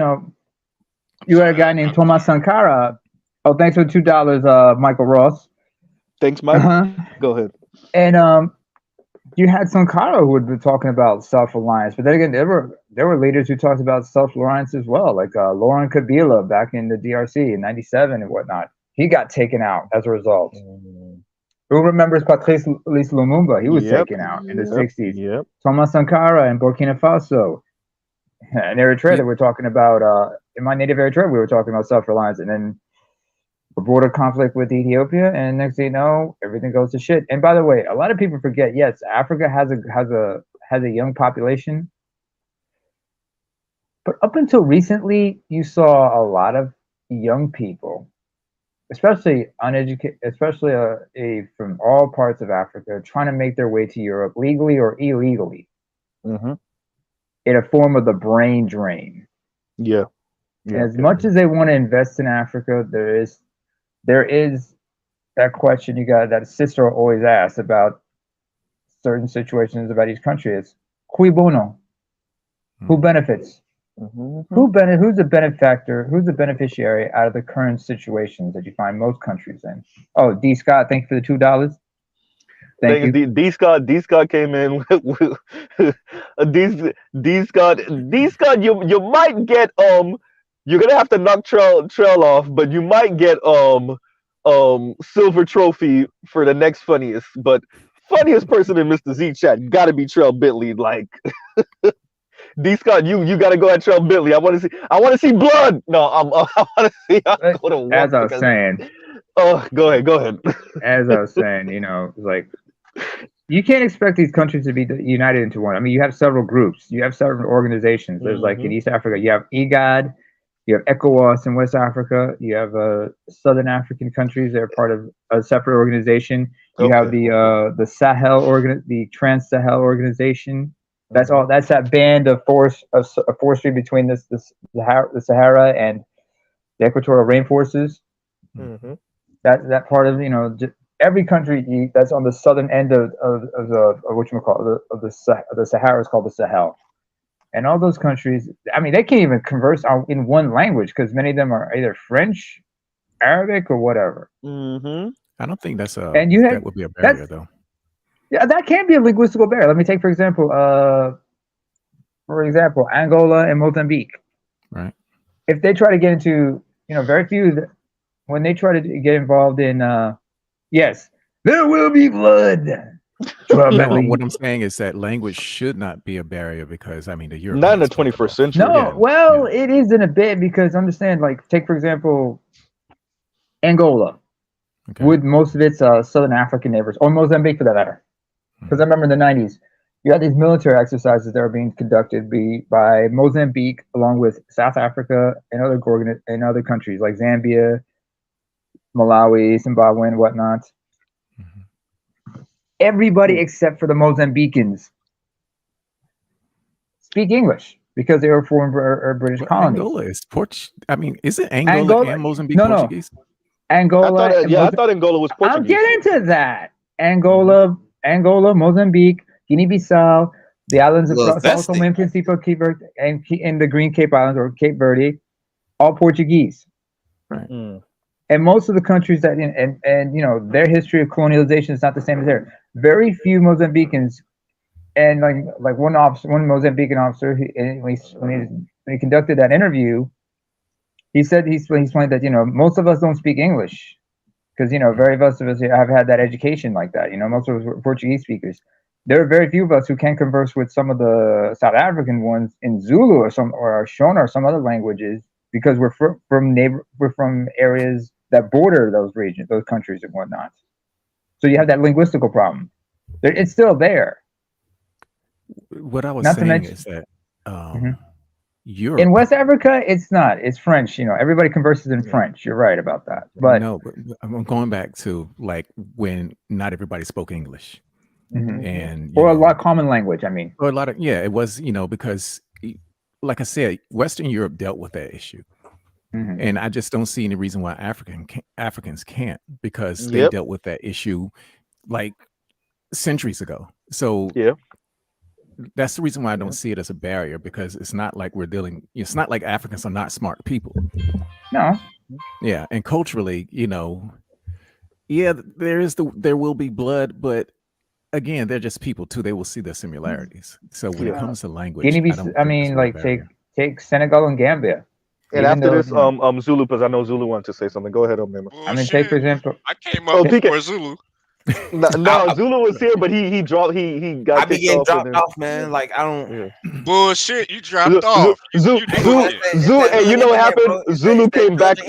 had a guy named Thomas Sankara. Oh, thanks for the $2, Michael Ross. Thanks, Mike. Uh-huh. Go ahead. And you had Sankara who would be talking about self-reliance, but then again, there were leaders who talked about self-reliance as well, like Laurent Kabila back in the DRC in '97 and whatnot. He got taken out as a result. Who remembers Patrice Lumumba? He was Yep, taken out in the yep, '60s. yep. Thomas Sankara in Burkina Faso. In Eritrea, Yeah. we're talking about in my native Eritrea, we were talking about self-reliance, and then a border conflict with Ethiopia, and next thing you know, everything goes to shit. And by the way, a lot of people forget. Yes, Africa has a young population, but up until recently, you saw a lot of young people, especially uneducated, especially from all parts of Africa, trying to make their way to Europe legally or illegally Mm-hmm. in a form of the brain drain. Yeah, And yeah, as yeah. much as they want to invest in Africa, there is that question you got that sister always asks about certain situations about each country is cui bono? Who benefits? Mm-hmm. Who's the benefactor? Who's the beneficiary out of the current situations that you find most countries in? Oh, D. Scott, thank you for the $2. Thank you. D Scott came in with D Scott. You might get you're gonna have to knock trail off, but you might get silver trophy for the next funniest. But funniest person in Mr. Z chat gotta be Trail Bentley. Like D Scott, you gotta go at Trail Bentley. I want to see blood. No, I want to see how go to work As I was because saying, go ahead. as I was saying, like you can't expect these countries to be united into one. I mean, you have several groups, you have several organizations. There's like in Mm-hmm. East Africa, you have IGAD, you have ECOWAS in West Africa, you have Southern African countries that are part of a separate organization. You have the Sahel the Trans Sahel organization. That's all. That's that band of forestry between the Sahara and the equatorial rainforests. Mm-hmm. That part of every country that's on the southern end of the Sahara is called the Sahel, and all those countries. I mean, they can't even converse in one language because many of them are either French, Arabic, or whatever. Mm-hmm. I don't think that would be a barrier though. Yeah, that can be a linguistical barrier. Let me take for example, Angola and Mozambique. Right. If they try to get into, very few when they try to get involved in, yes, there will be blood. Well, No, what I'm saying is that language should not be a barrier because I mean the Not in the Europeans spoke it 21st all. century. no, Yeah, well, yeah. it is in a bit because understand, like, take for example Angola Okay. with most of its Southern African neighbors, or Mozambique for that matter. Because I remember in the 90s, you had these military exercises that were being conducted by Mozambique along with South Africa and other countries like Zambia, Malawi, Zimbabwe, and whatnot. Everybody except for the Mozambicans speak English because they were former British But colonies. Angola is Portuguese. I mean, isn't Angola and Mozambique no, Portuguese? Angola. I thought Angola was I'll Portuguese. get into that. Angola, Mozambique, Guinea-Bissau, the islands of Well, Sao Tome and Principe, Cape Verde, and the Green Cape Islands or Cape Verde, all Portuguese. Right. And most of the countries that and you know their history of colonialization is not the same as theirs. Very few Mozambicans, and like one Mozambican officer, when he conducted that interview, he said he explained that most of us don't speak English because very most of us have had that education like that. Most of us were Portuguese speakers. There are very few of us who can converse with some of the South African ones in Zulu or Shona or some other languages because we're from areas that border those regions, those countries and whatnot. So you have that linguistical problem. It's still there. What I was Not to saying mention- is that Europe in West Africa, it's not. It's French. Everybody converses in French. You're right about that. But no, but I'm going back to like when not everybody spoke English, and or a lot of common language. I mean, or a lot of it was because like I said, Western Europe dealt with that issue. And I just don't see any reason why Africans can't because they dealt with that issue like centuries ago. So that's the reason why I don't see it as a barrier because it's not like it's not like Africans are not smart people. No. Yeah. And culturally, there will be blood, but again, they're just people too. They will see their similarities. So when it comes to language, take Senegal and Gambia. And after this, Zulu, because I know Zulu wanted to say something. Go ahead, Mema. Take for example. I came up before Zulu. No, Zulu was here, but he dropped. He got. I be getting dropped off, man. Like I don't. Bullshit, you dropped off. Zulu. Hey, you know what happened? Zulu came back.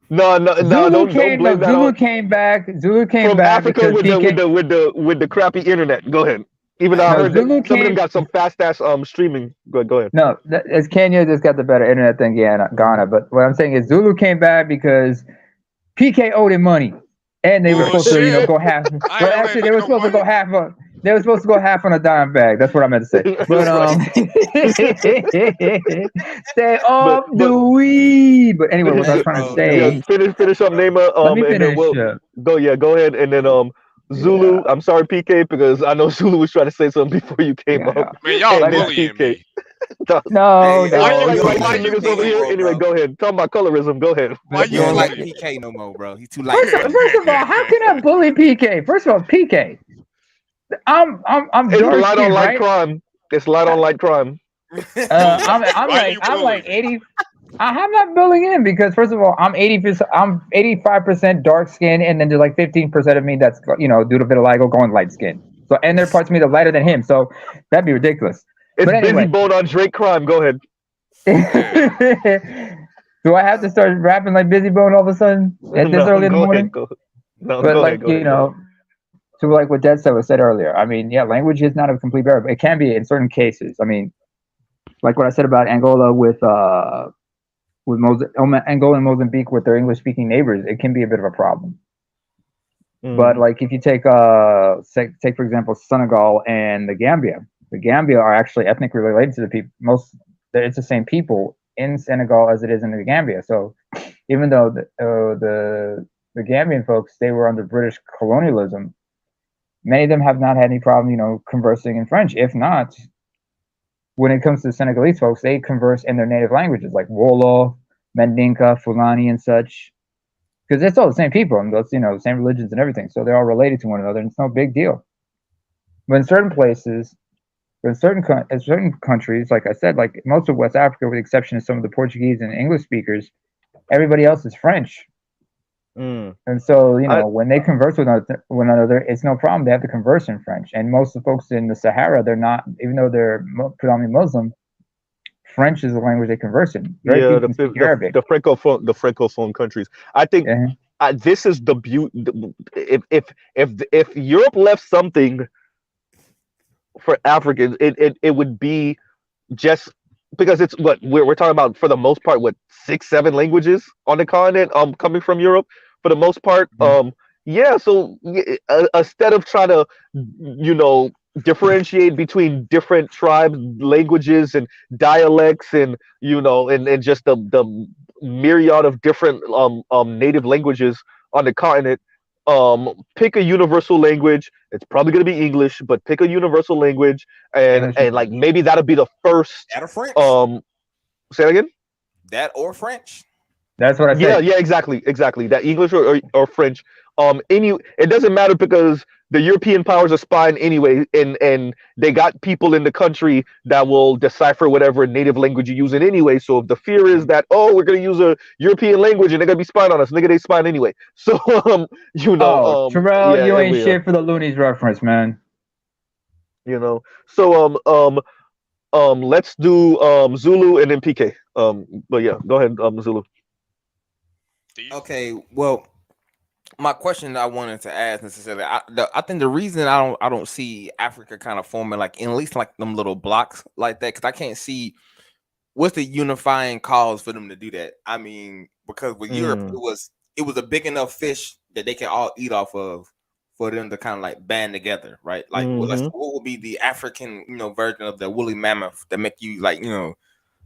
No, don't blame that. Zulu came back from Africa with the crappy internet. Go ahead. Even though I heard some of them got some fast ass streaming. Go ahead. No, it's Kenya just got the better internet than Ghana. But what I'm saying is Zulu came back because PK owed him money, and they were supposed to go half. Well, actually, they were supposed to go half on. They were supposed to go half on a dime bag. That's what I meant to say. But stay off the weed. But anyway, what I was trying to say. Finish up, Neymar. Let me finish. Go ahead, and then Zulu. I'm sorry, PK, because I know Zulu was trying to say something before you came up. Man, y'all bullying me. No. Anyway, go ahead. Talking about colorism. Go ahead. Why you don't like PK no more, bro? He's too light. First of all, how can I bully PK? First of all, PK. I'm it's light on light crime. It's light on light crime. I'm like 80. I'm not bullying him because first of all, I'm 85% dark skin, and then there's like 15% of me that's due to vitiligo going light skin. So and there are parts of me that are lighter than him. So that'd be ridiculous. It's busy bone on Drake crime. Go ahead. Do I have to start rapping like Busy Bone all of a sudden at this early in the morning? To like what Dead said earlier. I mean, language is not a complete barrier, but it can be in certain cases. I mean, like what I said about Angola with Angola and Mozambique with their English-speaking neighbors, it can be a bit of a problem. But like if you take for example Senegal and the Gambia are actually ethnically related to the people. It's the same people in Senegal as it is in the Gambia. So even though the Gambian folks, they were under British colonialism, many of them have not had any problem, conversing in French. If not, when it comes to the Senegalese folks, they converse in their native languages like Wolof, Mandinka, Fulani, and such. Because it's all the same people, and those, the same religions and everything. So they're all related to one another, and it's no big deal. But in certain places, in certain countries, like I said, like most of West Africa, with the exception of some of the Portuguese and English speakers, everybody else is French. And so, I when they converse with one another, it's no problem. They have to converse in French. And most of the folks in the Sahara, they're not, even though they're predominantly Muslim, French is the language they converse in. Very few can speak Arabic. the francophone countries. I think this is the beauty. If Europe left something for Africans, it would be just because it's what we're talking about for the most part. What 6-7 languages on the continent coming from Europe for the most part. Yeah. So instead of trying to differentiate between different tribes, languages, and dialects, and and just the myriad of different native languages on the continent. Pick a universal language. It's probably going to be English, but pick a universal language, and like maybe that'll be the first. That or French. Say that again. That or French. That's what I said. Yeah, exactly. That English or French. It doesn't matter because the European powers are spying anyway, and they got people in the country that will decipher whatever native language you're using anyway. So if the fear is that we're gonna use a European language and they're gonna be spying on us, nigga, they spying anyway. So Terrell, you ain't shit for the Loonies reference, man. So let's do Zulu and then PK. But yeah, go ahead, Zulu. Okay, well, my question that I wanted to ask necessarily, I think the reason I don't see Africa kind of forming like in at least like them little blocks like that, because I can't see what's the unifying cause for them to do that. I mean, because with Europe it was a big enough fish that they can all eat off of for them to kind of like band together, right? Like what would be the African version of the woolly mammoth that make you like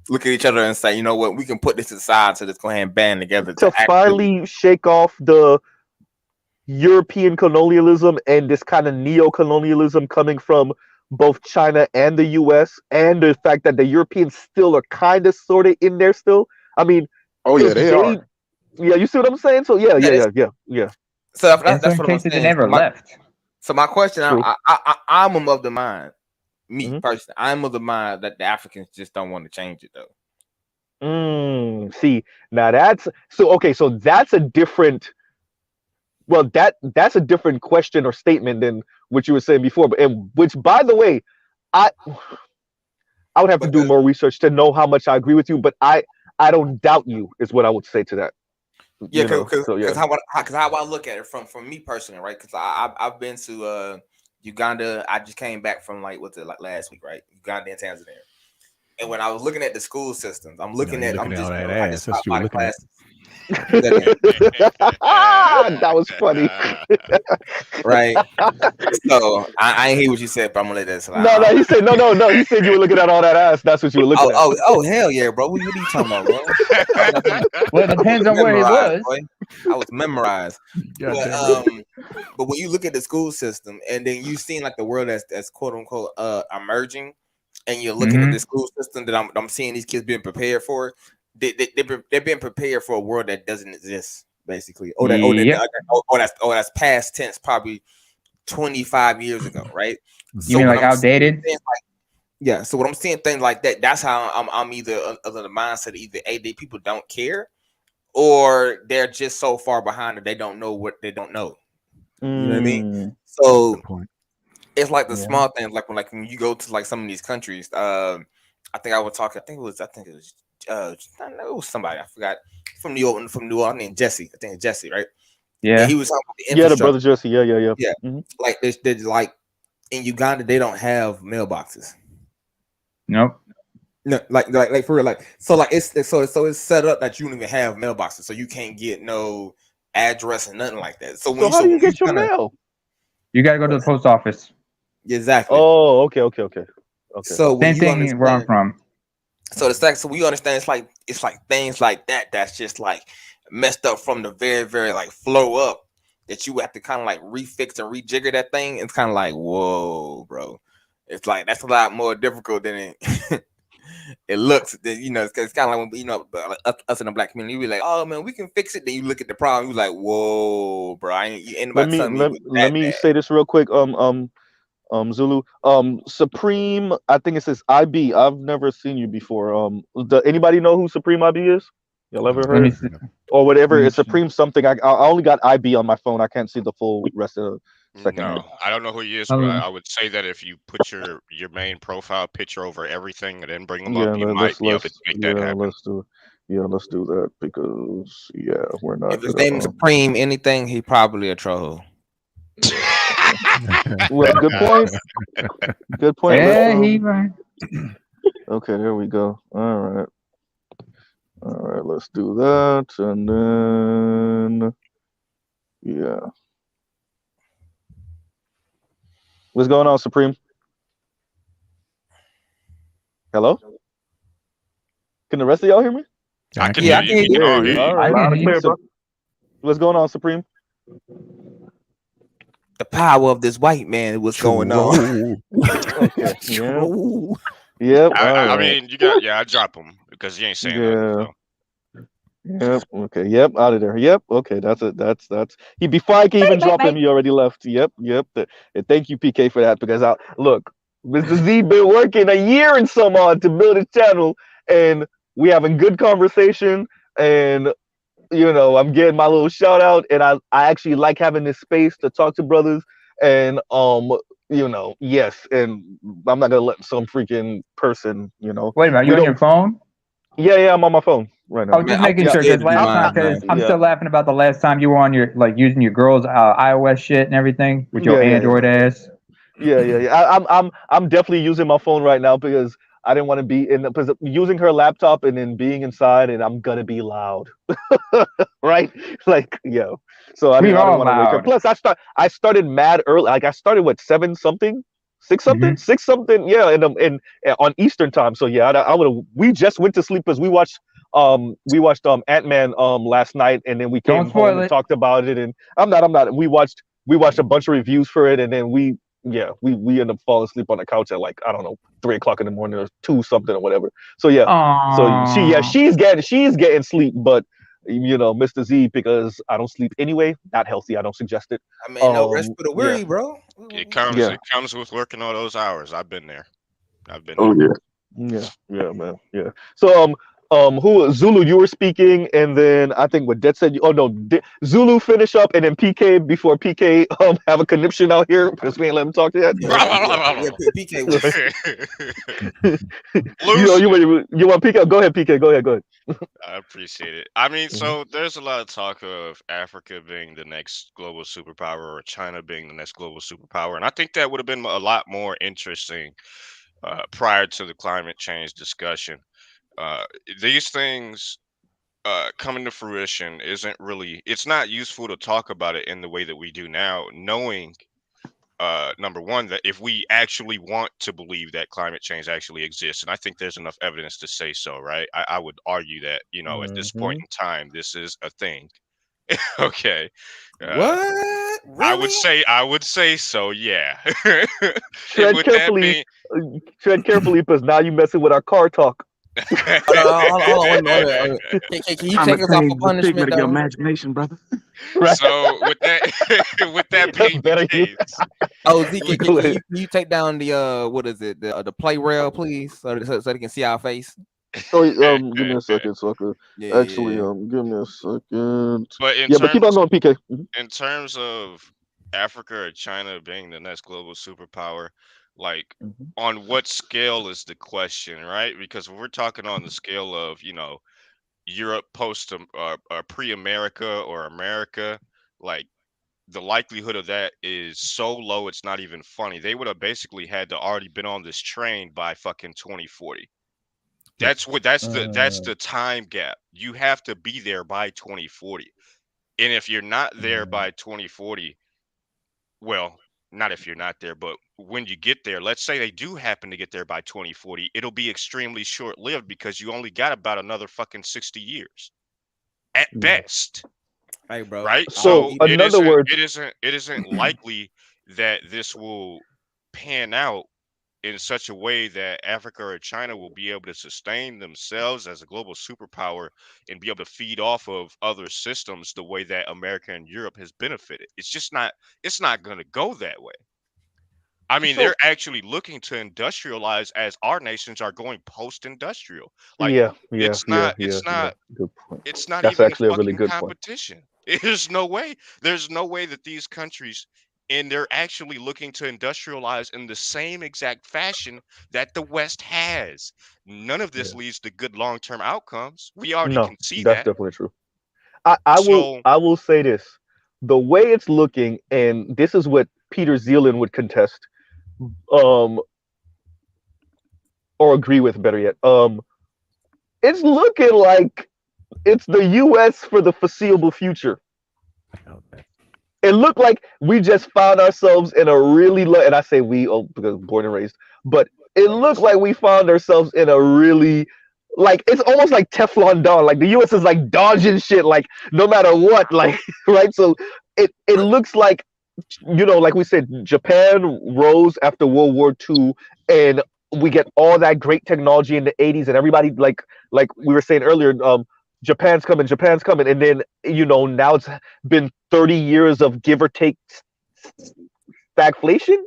look at each other and say, you know what, we can put this aside, so let's go ahead and band together to finally shake off the European colonialism and this kind of neo-colonialism coming from both China and the US, and the fact that the Europeans still are kind of sort of in there still. I mean, they are. Yeah, you see what I'm saying? So yeah. So that's what I'm saying. They never left. So my question, I'm of the mind, me personally, I'm of the mind that the Africans just don't want to change it though. See, now that's so okay. So that's a different. Well, that's a different question or statement than what you were saying before. But which, by the way, I would have to do more research to know how much I agree with you. But I don't doubt you is what I would say to that. Yeah, because how I look at it from me personally, right? Because I've been to Uganda. I just came back from like last week, right? Uganda and Tanzania. And when I was looking at the school systems, I'm looking at all that ass. That's what you were looking at. That was funny. Right. So I ain't hear what you said, but I'm gonna let that slide. No, he said no. He said you were looking at all that ass. That's what you were looking at. Oh, hell yeah, bro. What are you talking about, bro? Well, it depends on where he was. Boy. I was memorized. But when you look at the school system and then you seen like the world that's quote unquote emerging, and you're looking at the school system that I'm seeing these kids being prepared for, they're being prepared for a world that doesn't exist, basically. That's past tense, probably 25 years ago, right? You mean like outdated? Yeah. So what I'm seeing things like that, that's how I'm either of the mindset either these people don't care, or they're just so far behind that they don't know what they don't know. You know what I mean? So it's like the small things, like when you go to like some of these countries. I think it was somebody I forgot from New Orleans named Jesse. I think it's Jesse, right? Yeah, and he was talking about the brother Jesse. Yeah. Like they like in Uganda, they don't have mailboxes. Nope. No, like for real, like so, like it's set up that you don't even have mailboxes, so you can't get no address and nothing like that. So how do you get your mail? You gotta go to the post office. Exactly. Oh, okay. So same thing where I'm from. So so we understand it's like things like that's just like messed up from the very, very like flow up, that you have to kind of like refix and rejigger that thing. It's kind of like, whoa, bro. It's like that's a lot more difficult than it looks. It's kind of like when us in the black community, we be like, oh man, we can fix it. Then you look at the problem, you like, whoa, bro. Let me say this real quick. Zulu. Supreme, I think it says IB. I've never seen you before. Anybody know who Supreme IB is? Y'all ever Let me heard? see. Or Let whatever. me It's see. Supreme something. I only got IB on my phone. I can't see the full rest of the second name. No, I don't know who he is, but Hello. I would say that if you put your main profile picture over everything and then bring them Yeah, up, you might be able to make that yeah, happen. let's do that because yeah, we're not If his gonna name is Supreme anything, he probably a troll. well, good point. Good point. Yeah, he right. Okay, there we go. All right, let's do that, and then yeah, what's going on, Supreme? Hello? Can the rest of y'all hear me? I I can can hear Yeah, I hear you. can hear We you. can all Yeah, hear all you. I right. can hear you. What's going on, Supreme? The power of this white man. What's going on? Okay. Yeah. Troll. Yep. I, All I I right. mean, you got I drop him because you ain't saying nothing. Yeah. So Yep. Okay. Yep. Out of there. Yep. Okay. That's it. That's he. Before I can even drop him, he already left. Yep. Yep. And thank you, PK, for that because I look, Mr. Z been working a year and some odd to build his channel, and we having good conversation, and I'm getting my little shout out, and I actually like having this space to talk to brothers, and yes, and I'm not gonna let some freaking person, Wait a minute, you we on your don't. phone? Yeah, I'm on my phone right Oh, now. Man, just I would making be Yeah. sure. scared Because to do last time, mine, because man. I'm Yeah. still laughing about the last time you were on your using your girl's iOS shit and everything with your Yeah. Android ass. Yeah. I'm definitely using my phone right now because I didn't want to be in because using her laptop and then being inside, and I'm gonna be loud. Right? Like, so We I didn't all want to wake her. loud. Plus, I started mad early. Like I started what 7 something, 6 Hmm. something, 6 something. Yeah, on Eastern time. So yeah, I would have. We just went to sleep because we watched Ant-Man last night, and then we Don't came home spoil and it. talked about it. And I'm not. We watched a bunch of reviews for it, and then we ended up falling asleep on the couch at like I don't know 3 o'clock in the morning or 2 something or whatever. So yeah, so Aww. she's getting sleep, but Mr. Z, because I don't sleep anyway, not healthy. I don't suggest it. I mean, no rest for the Yeah, weary, bro. it comes yeah, it comes with working all those hours. I've been there. I've been Oh there. yeah. yeah, man, yeah. So who Zulu? You were speaking, and then I think what Det said. Oh no, Zulu finish up, and then PK before PK have a conniption out here because we ain't let him talk yet. Yeah, Right? yeah. PK was Loose. You want PK? Go ahead, PK. Go ahead. Go ahead. I appreciate it. I mean, Mhm. so there's a lot of talk of Africa being the next global superpower or China being the next global superpower, and I think that would have been a lot more interesting prior to the climate change discussion. Uh, these things coming to fruition isn't really. It's not useful to talk about it in the way that we do now, knowing number one, that if we actually want to believe that climate change actually exists, and I think there's enough evidence to say so, right? I would argue that, at this point Mhm. in time, this is a thing. Okay. Uh, what? I would Really? say, so, yeah. And Tread with that carefully. being, Tread carefully, because now you messing with our car talk. Hold on, hold on, wait a minute, wait a minute. Can you Trying to take us off change of the punishment figment of your though? imagination, brother. Right? so with that, with that being the Better you. case, Oh, Z, Go can ahead. you take down the what is it, the play rail, please, so they can see our face? Oh, give me a second, so I could actually, Yeah. give me a second. but in Yeah, but keep on terms going, PK. Mhm. in terms of Africa or China being the next global superpower, like Mhm. on what scale is the question, right? Because when we're talking on the scale of, Europe post pre-America or America, like the likelihood of that is so low it's not even funny. They would have basically had to already been on this train by fucking 2040. Yep. That's the time gap. You have to be there by 2040. And if you're not there by 2040, well, not if you're not there, but when you get there, let's say they do happen to get there by 2040, it'll be extremely short lived because you only got about another fucking 60 years at Yeah. best, Hey, bro. right? I don't So, So need in it other isn't words, it isn't it isn't likely that this will pan out in such a way that Africa or China will be able to sustain themselves as a global superpower and be able to feed off of other systems the way that America and Europe has benefited. It's just not it's not going to go that way. I mean, So they're actually looking to industrialize as our nations are going post-industrial. Like yeah, yeah, it's yeah, not, yeah, it's yeah. not, Good point. it's not That's even a actually a really fucking good point. competition. There's no way. There's no way that these countries and they're actually looking to industrialize in the same exact fashion that the West has. None of Yeah. this leads to good long-term outcomes. We already No, can see that's that. definitely true. I will So, I will say this. The way it's looking, and this is what Peter Zeeland would contest, um, or agree with better yet. It's looking like it's the US for the foreseeable future. Okay. It looked like we just found ourselves in a really low, and I say we, oh, because born and raised, but it looked like we found ourselves in a really, like, it's almost like Teflon Don. Like the US is like dodging shit, like no matter what, like, right? So it looks like, like we said, Japan rose after World War II, and we get all that great technology in the 80s, and everybody, like we were saying earlier, Japan's coming, and then now it's been 30 years of give or take stagflation,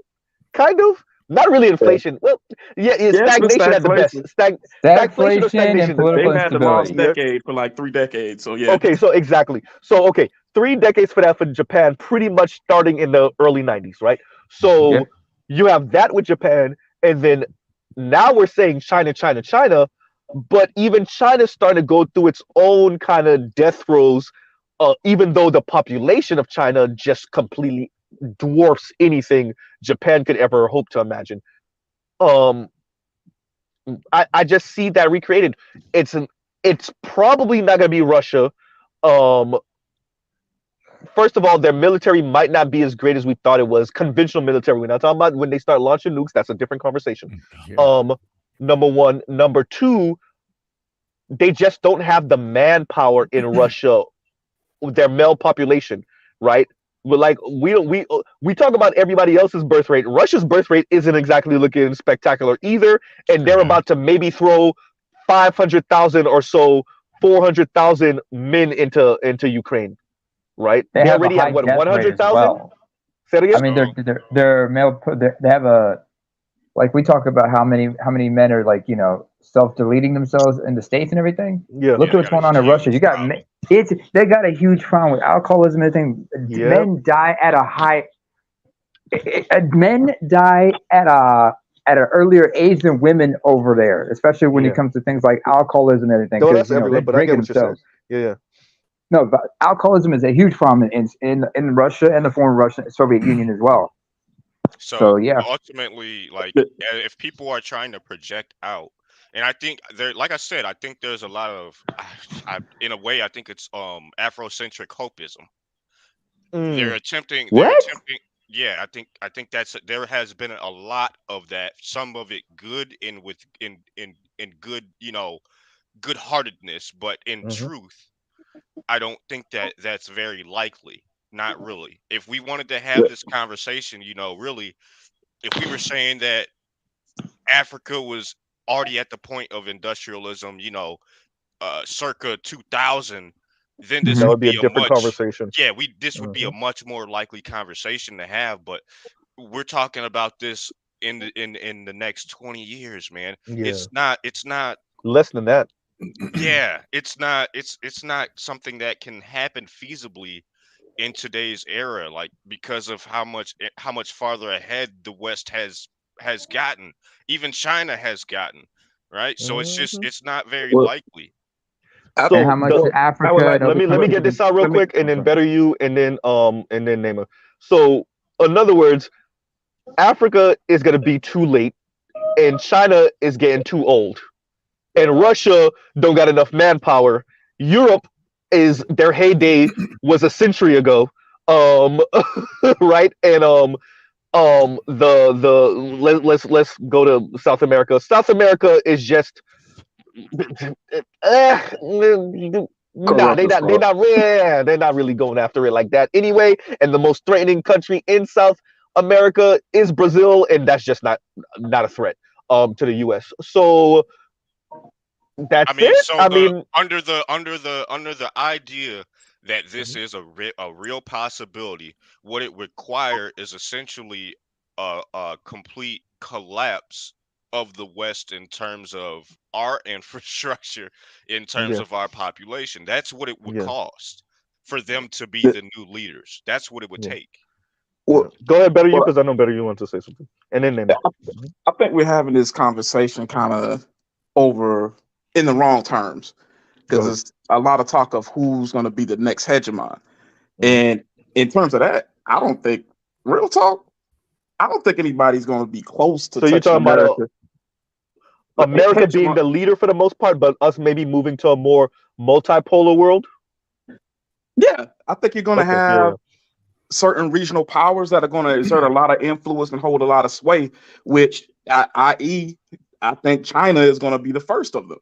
kind of. Not really inflation. Well, yeah, it's Yeah, it's been stagnation at the best. stagflation. Stagflation or Stagflation and stagnation is the They've political best. had the lost instability. Yeah. decade for like 3 decades. So yeah. Okay, so exactly. So okay, 3 decades for that for Japan, pretty much starting in the early 90s, right? Yeah. So you have that with Japan, and then now we're saying China, but even China's starting to go through its own kind of death throes, even though the population of China just completely dwarfs anything Japan could ever hope to imagine. Um, I just see that recreated. It's probably not gonna be Russia. Um, First of all, their military might not be as great as we thought it was. Conventional military. We're not talking about when they start launching nukes. That's a different conversation. Yeah. Number one. Number two, they just don't have the manpower in Russia. Their male population, right? We're like we talk about everybody else's birth rate. Russia's birth rate isn't exactly looking spectacular either, and they're Uh-huh. about to maybe throw 500,000 or so, 400,000 men into Ukraine, right? They They're have a already at high what, death rate as 100,000? well. Say it I again. mean, so they're male. They have a, like, we talk about how many men are, like, self-deleting themselves in the states and everything. Yeah, Look yeah, at they what's got a going on in Russia. huge You got problem. they got a huge problem with alcoholism and everything. yeah, Men die at a high. Men die at an earlier age than women over there, especially when it yeah. comes to things like alcoholism and everything, No, because that's they everywhere, but I drink get it what you're saying. themselves. Yeah, yeah. No, but alcoholism is a huge problem in Russia and the former Russian Soviet Union as well. So So yeah. ultimately, like, The- if people are trying to project out, and I think there, like I said, I think there's a lot of, in a way, I think it's Afrocentric hopism. Mm, They're What? attempting. Yeah, I think there has been a lot of that. Some of it good in with in good, good heartedness, but in hmm truth, I don't think that that's very likely. Not really. If we wanted to have the- this conversation, really, if we were saying that Africa was already at the point of industrialism, circa 2000, then this That Hmm. would would be a be a different much, conversation. yeah, this would be Hmm a much more likely conversation to have. But we're talking about this in the next 20 years, man. Yeah, It's not, less than that. yeah, it's not something that can happen feasibly in today's era, like, because of how much farther ahead the West has gotten, even China has gotten, right? So Hmm it's not very well, likely. I, And So how much the I would Africa like and let other me let me well, get countries? this out real let me. quick, and I'm then sorry. better you, and then Nema. So in other words, Africa is gonna be too late, and China is getting too old, and Russia don't got enough manpower. Europe is their heyday was a century ago, um, right? And let's go to South America. South America is just nah, Corrupt as fuck. they're not really going after it like that anyway. And the most threatening country in South America is Brazil, and that's just not a threat to the US. So I that's mean, it. so I the mean, under the idea that this mhm, is a real possibility, what it require is essentially a complete collapse of the West in terms of our infrastructure, in terms Yeah, of our population. That's what it would yeah, cost for them to be The- the new leaders. That's what it would yeah, take. yeah. well, Go ahead, better you, well, because I know better you want to say something, and then name it. I think we're having this conversation kind of over in the wrong terms Go because ahead. there's a lot of talk of who's going to be the next hegemon. Hmm. And in terms of that, I don't think, real talk, I don't think anybody's going to be close to So you're touching talking about America. Like, America being hegemon, the leader for the most part, but us maybe moving to a more multipolar world. yeah, I think you're going to Okay, yeah, yeah. have certain regional powers that are going to exert a lot of influence and hold a lot of sway, which, i.e., I think China is going to be the first of them.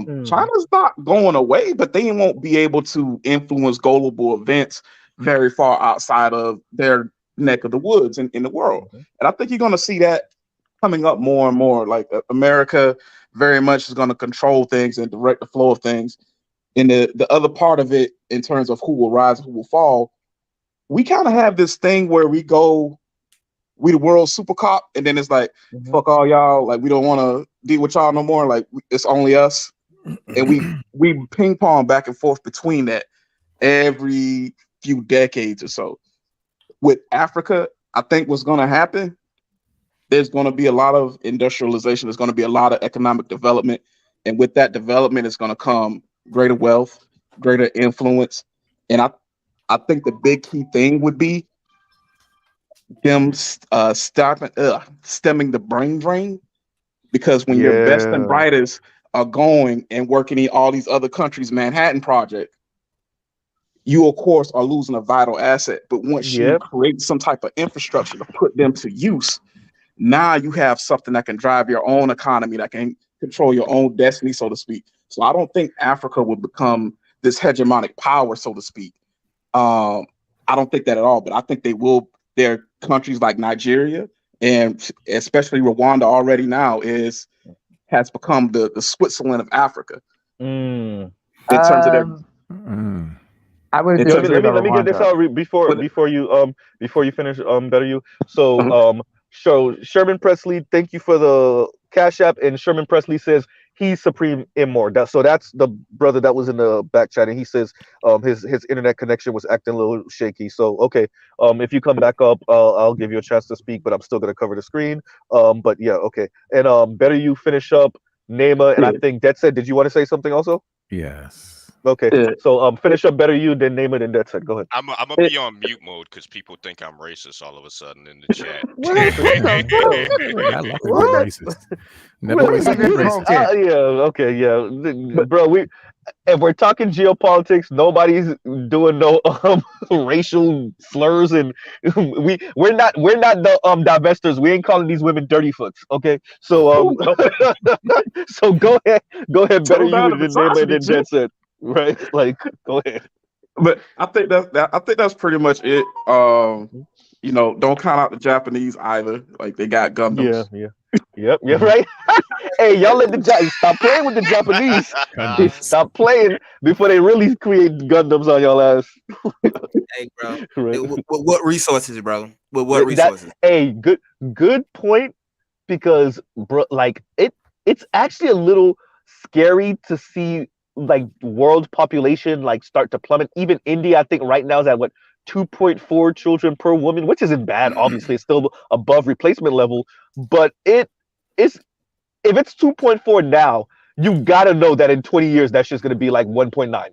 Hmm. China's not going away, but they won't be able to influence global events very far outside of their neck of the woods in the world. Mhm. And I think you're going to see that coming up more and more. Like America very much is going to control things and direct the flow of things. And the other part of it, in terms of who will rise and who will fall, we kind of have this thing where we the world super cop, and then it's like, Mhm. fuck all y'all, like we don't want to deal with y'all no more. Like it's only us, and we ping pong back and forth between that every few decades or so. With Africa, I think what's going to happen, there's going to be a lot of industrialization, there's going to be a lot of economic development, and with that development is going to come greater wealth, greater influence. And I think the big key thing would be them stemming the brain drain, because when your best and Yeah, brightest are going and working in all these other countries Manhattan Project, you of course are losing a vital asset. But once you yep. create some type of infrastructure to put them to use, now you have something that can drive your own economy, that can control your own destiny, so to speak. So I don't think Africa will become this hegemonic power, so to speak. um, I don't think that at all, but I think they will. There are countries like Nigeria and especially Rwanda already now has become the Switzerland of Africa Mm. in terms of their Um, Mm. I would in Yeah, terms of their. let me get this Rwanda. out But before you finish, better you. So uh, so Sherman Presley, thank you for the Cash App, and Sherman Presley says he's supreme immortal. That's the brother that was in the back chat, and he says his internet connection was acting a little shaky. So okay, if you come back up, I'll give you a chance to speak, but I'm still gonna cover the screen. But yeah, okay, and better you finish up Nema, and I yeah, think that said, did you want to say something also? Yes. Okay, yeah, so finish up better you, then name it, and that's it. Go ahead. I'm gonna it, be on mute mode because people think I'm racist all of a sudden in the chat. What the hell? I like to be What? racist. Never Wait, racist, but you? Provoked racist. it. Yeah, okay, yeah, but bro. If we're talking geopolitics, nobody's doing no racial slurs, and we're not the divestors. We ain't calling these women dirty foots. Okay, so oh no, so go ahead, better tone you down the than name it, misogyny, and Jim. that's it, right? Like, go ahead. But I think that's pretty much it. Don't count out the Japanese either. Like they got Yeah, Gundams. yeah, yep, yeah, right. Hey, y'all let stop playing with the Japanese. Condoms. Stop playing before they really create Gundams on y'all ass. Hey, bro. Right. What resources, bro? What That resources? hey, good point, because bro, like it's actually a little scary to see like world population like start to plummet. Even India, I think right now is at what 2.4 children per woman, which isn't bad. Obviously, it's still above replacement level, but it's if it's 2.4 now, you gotta know that in 20 years that shit's gonna be like 1.9,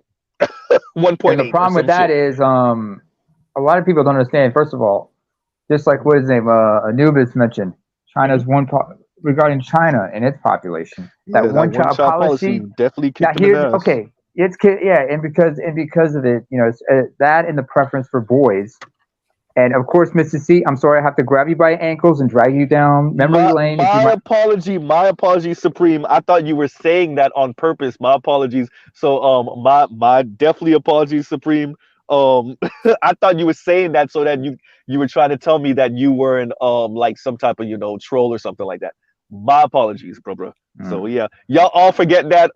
And the 1.8 or problem with some that shit. is, a lot of people don't understand. First of all, just like what his name, Anubis mentioned, Mhm. China's regarding China and its population, that Yeah, that one one child child policy policy. definitely Now kicked them in here's the ass. okay, yeah, and because of it, that and the preference for boys, and of course, Mr. C, I'm sorry, I have to grab you by your ankles and drag you down memory My lane. If you my might, apology, my apologies, Supreme. I thought you were saying that on purpose. My apologies. So my definitely apologies, Supreme. I thought you were saying that so that you were trying to tell me that you weren't like some type of troll or something like that. My apologies, bro. So Mm. yeah, y'all all forget that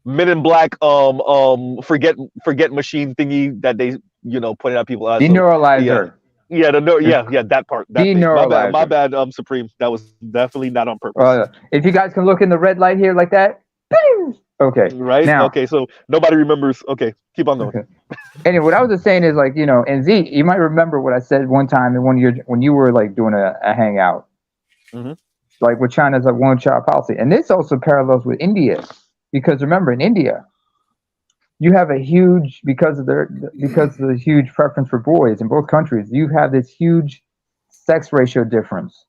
Men in Black forget machine thingy that they pointed out people eyes. So yeah, Deneuralizer. Yeah, that part. That thing. My Deneuralizer. bad, Supreme. That was definitely not on purpose. If you guys can look in the red light here like that. Bing! Okay. Right? Now. Okay, so nobody remembers. Okay, keep on going. Okay. Anyway, what I was just saying is like, and Z, you might remember what I said one time in when you were like doing a hangout, like with China's like one-child policy, and this also parallels with India, because remember in India, you have a huge because of the huge preference for boys in both countries, you have this huge sex ratio difference.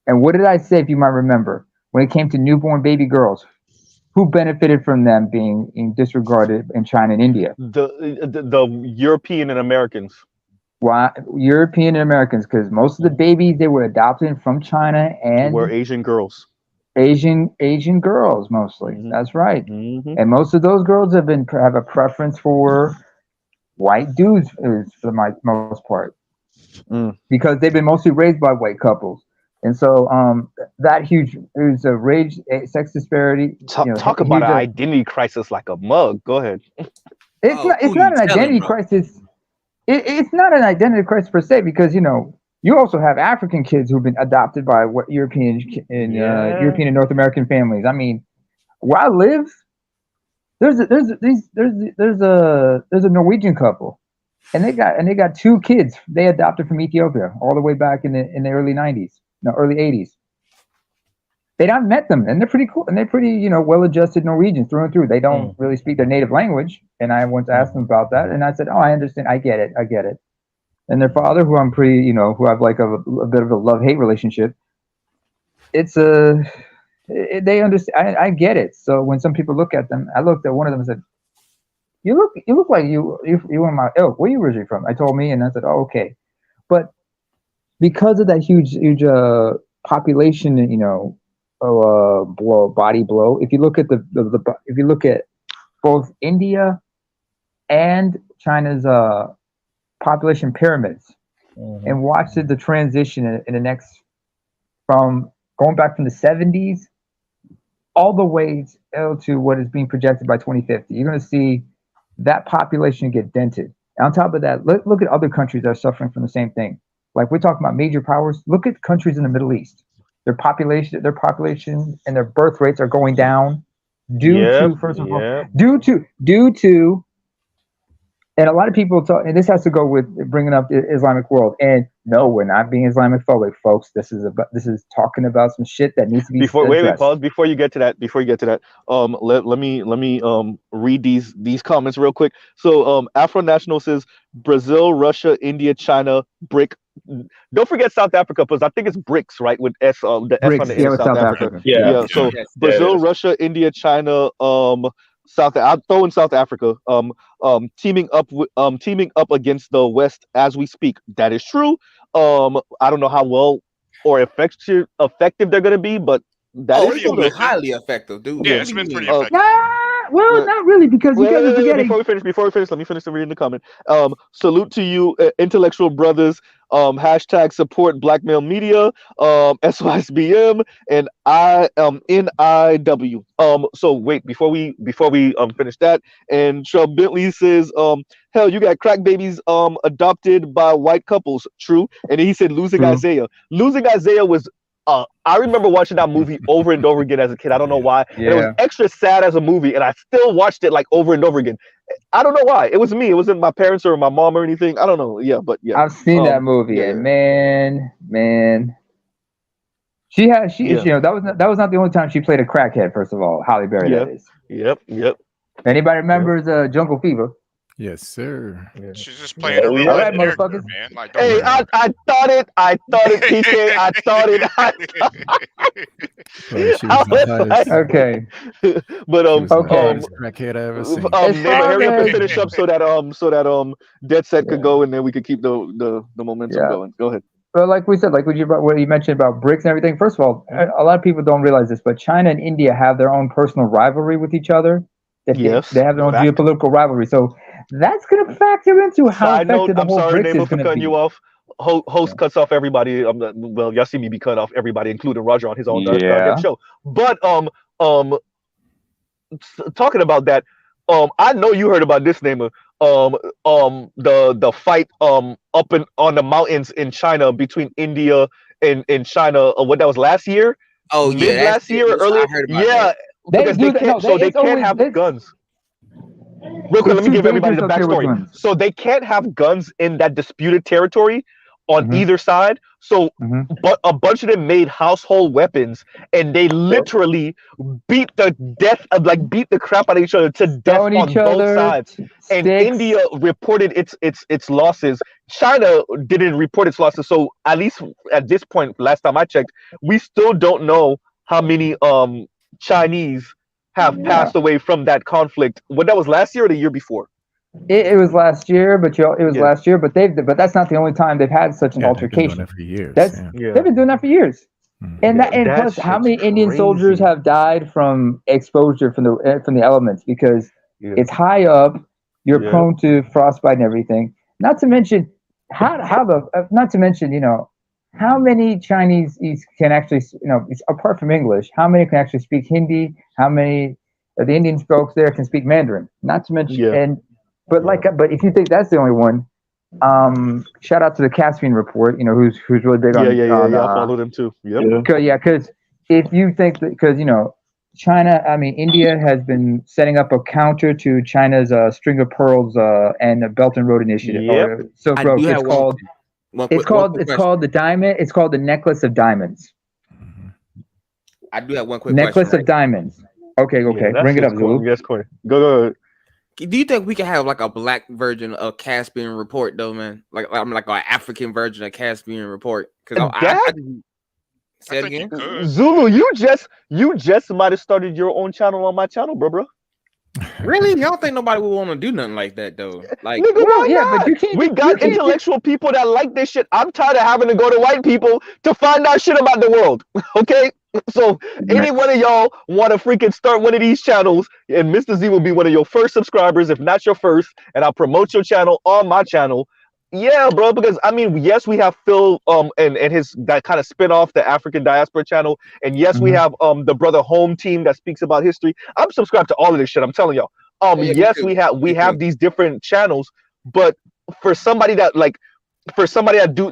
And what did I say, if you might remember, when it came to newborn baby girls? Who benefited from them being disregarded in China and India? The European and Americans. Why European and Americans? Because most of the babies they were adopted from China and were Asian girls. Asian girls mostly. That's right. And most of those girls have a preference for white dudes for the most part, because they've been mostly raised by white couples. And so that there's a sex disparity. Talk about an identity crisis like a mug. Go ahead. It's not an identity crisis. It's not an identity crisis per se, because you also have African kids who've been adopted by European and North American families. I mean, where I live, there's a Norwegian couple, and they got 2 kids they adopted from Ethiopia all the way back in the early 90s. No, early 80s. They not met them, and they're pretty cool, and they're pretty, well-adjusted Norwegians through and through. They don't really speak their native language, and I once asked them about that, and I said, "Oh, I understand. I get it. And their father, who I'm pretty, who I've like a bit of a love-hate relationship. They understand. I get it. So when some people look at them, I looked at one of them and said, "You look like you were my ilk. Where are you originally from?" I told me, and I said, "Oh, okay," but because of that huge population, body blow. If you look at if you look at both India and China's population pyramids, and watch the transition in the next, from going back from the 70s all the way to what is being projected by 2050, you're going to see that population get dented. And on top of that, look at other countries that are suffering from the same thing. Like we're talking about major powers. Look at countries in the Middle East. Their population and their birth rates are going down due to, and a lot of people talk, and this has to go with bringing up the Islamic world. And no, we're not being Islamophobic, folks. This is talking about some shit that needs to be pause before you get to that. Let me read these comments real quick. So Afro National says Brazil, Russia, India, China, BRIC. Don't forget South Africa, because I think it's BRICS, right? With the S on the end of South Africa. Yeah. So Brazil, Russia, India, China, I'll throw in South Africa. Teaming up against the West as we speak. That is true. I don't know how well or effective they're going to be, but that is it's been highly effective, dude. Yeah, it's been pretty effective. Well, not really, because you guys are forgetting. Before we finish, let me finish reading the comment. Salute to you, intellectual brothers. Hashtag support Black Male Media, SYSBM, and NIW. So wait, before we finish that, and Chubb Bentley says, hell, you got crack babies adopted by white couples. True. And then he said Losing Isaiah. Losing Isaiah was I remember watching that movie over and over again as a kid. I don't know why. Yeah. And it was extra sad as a movie, and I still watched it like over and over again. I don't know why. It was me. It wasn't my parents or my mom or anything. I don't know. Yeah, but yeah. I've seen that movie, and man. She that was not the only time she played a crackhead. First of all, Halle Berry. That is. Yep. Anybody remembers Jungle Fever? Yes, sir. Yeah. She's just playing a real life character, man. Like, hey, I thought it, PK. I thought it. Okay. But crackhead I ever seen. Hurry up and finish up so that Dead Set could go, and then we could keep the momentum going. Go ahead. Well, like we said, what you mentioned about BRICS and everything. First of all, a lot of people don't realize this, but China and India have their own personal rivalry with each other. They have their own geopolitical rivalry. So that's going to factor into how effective the whole BRICS is going to be. Cutting you off. Host cuts off everybody. Well, y'all see me be cut off everybody, including Roger on his own show. But talking about that, I know you heard about this, Namer. the fight up in on the mountains in China between India and China. What that was last year, Oh yeah, mid that's last year, serious. I earlier. heard about that. Yeah, They because they do that. No, can't. So they it's can't always have guns. Real quick, it's let me too give everybody dangerous the up there with backstory. guns. So they can't have guns in that disputed territory on Mhm. either side. So, Mhm. but a bunch of them made household weapons, and they literally beat the beat the crap out of each other to death Stone each on both other, sides. And sticks. India reported its losses. China didn't report its losses. So at least at this point, last time I checked, we still don't know how many Chinese have Yeah. passed away from that conflict. What that was last year or the year before? It was last year, but it was Yeah, last year. But that's not the only time they've had such an Yeah, they've been doing altercation. that for years. That's Yeah. yeah, they've been doing that for years. And yeah. and That plus, how shit's many Indian soldiers crazy. have died from exposure from the elements? Because Yeah, it's high up, you're yeah, prone to frostbite and everything. Not to mention not to mention how many Chinese can actually apart from English, how many can actually speak Hindi? How many of the Indian folks there can speak Mandarin? Not to mention yeah, but yeah, but if you think that's the only one, shout out to the Caspian report. Who's really big yeah, yeah, yeah, on yeah. I follow them too. Yep. Yeah. because if you think that because India has been setting up a counter to China's string of pearls and the Belt and Road Initiative Yep. or Silk I Road. do have one quick It's question. called the diamond. It's called the necklace of diamonds. Mhm. I do have one quick question. Necklace of diamonds. Okay, Yeah, that bring it shit's up, corny. Zulu. Yes, corny. Go. Do you think we can have like a black version of Caspian report though, man? Like an African version of Caspian report? Because That say I it think you again. could. Zulu, you just might have started your own channel on my channel, bro. Really? Y'all think nobody would want to do nothing like that though? Like, Nigga, Well, why yeah, not? but you can't. We You got can't. intellectual people that like this shit. I'm tired of having to go to white people to find out shit about the world. Okay? So any one of y'all want to freaking start one of these channels, and Mr. Z will be one of your first subscribers, if not your first, and I'll promote your channel on my channel. Yeah, bro, because I mean, yes, we have Phil and his that kind of spin off the African diaspora channel, and yes, we Mhm. have the brother home team that speaks about history. I'm subscribed to all of this shit. I'm telling y'all. yeah, me Yes, too. we Me too. have these different channels, but for somebody that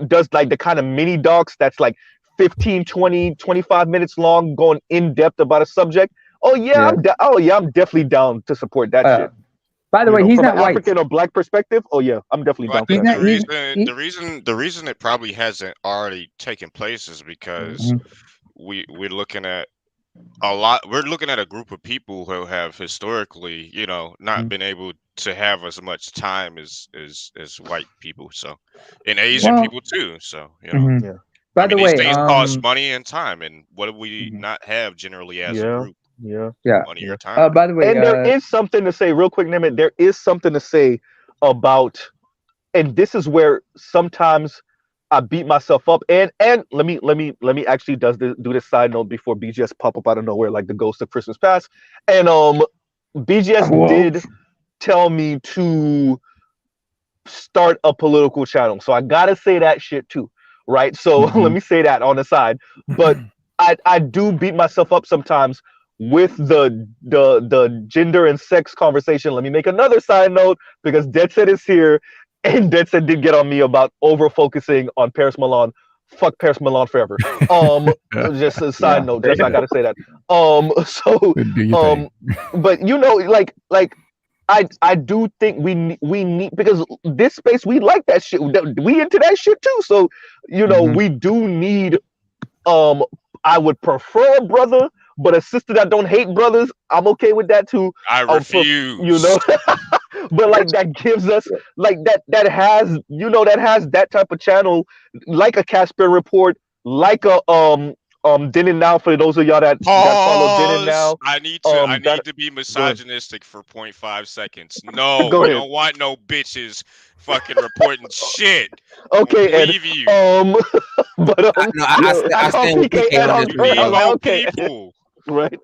does like the kind of mini docs that's like 15, 20, 25 minutes long, going in depth about a subject. Oh yeah, Yeah. I'm definitely down to support that shit. By the way, he's From an not white. African or black perspective. Oh yeah, I'm definitely Well, I down for think that He's shit. not. the reason it probably hasn't already taken place is because Mhm. we're looking at we're looking at a group of people who have historically, not Mhm. been able to have as much time as white people. So, and Asian Well, people too. So, mhm. Yeah, I By mean, the these way, things cost money and time, and what do we mhm. not have generally as a yeah, group? yeah, Yeah. Money yeah. or time. By the way, And there is something to say, real quick, Nimit. There is something to say about, and this is where sometimes I beat myself up. And let me actually do this side note before BGS pop up out of nowhere like the ghost of Christmas past. And BGS whoa. did tell me to start a political channel, so I gotta say that shit too, right? So let Mhm. me say that on the side. But I do beat myself up sometimes with the gender and sex conversation. Let me make another side note because Dead Set is here, and Dead Set did get on me about over focusing on Paris Milan. Fuck Paris Milan forever. Just a side note, just I gotta say that. So Do your thing. but like I do think we need, because this space, we like that shit. We into that shit too. So Mhm. we do need I would prefer a brother, but a sister that don't hate brothers, I'm okay with that too. I You know, refuse. but like that gives us like that has that type of channel, like a Casper report, like a Din and Now, for those of y'all that follow Din and Pause. Now. I need That to be Go ahead. misogynistic for 0.5 seconds. No, Go we ahead. don't want no bitches fucking reporting shit. I don't Okay, Ed. believe you. But No, I I saw stand with PK PK Ed on on this You one, Twitter. I need was bro. like, no okay, people. right,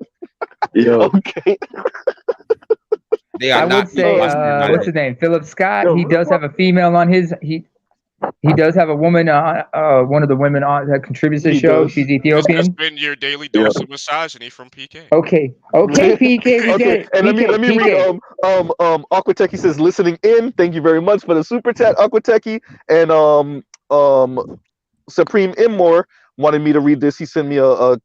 Yo, okay. They are I would not say, people. Go what's ahead. his name? Philip Scott. yo, He real does quick. have a female on his. He does have a woman, one of the women on that contributes to the He show. does. She's This has Ethiopian. been your daily dose of misogyny from PK. Okay, PK, we get Okay, it. and PK, let me read Aquateki says listening in. Thank you very much for the super chat, Aquateki. And Supreme Immore wanted me to read this. He sent me a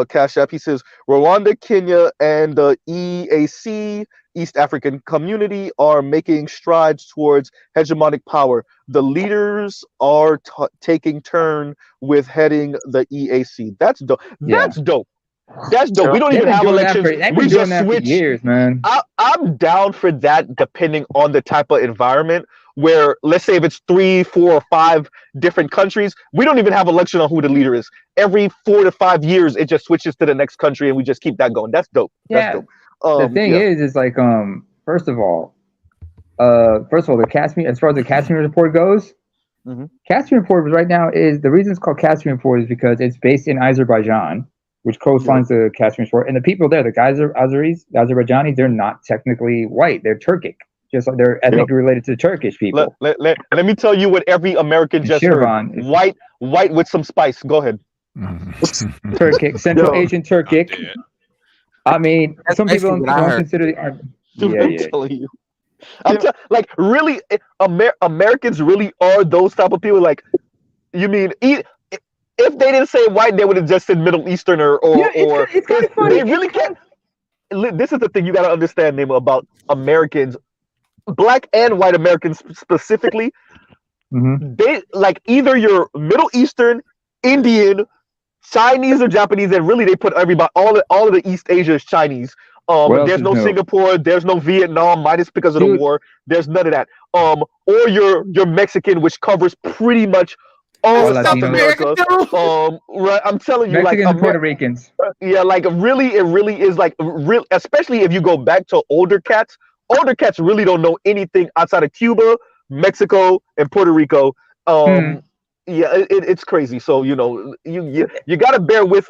Cash App. He says Rwanda, Kenya, and the EAC, East African Community, are making strides towards hegemonic power. The leaders are taking turn with heading the EAC. That's dope. That's dope. That's dope. We don't They've even been have doing elections. that for. They've We been doing just that for switch. years, man. I'm down for that, depending on the type of environment. Where, let's say, if it's 3, 4, or 5 different countries, we don't even have election on who the leader is. Every 4 to 5 years, it just switches to the next country, and we just keep that going. That's dope. That's dope. The thing is like, first of all, the Kashmir, as far as the Kashmir report goes, Kashmir report was right now is the reason it's called Kashmir report is because it's based in Azerbaijan, which co-signs the Kashmir report, and the people there, the guys are Azerbaijanis, they're not technically white, they're Turkic. Just like they're ethnically related to Turkish people. Let me tell you what every American just heard. White with some spice. Go ahead. Turkic, Central Asian Turkic. I mean, some people don't consider I'm telling you. Like, really, Americans really are those type of people. Like, you mean, if they didn't say white, they would have just said Middle Easterner or it's kind of funny. They really can't. This is the thing you got to understand, Nemo, about Americans. Black and white Americans specifically, they like either you're Middle Eastern, Indian, Chinese, or Japanese, and really they put everybody all of the East Asia is Chinese. There's no Singapore, there's no Vietnam, minus because of the war. There's none of that. Or you're Mexican, which covers pretty much all of South America. Right, I'm telling you, Mexicans like and Puerto Ricans. Yeah, like it really is like real, especially if you go back to older cats. Older cats really don't know anything outside of Cuba, Mexico, and Puerto Rico. Yeah, it's crazy. So you got to bear with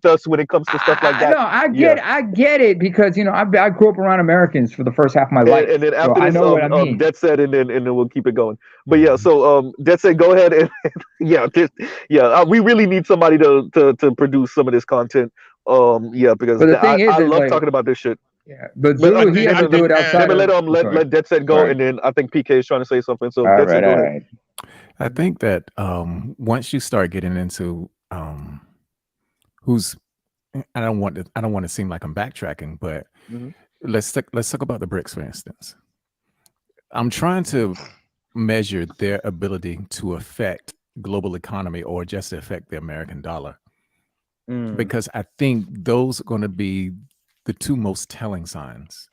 us when it comes to stuff like that. No, I get it because I grew up around Americans for the first half of my life. And then after so this, I know what I mean. Dead said, and then we'll keep it going. But yeah, so Dead said, go ahead and we really need somebody to produce some of this content. Because the thing I love like, talking about this shit. Yeah, but Zulu, he has to do it outside. Let Dead Set go, and then I think PK is trying to say something. So all right. I think that once you start getting into who's, I don't want to seem like I'm backtracking, but let's talk about the BRICS, for instance. I'm trying to measure their ability to affect global economy or just to affect the American dollar, because I think those are going to be the two most telling signs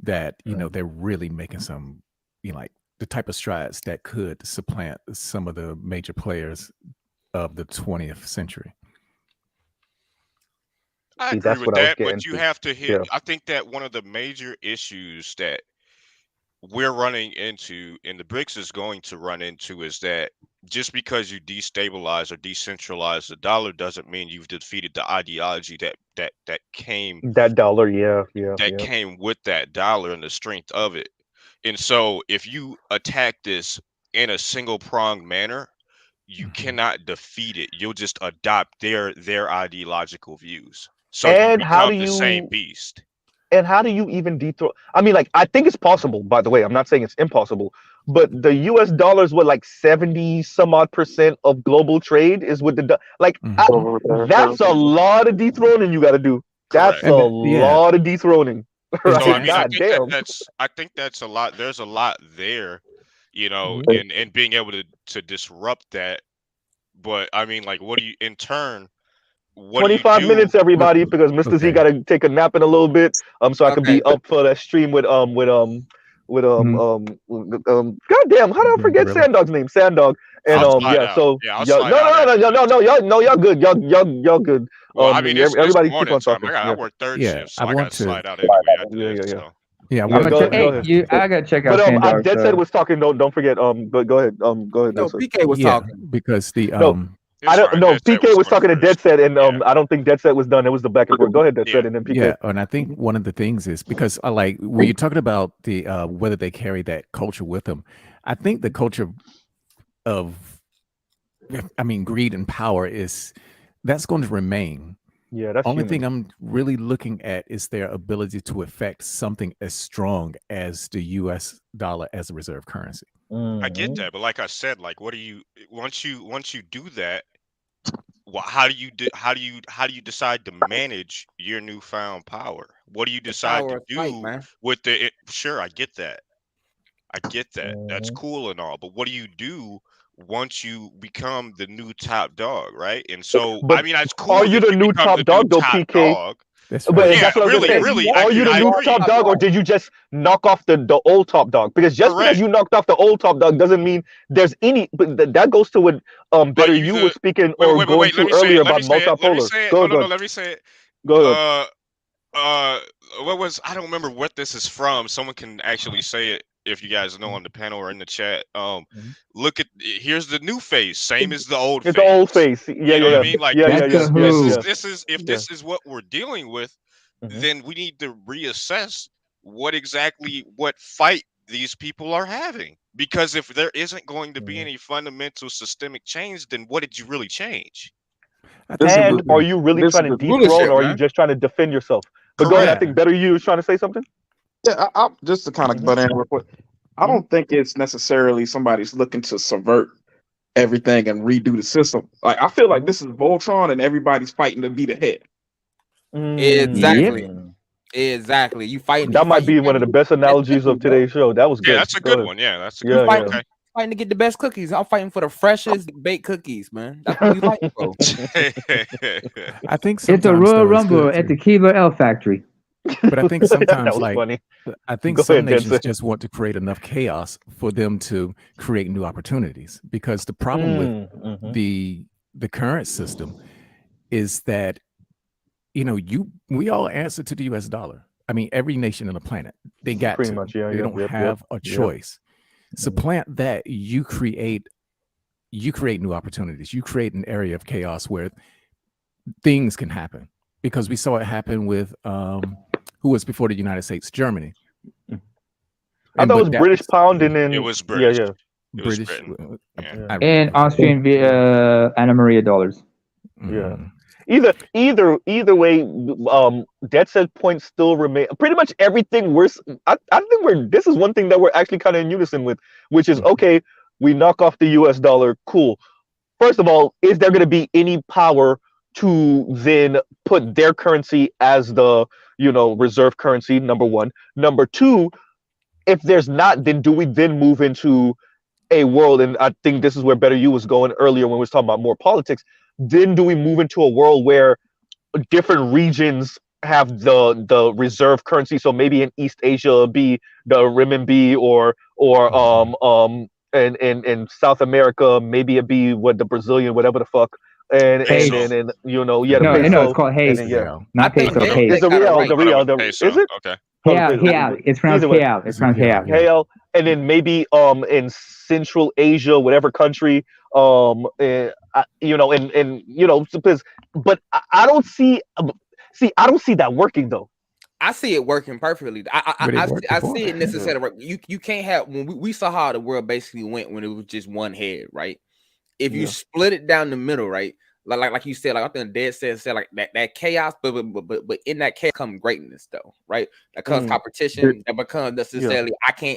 that they're really making some like the type of strides that could supplant some of the major players of the 20th century. I agree with that, but you have to hit. I think that one of the major issues that we're running into, and the BRICS is going to run into, is that just because you destabilize or decentralize the dollar doesn't mean you've defeated the ideology that came came with that dollar and the strength of it. And so if you attack this in a single pronged manner, you cannot defeat it. You'll just adopt their ideological views. So you become the same beast. And how do you even dethrone? I mean, like, I think it's possible, by the way. I'm not saying it's impossible, but the US dollar is what, like 70 some odd % of global trade is with the, like, that's a lot of dethroning you got to do. That's a lot of dethroning. Right? So, I mean, I think that's a lot. There's a lot there, in being able to disrupt that. But I mean, like, what do you, in turn, 25 minutes, everybody, because Mr. Z got to take a nap in a little bit, so I can be up for that stream with goddamn, how do I forget Sanddog's name? Sanddog. And y'all good, y'all good. Well, I mean, everybody keep on talking. I work third shift, so I got to slide out anyway. I gotta check out. But Dead Set was talking. Don't forget. Go ahead. Go ahead. No, PK was talking because the I don't know. PK was talking to Dead Set, and I don't think Dead Set was done. It was the back and forth. Go ahead, Dead Set, and then PK. Yeah, and I think one of the things is because I like when you're talking about the whether they carry that culture with them. I think the culture of, I mean, greed and power that's going to remain. Yeah, that's Only human. thing I'm really looking at is their ability to affect something as strong as the U.S. dollar as a reserve currency. I get that, but like I said, like, what do you once you do that? How do you decide to manage your newfound power? What do you The decide to power of fight, do man. with the? Sure, I get that. I get that. That's Mhm. cool and all, but what do you do once you become the new top dog, right? And so, I But mean, it's are cool you that the you new become the top new dog though, top PK? dog. That's But right. Yeah, that's what I was gonna really, say. really, Are you the I new agree. top dog, or did you just knock off the old top dog? Because just because Correct. you knocked off the old top dog doesn't mean there's any. But that goes to what But better you was speaking wait, or wait, wait, going wait. to Let me say earlier it. Let me about say it. Let me multipolar. say it. Go No, ahead, no, go no. ahead. Let me say it. Go ahead. Uh, uh, what was? I don't remember what this is from. Someone can actually say it if you guys know on the panel or in the chat. Mhm. Look at here's the new face, same as the old It's the old face. face. Yeah, You know yeah, what I yeah, mean? Like, yeah, yeah, That's yeah, the yeah, who. yeah, if yeah. this is what we're dealing with, Mhm. then we need to reassess what fight these people are having. Because if there isn't going to be Mhm. any fundamental systemic change, then what did you really change? I This think is the And the are movie. you really this is trying to the dethrone, Rulership, or are you man. just trying to defend yourself? But go ahead. I Correct. think Yeah. better you was trying to say something. yeah. I just to kind of Hmm. butt in real quick. I Hmm. don't think it's necessarily somebody's looking to subvert everything and redo the system. Like I feel like Hmm. this is Voltron and everybody's fighting to be the head. Yep. Exactly. Mm. Exactly. You fighting. That might be one of the best Best analogies of cookies, bro. today's show. That was Yeah, good. that's a Go good ahead. one. Yeah, that's a good You Yeah, one. fighting. yeah. Okay. Fighting to get the best cookies. I'm fighting for the freshest baked cookies, man. That's what we fighting for. I think It's a sometimes Royal though it's Rumble good at the to, Keebler L factory. but I think That sometimes was like funny. I think Go some ahead, nations Denson. just want to create enough chaos for them to create new opportunities. Because the problem with Mm-hmm. the current system is that we all answer to the US dollar. I mean, every nation on the planet, they got Pretty to. much. Yeah, They yeah, don't yep, yep, have a yep. choice. Mhm. Supplant that, you create new opportunities. You create an area of chaos where things can happen. Because we saw it happen with who was before the United States, Germany. I thought it was But that British was pound, and It then was yeah, British. yeah, It was British. Britain. Yeah. yeah, And Austrian Anna Maria dollars. yeah. Mhm. Either way, dead set points still remain. Pretty much everything I think this is one thing that we're actually kind of in unison with, which is okay. We knock off the U.S. dollar, cool. First of all, is there going to be any power to then put their currency as the reserve currency? Number one. Number two, if there's not, then do we then move into a world? And I think this is where Better You was going earlier when we was talking about more politics. Then do we move into a world where different regions have the reserve currency? So maybe in East Asia be the renminbi, or in South America maybe it be what the Brazilian, whatever the fuck, and Peso. then yeah, the No, it's peso, called and Hayes, then yeah, I not think peso. Dead Hayes. it's Set the got it real, right. the I thought it real, was the peso. is it? Okay. Oh, It's pronounced either way, Hayal. It's pronounced Hayal. Yeah. hail, and then maybe in Central Asia, whatever country, and because, but I don't I don't see that working though. I see it working perfectly. But it worked I before. see it Yeah. necessarily. Right. You can't have when we saw how the world basically went when it was just one head, right? If you Yeah. split it down the middle, right? Like you said, like I think Dead said like that chaos, but in that chaos comes greatness though, right? That comes Mm. competition, that becomes Yeah. necessarily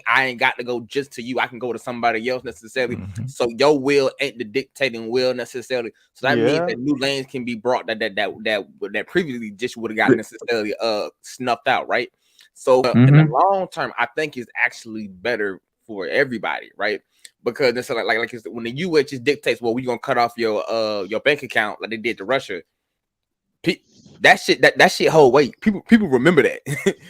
I ain't got to go just to you, I can go to somebody else necessarily. Mhm. So your will ain't the dictating will necessarily. So that means Yeah. that new lanes can be brought that previously just would have got necessarily snuffed out, right? So in the long term, I think it's actually better for everybody, right? Because it's like when the U.S. just dictates, well, we're gonna cut off your bank account like they did to Russia. That shit hold weight. People remember that.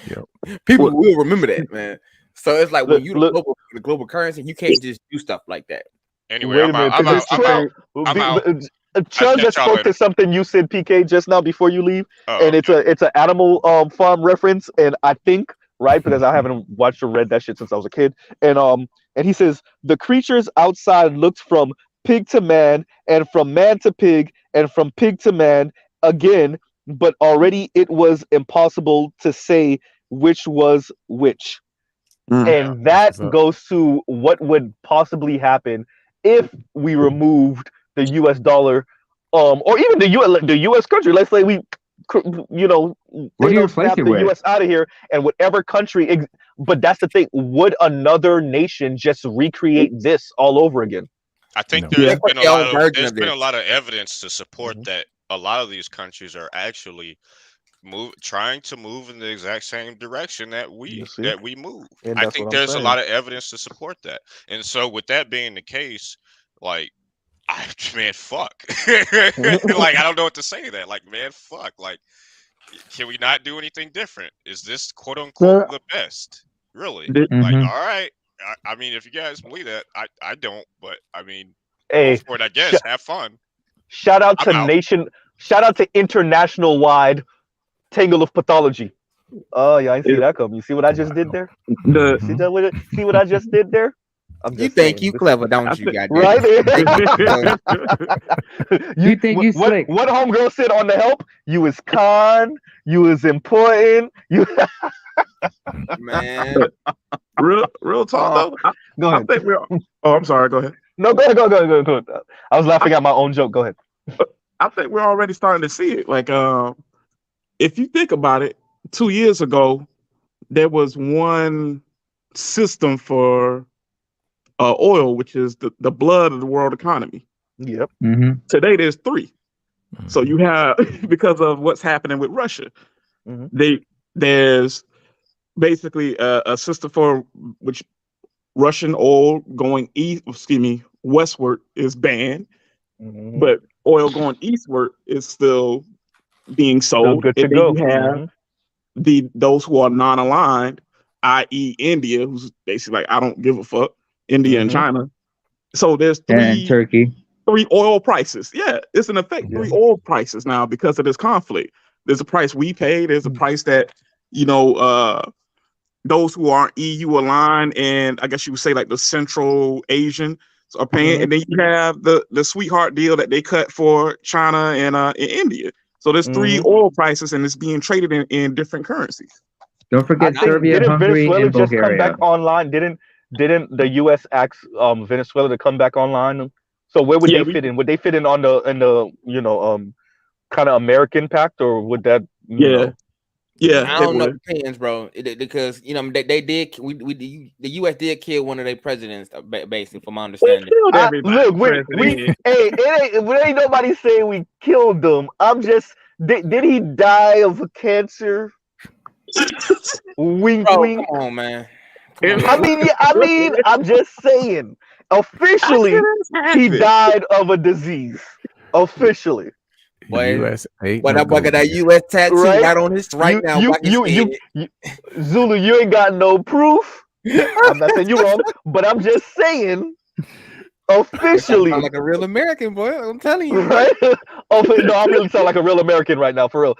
Yep. People will remember that, man. So it's like when Look, you look. the global currency, you can't just do stuff like that. Anyway, Wait a I'm out. minute, I'm because out. it's I'm out. true. I'm out. I Chug catch just y'all spoke later. to something you said, PK, just now before you leave, Oh, and okay. it's an animal farm reference, and I think right because I haven't watched or read that shit since I was a kid, and he says the creatures outside looked from pig to man, and from man to pig, and from pig to man again, but already it was impossible to say which was which. And that goes to what would possibly happen if we removed the U.S. dollar, or even the U.S. country. Let's say we, What do you replace snap it the with? U.S. out of here, and whatever country. But that's the thing. Would another nation just recreate this all over again? I think They there's put been a their lot own of version there's of been a this. lot of evidence to support that a lot of these countries are actually trying to move in the exact same direction that You we see? move. And I that's what think I'm there's a saying. lot of evidence to support that. And so with that being the case, like man, fuck. Like I don't know what to say to that. Like, man, fuck. Like, can we not do anything different? Is this quote unquote So, the best? Really? Like, mhm. all right. I mean, if you guys believe that, I don't, but I mean, go Hey, for it, I sh- guess. Have fun. shout out I'm to out. international wide tangle of pathology. Oh yeah, I see that come. You see what I just did there? The See that? See what I just did there? I'm You just think saying. you This, clever, don't I you? think right? Goddamn. You think you slick? What homegirl said on the help? You is con. You is important. You. Man, real talk though. Go I ahead. think we're. Oh, I'm sorry. Go ahead. No, go ahead. Go ahead. I was laughing at my own joke. Go ahead. I think we're already starting to see it. Like, if you think about it, 2 years ago there was one system for oil, which is the blood of the world economy. Yep. Mm-hmm. Today there's three. So you have because of what's happening with Russia. There's basically a system for which Russian oil going westward is banned, but oil going eastward is still being sold. Still good to And then go. you have those who are non-aligned, i.e., India, who's basically like, I don't give a fuck. India and China. So there's And Turkey. three oil prices. Yeah, it's in effect three oil prices now because of this conflict. There's a price we pay. There's a price that those who aren't EU aligned, and I guess you would say like the Central Asian are paying, and then you have the sweetheart deal that they cut for China and in India. So there's three oil prices, and it's being traded in different currencies. Don't forget Serbia, didn't Hungary, Venezuela and just come back Bulgaria. online? Didn't the U.S. ask Venezuela to come back online? So where would they fit in? Would they fit in on the kind of American pact, or would that Yeah, I don't know. Depends, bro. Because they did. The U.S. did kill one of their presidents, basically, from my understanding. Look, it ain't nobody saying we killed them. I'm just did he die of cancer? Wink, Bro, wink. come on, man. I mean, I'm just saying. Officially, he died of a disease. Officially. US but that boy got that US tattoo right on his now. Zulu, you ain't got no proof. I'm not saying you're wrong, but I'm just saying. Officially, sound like a real American, boy. I'm telling you, right? No, I really sound like a real American right now, for real.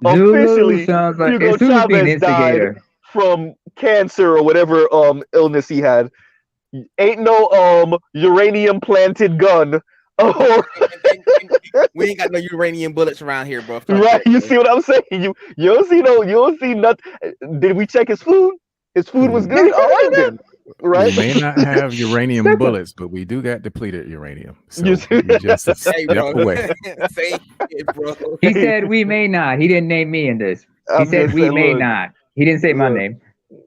Zulu Officially, sounds like Hugo Zulu's being Chavez died instigator. from cancer or whatever illness he had. Ain't no uranium planted gun. We ain't got no uranium bullets around here, bro. Right? You see what I'm saying? You don't see nothing. Did we check his food? His food was good. All right then. Right? We may not have uranium bullets, but we do got depleted uranium. So You see- we just a Hey, step bro. away. Say it, bro. He said we may not. He didn't name me in this. He I'm said just we saying, may look, not. He didn't say my look, name.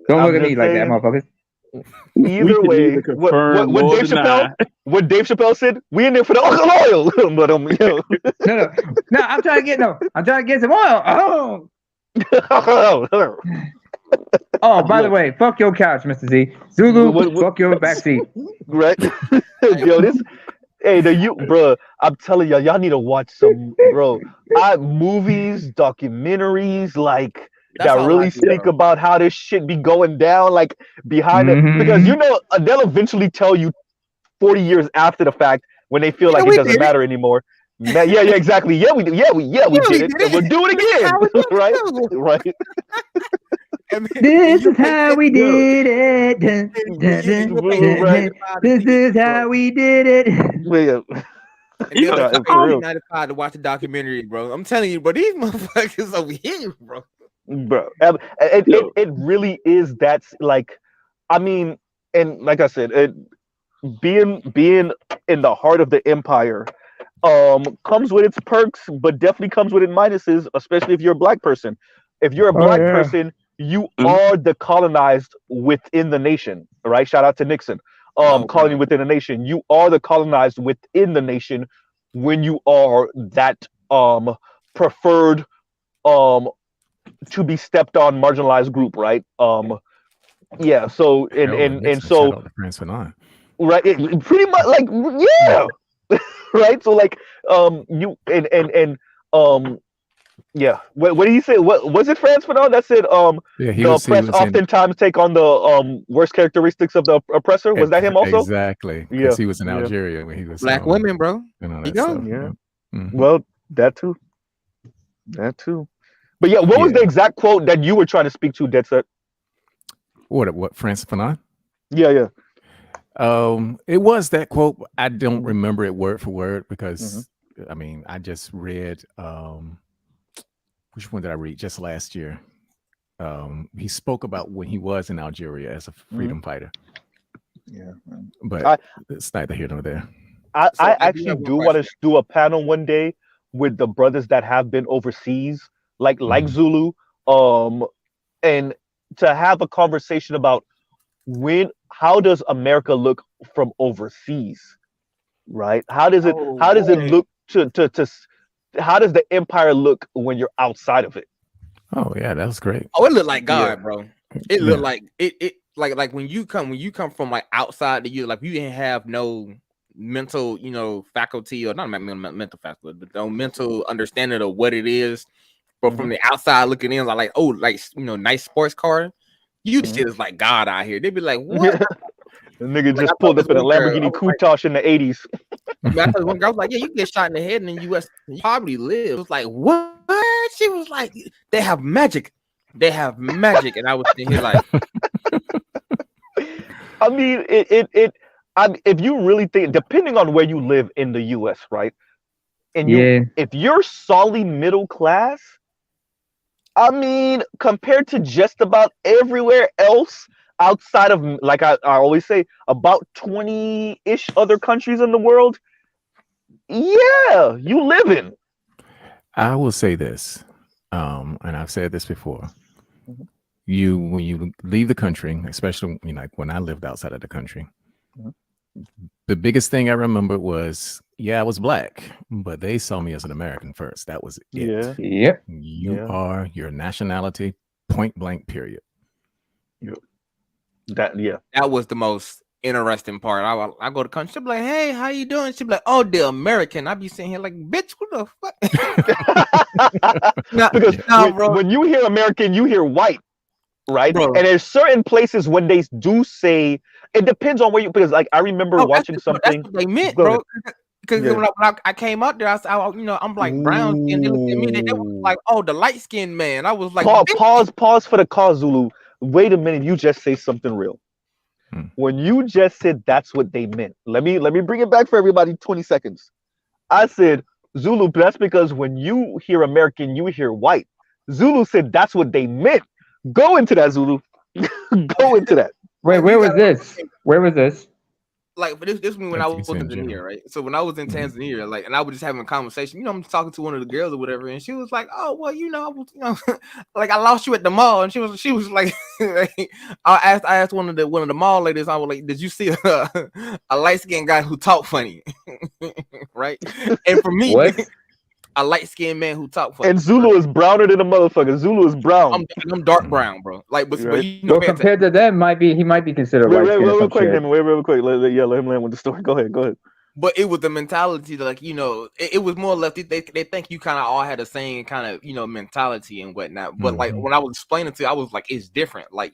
Don't I'm look at me just like that, saying, motherfuckers. Either way, what Dave Chappelle? What Dave Chappelle said? We in there for the Uncle Oil, but No, I'm trying to get some oil. Oh, by the way, fuck your couch, Mr. Z. Zulu, fuck your backseat. Right? Yo, bro. I'm telling y'all need to watch some, bro. Movies, documentaries, like That's that all really I do, think bro. about how this shit be going down, like behind it, because they'll eventually tell you 40 years after the fact when they feel like it doesn't matter anymore. Yeah, exactly. Yeah, we did. Yeah, we did it, and we'll do it again. Right. This is how we did it. This is how we did it. And For real. 95 to watch the documentary, bro. I'm telling you, bro, these motherfuckers over here, bro. Bro, it really is. That's like I mean, and like I said, being in the heart of the empire comes with its perks, but definitely comes with its minuses, especially if you're a black person. If you're a Oh black yeah. person, you Mhm. are the colonized within the nation, right? Shout out to Nixon. Oh, Colony within the nation. You are the colonized within the nation when you are that preferred um to be stepped on marginalized group, right? Yeah, so Hell, with and Nixon. Shout so out to France Fanon. right, pretty much like yeah, right. So like you and um yeah, what did he say? What was it, France Fanon that said Yeah, the he oppressed was in oftentimes take on the worst characteristics of the oppressor? Was that him also? exactly Yeah, because he was in yeah, Algeria when he was black women, bro. and all You that go. stuff. yeah. Yeah. Well, that too, that too. But yeah, what was the Yeah. exact quote that you were trying to speak to, Dead Set? What France Fanon? Yeah, yeah. It was that quote. I don't remember it word for word Mhm. because I mean I just read which one did I read just last year? He spoke about when he was in Algeria as a freedom fighter, Yeah. but I it's neither here nor there. I So I do actually have one do want question. to do a panel one day with the brothers that have been overseas, like Mhm. Zulu, and to have a conversation about how does America look from overseas, right? Oh how does it boy. look how does the empire look when you're outside of it? Oh yeah, that was great. Oh, it looked like Yeah. God, bro. It looked like it like when you come from like outside the you like you didn't have no mental, faculty or not mental faculty, but no mental understanding of what it is. But from the outside looking in, like oh, like nice sports car. You just is like God out here. They'd be like, what? The nigga Like I just told pulled this up in a one girl, I Lamborghini was like, Countach in the 80s. I mean, I told one girl, I was like, yeah, you can get shot in the head in the U.S. You probably live. It was like, what? She was like, they have magic. They have magic. And I was sitting here like, I mean, if you really think, depending on where you live in the U.S., right? And Yeah. if you're solidly middle class, I mean, compared to just about everywhere else outside of, like I always say, about 20-ish other countries in the world, yeah, you live in. I will say this, and I've said this before. Mhm. When you leave the country, especially like when I lived outside of the country, Mhm. the biggest thing I remember was, I was black, but they saw me as an American first. That was it. Yeah, Yep. You yeah. are your nationality, point blank, period. that was the most interesting part. I go to country, she'll be like, hey, how you doing? She'll be like, oh, the American. I be sitting here like, bitch, what the fuck? Because bro. when you hear American, you hear white, right? Bro. And there's certain places when they do say, it depends on where you, because like I remember watching something. That's what they meant, Go bro. ahead. Because Yeah. when I came out there, I'm like brown skin. They looked at me, they was Ooh. like, oh, the light skinned man. I was like, Pause for the cause, Zulu. Wait a minute, you just say something real. When you just said that's what they meant, let me bring it back for everybody. 20 seconds. I said, Zulu, that's because when you hear American, you hear white. Zulu said that's what they meant. Go into that, Zulu. Go into that. Wait, where was this? Where was this? like, but this when I was in in general. Tanzania, right? So when I was in Tanzania, like, and I was just having a conversation, I'm talking to one of the girls or whatever, and she was like, "Oh, well, I was, like I lost you at the mall," and she was like, I asked one of the mall ladies, I was like, "Did you see a light skinned guy who talked funny?" Right? And for me, a light skinned man who talk funny. And Zulu is browner than a motherfucker. Zulu is brown. I'm dark brown, bro. Like, but Well, compared to them, he might be considered light skinned. Real quick, real quick. Let him land with the story. Go ahead. But it was the mentality that, like, it was more or less they think you kind of all had the same kind of mentality and whatnot. But like when I was explaining to you, I was like, it's different. Like,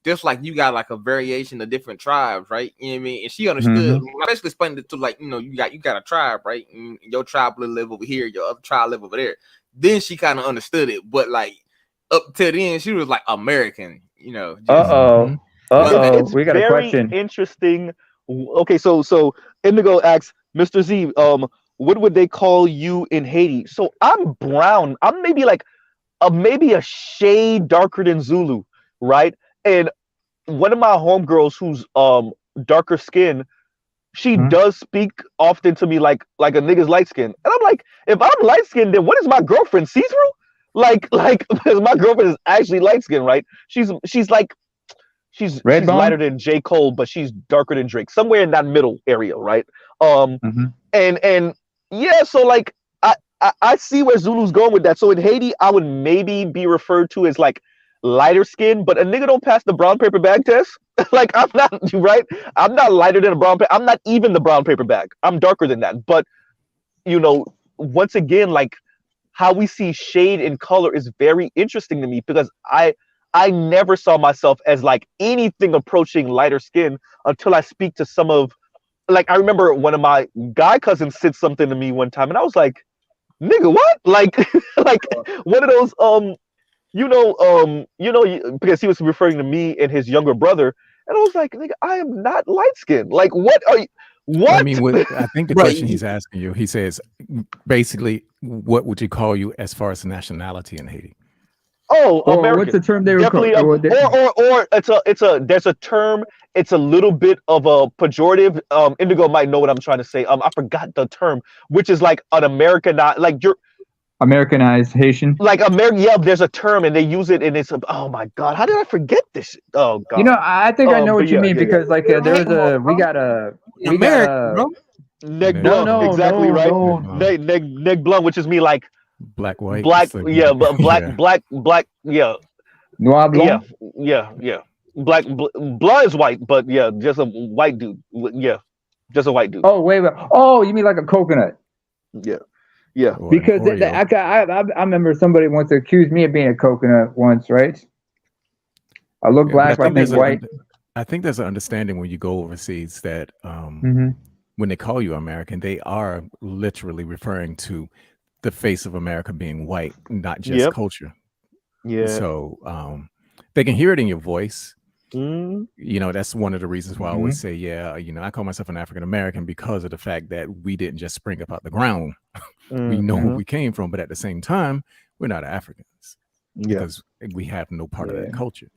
just like you got like a variation of different tribes, right? You know what I mean? And she understood. When I basically explained it to, like, you got a tribe, right? And your tribe will live over here, your other tribe live over there. Then she kind of understood it. But like up to the end, she was like American, Just, It's we got a question. Interesting. Okay, so Indigo asks Mr. Z, what would they call you in Haiti? So I'm brown. I'm maybe like maybe a shade darker than Zulu, right? And one of my homegirls who's darker skin, she Mhm. does speak often to me like a nigga's light skin. And I'm like, if I'm light skinned, then what is my girlfriend, see-through? Like because my girlfriend is actually light skinned, right? She's like she's Redbone? lighter than J. Cole, but she's darker than Drake, somewhere in that middle area, right? Um Mm-hmm. and yeah, so like I see where Zulu's going with that. So in Haiti, I would maybe be referred to as like lighter skin, but a nigga don't pass the brown paper bag test. Like I'm not right. I'm not lighter than a brown paper. I'm not even the brown paper bag. I'm darker than that. But you know, once again, like how we see shade in color is very interesting to me because I never saw myself as like anything approaching lighter skin until I speak to some of like I remember one of my guy cousins said something to me one time and I was like, nigga, what? Like like one of those because he was referring to me and his younger brother, and I was like, nigga, I am not light skinned. Like, what are you? I What? mean, I think the question he's asking you, he says, basically, what would you call you as far as nationality in Haiti? Oh, Or American. what's the term they were Definitely, called? or there's a term. It's a little bit of a pejorative. Indigo might know what I'm trying to say. I forgot the term, which is like an American, like you're Americanized Haitian. like American. Yeah, there's a term, and they use it, and it's oh my god, how did I forget this? Oh god. You know, I think I know what but you yeah, mean yeah, because like there was we got a Neg no Blanc, exactly right. no Neg Blanc, which is me like black, white, black, it's like, yeah, but black, yeah. black, yeah, Noir Blanc. yeah. Black, Blanc is white, but yeah, just a white dude. Yeah, just a white dude. Oh wait. Oh, you mean like a coconut? Yeah, yeah. Or an Because Oreo. I remember somebody once accused me of being a coconut once, right? I look Yeah, but black, I think white. I think there's an understanding when you go overseas that Mm-hmm. when they call you American, they are literally referring to the face of America being white, not just Yep. culture. Yeah. So they can hear it in your voice. Mm. You know, that's one of the reasons why I Mm-hmm. always say, yeah, you know, I call myself an African American because of the fact that we didn't just spring up out the ground. We know where we came from, but at the same time, we're not Africans because we have no part of that culture.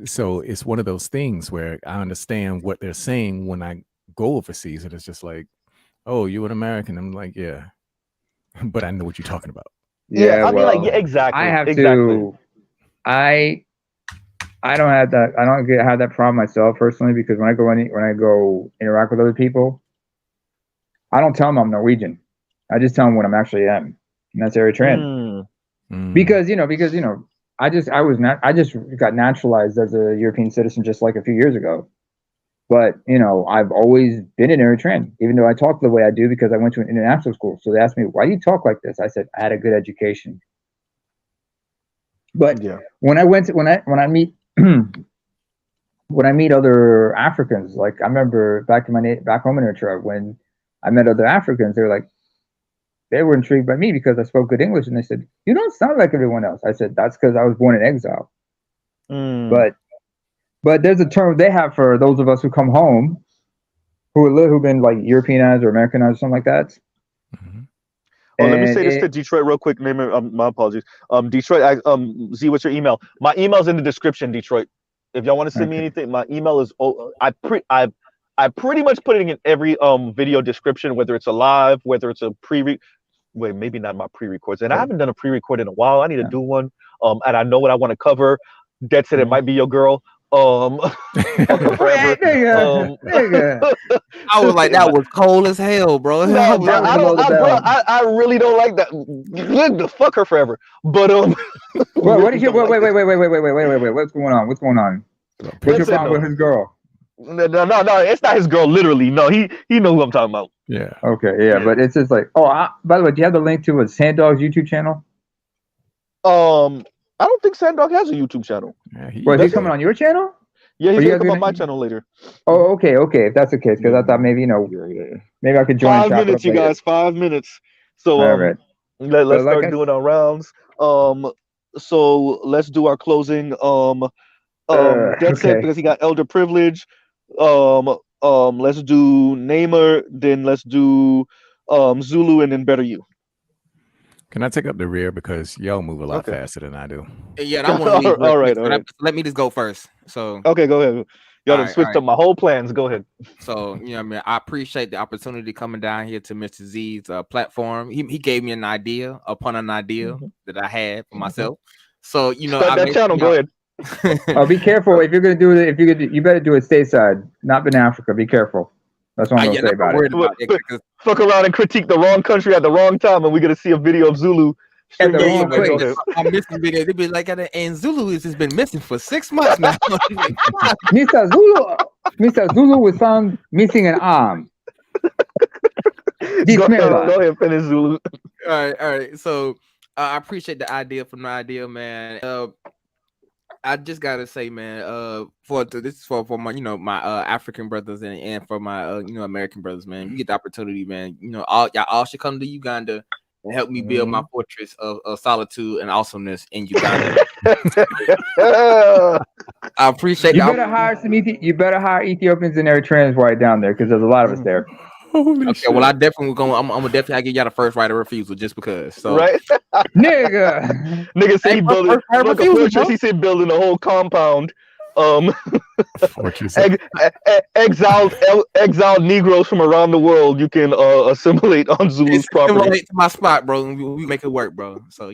So it's one of those things where I understand what they're saying when I go overseas, and it's just like, oh, you're an American. I'm like, yeah, but I know what you're talking about. Yeah, I mean, like, yeah, exactly. I have exactly. to. I don't have that. I don't have that problem myself personally because when I go interact with other people, I don't tell them I'm Norwegian. I just tell them what I'm actually am, and that's Eritrean. Because you know, I just got naturalized as a European citizen just like a few years ago. But you know, I've always been an Eritrean, even though I talk the way I do because I went to an international school. So they asked me, "Why do you talk like this?" I said, "I had a good education." But when I meet when I meet other Africans, like I remember back home in Eritrea when I met other Africans, they were intrigued by me because I spoke good English, and they said, "You don't sound like everyone else." I said, "That's because I was born in exile." But there's a term they have for those of us who come home, who've been like Europeanized or Americanized or something like that. Oh, let me say this to Detroit real quick. My apologies. Detroit, Z, what's your email? My email's in the description, Detroit. If y'all want to send me anything, my email is I pretty much put it in every video description, whether it's a live, whether it's a wait, maybe not my pre-records. And I haven't done a pre-record in a while. I need to do one. And I know what I want to cover. Dead said it might be your girl. Fuck her forever. I was like, that was cold as hell, bro. No, bro, I really don't like that. Fuck her forever. But wait, what's going on? What's going on? What's your problem with his girl? No, it's not his girl. Literally, no. He know who I'm talking about. Yeah. Okay, yeah, but it's just like, by the way, do you have the link to a Sanddog's YouTube channel? I don't think Sanddog has a YouTube channel. Well, he's coming on your channel? Yeah, he's gonna come on my channel later. Oh, okay. If that's the case, because I thought maybe maybe I could join. 5 minutes, you guys. 5 minutes. So let's start doing our rounds. So let's do our closing. Dead set because he got elder privilege. Let's do Namer, then let's do Zulu, and then Better You. Can I take up the rear because y'all move a lot Okay. faster than I do? Yeah, I want to leave. All right, all right. Let me just go first. So Okay, go ahead. Y'all done all switched right. up my whole plans. Go ahead. So you know, what I mean, I appreciate the opportunity coming down here to Mr. Z's platform. He gave me an idea upon an idea that I had for myself. So you know, Start that channel. Go ahead. Oh, be careful if you're gonna do it. You better do it stateside, not in Africa. Be careful. That's what I'm gonna say about it. Fuck around and critique the wrong country at the wrong time, and we're gonna see a video of Zulu. At the wrong place. I'm missing video. They be like, and Zulu has been missing for 6 months now. Mr. Zulu was found missing an arm. Go ahead, finish Zulu. All right. So I appreciate the idea from the idea, man. I just gotta say, man, for my my African brothers and for my American brothers, man, you get the opportunity, man. Y'all all should come to Uganda and help me build my fortress of solitude and awesomeness in Uganda. I appreciate. You better hire Ethiopians and Eritreans right down there because there's a lot of us there. Okay, well, I definitely I'm gonna definitely give y'all the first right of refusal just because. So, right, nigga said he building a fortress. He said building a whole compound. Exiled Negroes from around the world you can assimilate on Zulu's property. Assimilate to my spot, bro. We make it work, bro. So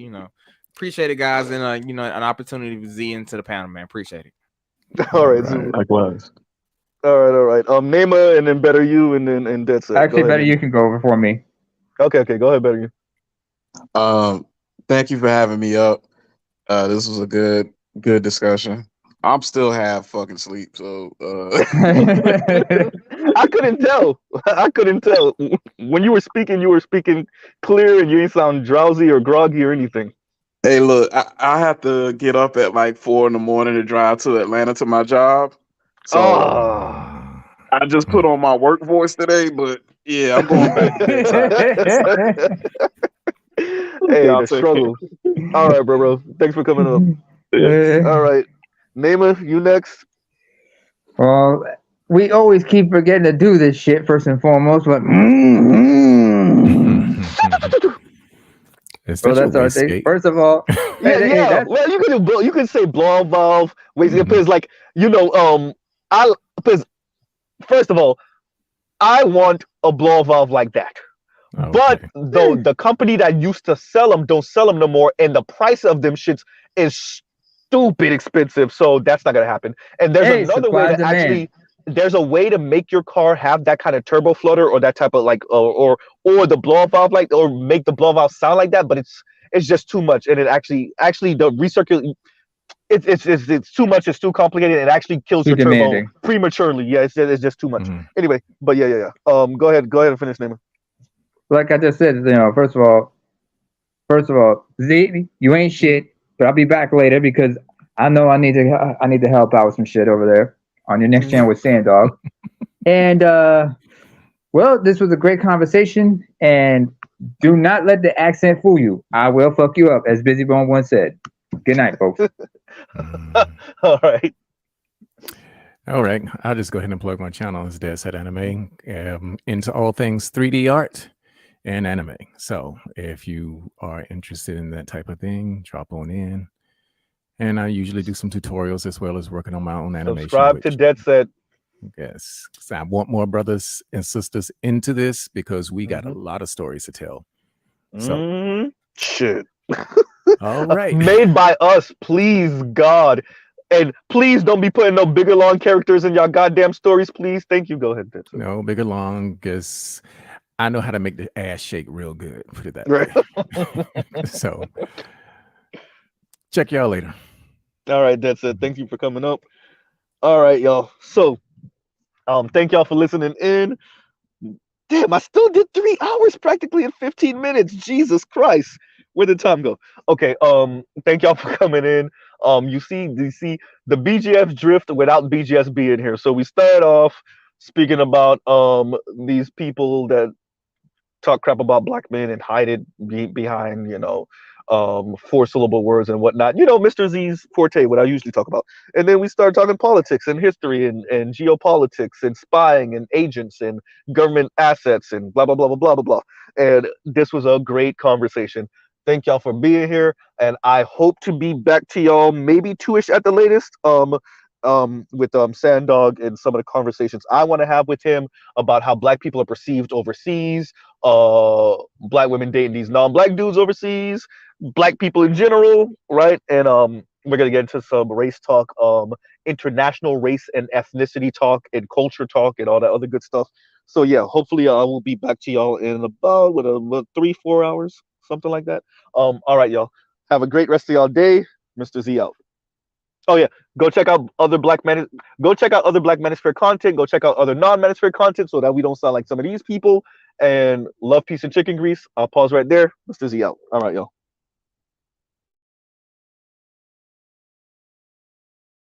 appreciate it, guys, and an opportunity to Z into the panel, man. Appreciate it. All right, Zulu. Likewise. All right. Nema, and then Better You, and then that's it. Actually, Better You can go before me. Okay. Go ahead, Better You. Thank you for having me up. This was a good discussion. I'm still half fucking sleep, so I couldn't tell. When you were speaking clear, and you didn't sound drowsy or groggy or anything. Hey, look, I have to get up at like 4 a.m. to drive to Atlanta to my job. So I just put on my work voice today, but yeah, I'm going back. Hey, the struggle. All right, bro. Thanks for coming up. All right. Nema, you next. Well, we always keep forgetting to do this shit first and foremost, but so that's our thing. First of all, well, you can say blow valve. Because like first of all, I want a blow valve like that. Okay. But the company that used to sell them don't sell them no more, and the price of them shits is stupid expensive, so that's not gonna happen. And there's another way to actually. There's a way to make your car have that kind of turbo flutter or that type of like or the blow valve like or make the blow valve sound like that, but it's just too much, and it actually the recirculate. It's too much. It's too complicated. It actually kills your turbo prematurely. Yeah, it's just too much. Anyway, but yeah. Go ahead and finish, Nema. Like I just said, first of all, Z, you ain't shit. But I'll be back later because I know I need to help out with some shit over there on your next channel with Sanddog. And well, this was a great conversation. And do not let the accent fool you. I will fuck you up, as Busy Bone once said. Good night, folks. All right. I'll just go ahead and plug my channel. It's Dead Set Anime, into all things 3D art and anime. So if you are interested in that type of thing, drop on in. And I usually do some tutorials as well as working on my own animation. Subscribe to Dead Set. Yes. So I want more brothers and sisters into this because we got a lot of stories to tell. So shit. All right. Made by us, please, God. And please don't be putting no bigger long characters in your goddamn stories, please. Thank you. Go ahead. No, bigger long, because I know how to make the ass shake real good. Put it that way. So check y'all later. All right, that's it. Thank you for coming up. All right, y'all. So thank y'all for listening in. Damn, I still did 3 hours practically in 15 minutes. Jesus Christ. Where did time go? Okay, thank y'all for coming in. You see the BGS drift without BGS being here. So we start off speaking about these people that talk crap about black men and hide it behind 4-syllable words and whatnot. Mr. Z's forte, what I usually talk about. And then we start talking politics and history and geopolitics and spying and agents and government assets and blah blah blah blah blah blah blah. And this was a great conversation. Thank y'all for being here, and I hope to be back to y'all maybe 2ish at the latest. With Sandog and some of the conversations I want to have with him about how black people are perceived overseas, black women dating these non-black dudes overseas, black people in general, right? And we're gonna get into some race talk, international race and ethnicity talk, and culture talk, and all that other good stuff. So yeah, hopefully I will be back to y'all in about what 3-4 hours, something like that. All right, y'all. Have a great rest of y'all day. Mr. Z out. Oh yeah, go check out other Go check out other Black Manosphere content. Go check out other non-Manosphere content so that we don't sound like some of these people. And love, peace, and chicken grease. I'll pause right there. Mr. Z out. All right, y'all.